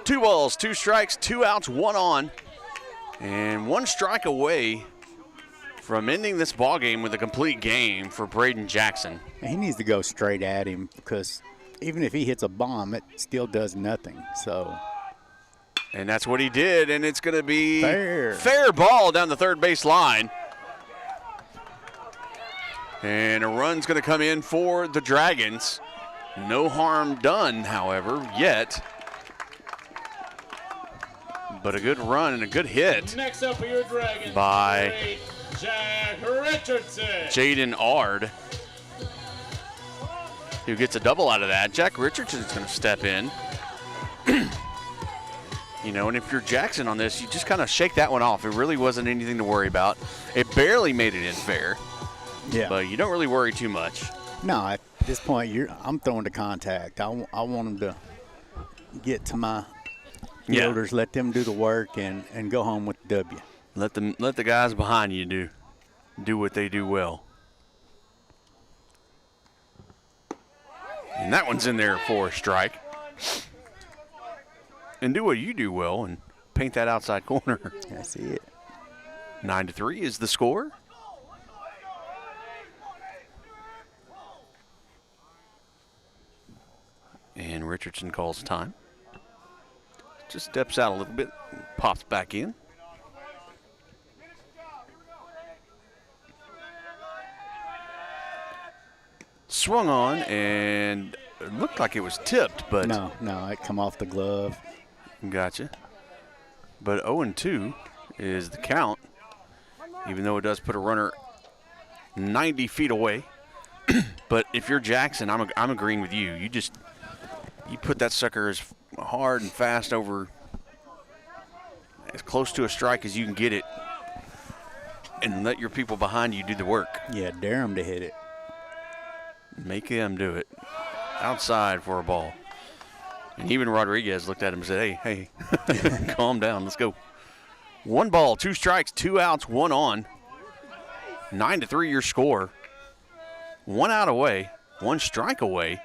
2 balls, 2 strikes, 2 outs, 1 on, and 1 strike away from ending this ball game with a complete game for Braden Jackson. He needs to go straight at him because even if he hits a bomb, it still does nothing. So, and that's what he did, and it's going to be fair ball down the third base line. And a run's going to come in for the Dragons. No harm done, however, yet. But a good run and a good hit. Next up for your Dragons, by Jack Richardson. Jaden Ard, who gets a double out of that. Jack Richardson's going to step in. You know, and if you're Jackson on this, you just kind of shake that one off. It really wasn't anything to worry about. It barely made it in fair. Yeah. But you don't really worry too much. No, at this point, I'm throwing to contact. I want him to get to my fielders, let them do the work, and go home with the W. Let the guys behind you do what they do well. And that one's in there for a strike. And do what you do well and paint that outside corner. I see it. 9-3 is the score. And Richardson calls time. Just steps out a little bit, pops back in. Swung on, and it looked like it was tipped, but No, it come off the glove. Gotcha. But 0-2 is the count, even though it does put a runner 90 feet away. But if you're Jackson, I'm agreeing with you. You put that sucker as hard and fast over, as close to a strike as you can get it, and let your people behind you do the work. Yeah, dare them to hit it. Make them do it. Outside for a ball. And even Rodriguez looked at him and said, hey, calm down, let's go. 1 ball, 2 strikes, 2 outs, 1 on. 9-3 your score. 1 out away, 1 strike away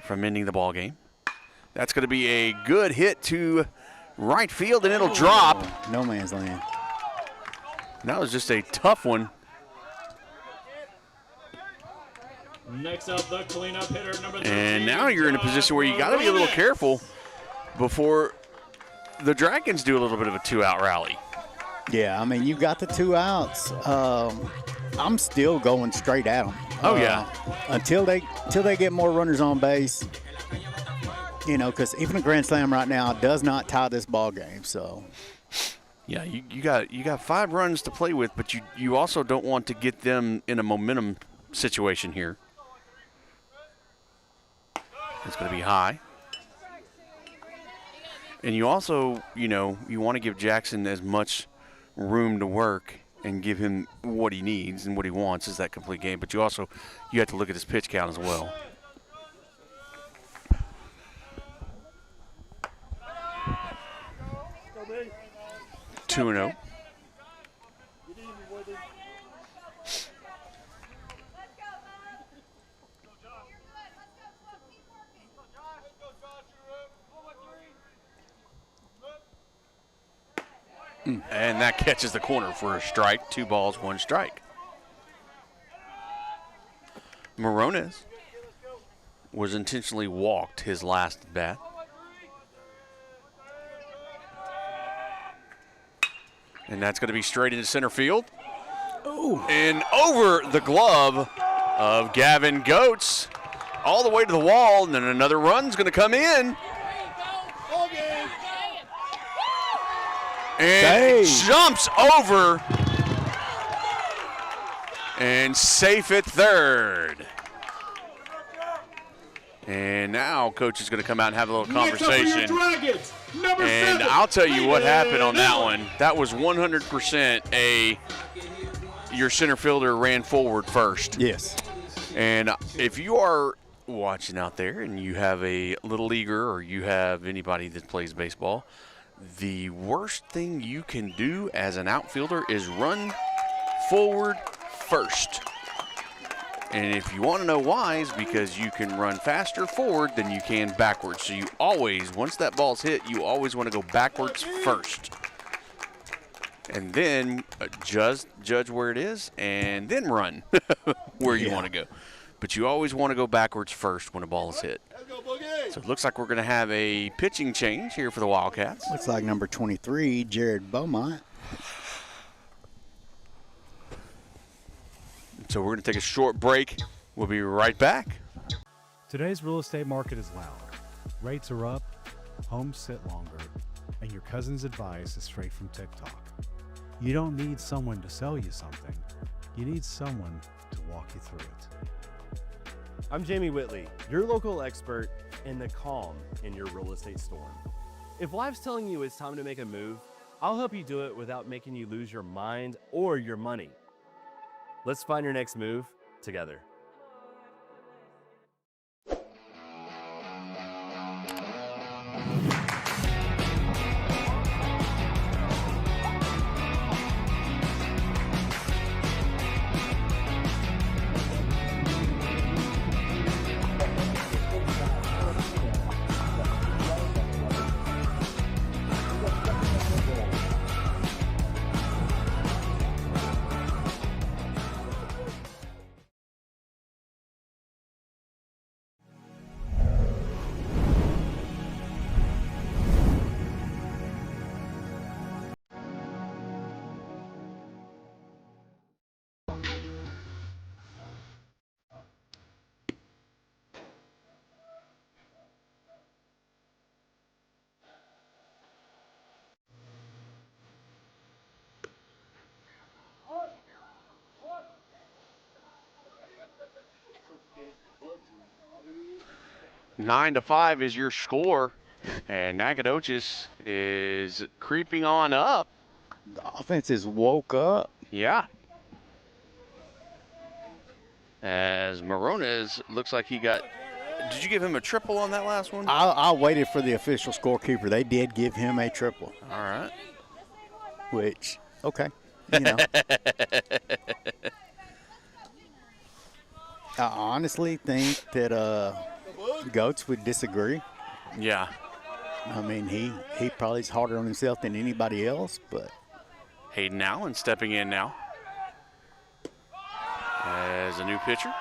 from ending the ball game. That's going to be a good hit to right field, and it'll drop. No man's land. That was just a tough one. Next up, the cleanup hitter, number 13. And now you're in a position where you got to be a little careful before the Dragons do a little bit of a 2-out rally. Yeah, I mean, you got the 2 outs. I'm still going straight at them. Oh, yeah. Until they get more runners on base. You know, because even a grand slam right now does not tie this ball game. So, yeah, you got 5 runs to play with, but you also don't want to get them in a momentum situation here. It's going to be high. And you also, you want to give Jackson as much room to work and give him what he needs and what he wants is that complete game. But you have to look at his pitch count as well. Two and 0. And that catches the corner for a strike. 2 balls, 1 strike. Morones was intentionally walked his last at bat. And that's going to be straight into center field. Ooh. And over the glove of Gavin Goetz, all the way to the wall, and then another run's going to come in. And jumps over and safe at third. And now coach is going to come out and have a little conversation. And I'll tell you what happened on that one. That was 100% your center fielder ran forward first. Yes. And if you are watching out there and you have a little leaguer or you have anybody that plays baseball, the worst thing you can do as an outfielder is run forward first. And if you want to know why, is because you can run faster forward than you can backwards. So you always, once that ball's hit, you always want to go backwards first. And then judge where it is and then run where you want to go. But you always want to go backwards first when a ball is hit. So it looks like we're going to have a pitching change here for the Wildcats. Looks like number 23, Jared Beaumont. So we're going to take a short break. We'll be right back. Today's real estate market is loud. Rates are up, homes sit longer, and your cousin's advice is straight from TikTok. You don't need someone to sell you something. You need someone to walk you through it. I'm Jamie Whitley, your local expert in the calm in your real estate storm. If life's telling you it's time to make a move, I'll help you do it without making you lose your mind or your money. Let's find your next move together. 9-5 is your score. And Nacogdoches is creeping on up. The offense is woke up. Yeah. As Morones looks like he got. Did you give him a triple on that last one? I waited for the official scorekeeper. They did give him a triple. All right. Which, okay, you know. I honestly think that Goats would disagree. Yeah. I mean, he probably is harder on himself than anybody else, but. Hayden Allen stepping in now as a new pitcher.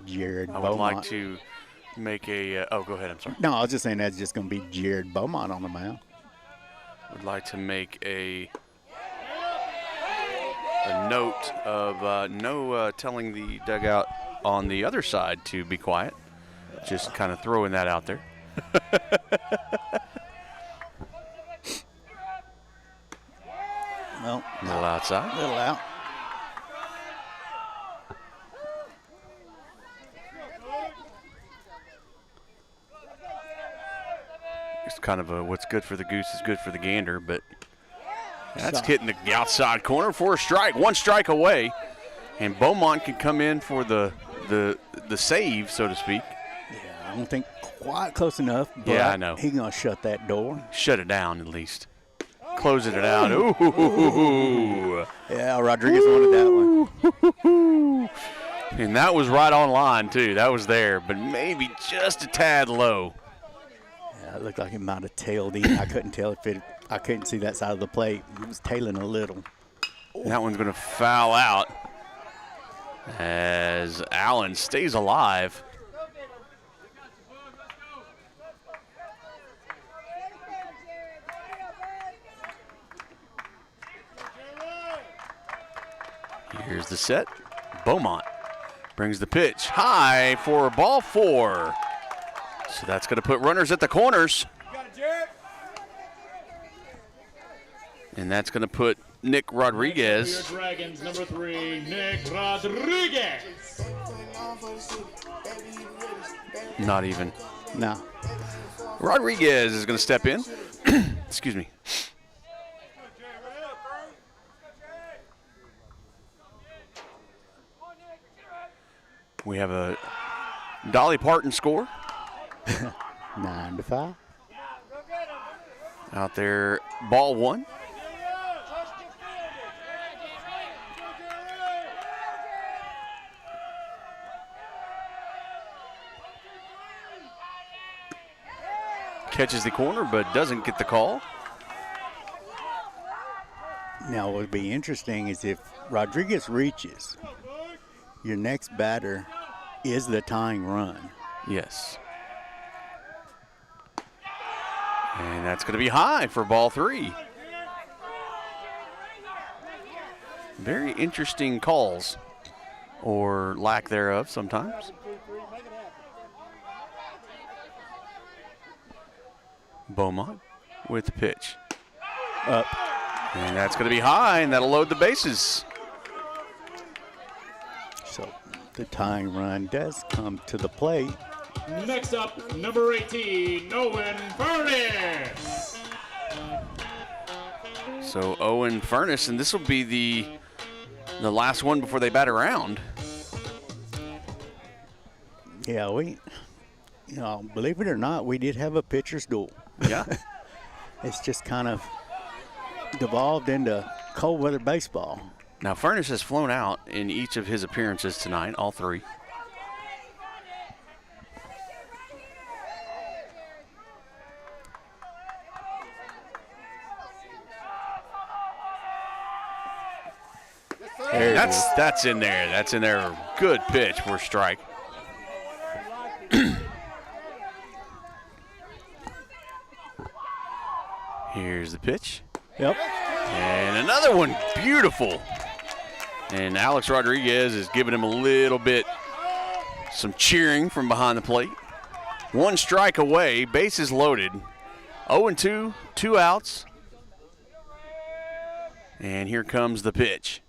Jared I would Beaumont. like to make a. Oh, go ahead. I'm sorry. No, I was just saying that's just going to be Jared Beaumont on the mound. Would like to make a note of no telling the dugout on the other side to be quiet. Just kind of throwing that out there. Well, A little outside. a little out. It's kind of a what's good for the goose is good for the gander, but that's hitting the outside corner for a strike. One strike away, and Beaumont can come in for the save, so to speak. Yeah, I don't think quite close enough, but Yeah, I know. he's going to shut that door. Shut it down at least. Closing it out. Ooh. Yeah, Rodriguez wanted that one. And that was right on line, too. That was there, but maybe just a tad low. Yeah, it looked like it might have tailed in. I couldn't tell if it. I couldn't see that side of the plate. It was tailing a little. That one's going to foul out as Allen stays alive. Here's the set. Beaumont brings the pitch high for ball 4. So that's going to put runners at the corners. And that's going to put Nick Rodriguez. Dragons, number 3, Nick Rodriguez. Not even. No. Rodriguez is going to step in. Excuse me. We have a Dolly Parton score 9-5. out there. Ball 1. Catches the corner, but doesn't get the call. Now, what would be interesting is if Rodriguez reaches, your next batter is the tying run. Yes. And that's going to be high for ball 3. Very interesting calls, or lack thereof sometimes. Beaumont with the pitch. Up. And that's going to be high, and that'll load the bases. So the tying run does come to the plate. Next up, number 18, Owen Furnace. So Owen Furnace, and this will be the last one before they bat around. Yeah, believe it or not, we did have a pitcher's duel. Yeah. It's just kind of devolved into cold weather baseball. Now Furnace has flown out in each of his appearances tonight, all 3. That's in there. That's in there. Good pitch for a strike. Here's the pitch. Yep. And another one, beautiful. And Alex Rodriguez is giving him a little bit, some cheering from behind the plate. 1 strike away, bases loaded. 0-2, 2 outs. And here comes the pitch.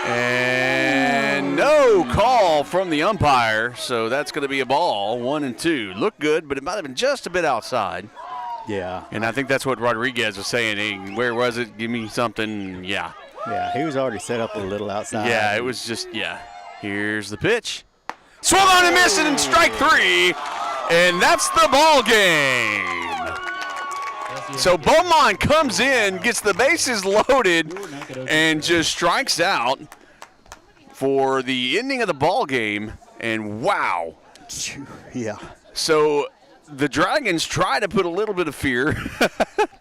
And no call from the umpire, so that's going to be a ball, 1 and 2. Looked good, but it might have been just a bit outside. Yeah. And I think that's what Rodriguez was saying. Hey, where was it? Give me something. Yeah. Yeah, he was already set up a little outside. Yeah, it was just, yeah. Here's the pitch. Swung on and missed it in strike 3, and that's the ball game. So Beaumont comes in, gets the bases loaded, and just strikes out for the ending of the ball game. And wow. Yeah. So the Dragons try to put a little bit of fear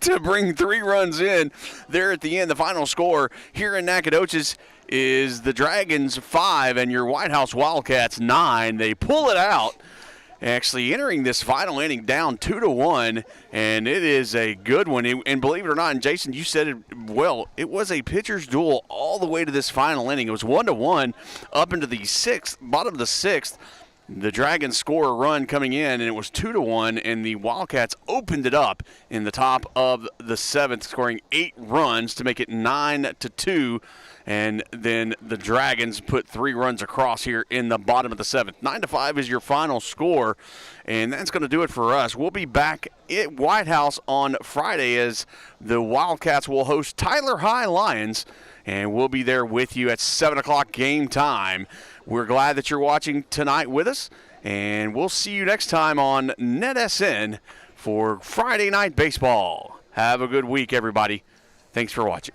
to bring 3 runs in there at the end. The final score here in Nacogdoches is the Dragons 5 and your Whitehouse Wildcats 9. They pull it out, actually entering this final inning down 2-1, and it is a good one. And believe it or not, and Jason, you said it well, it was a pitcher's duel all the way to this final inning. It was 1-1 up into the bottom of the 6th. The Dragons score a run coming in, and it was 2-1, and the Wildcats opened it up in the top of the 7th, scoring 8 runs to make it 9-2. And then the Dragons put 3 runs across here in the bottom of the 7th. 9-5 is your final score, and that's going to do it for us. We'll be back at Whitehouse on Friday as the Wildcats will host Tyler High Lions, and we'll be there with you at 7 o'clock game time. We're glad that you're watching tonight with us, and we'll see you next time on NETSN for Friday Night Baseball. Have a good week, everybody. Thanks for watching.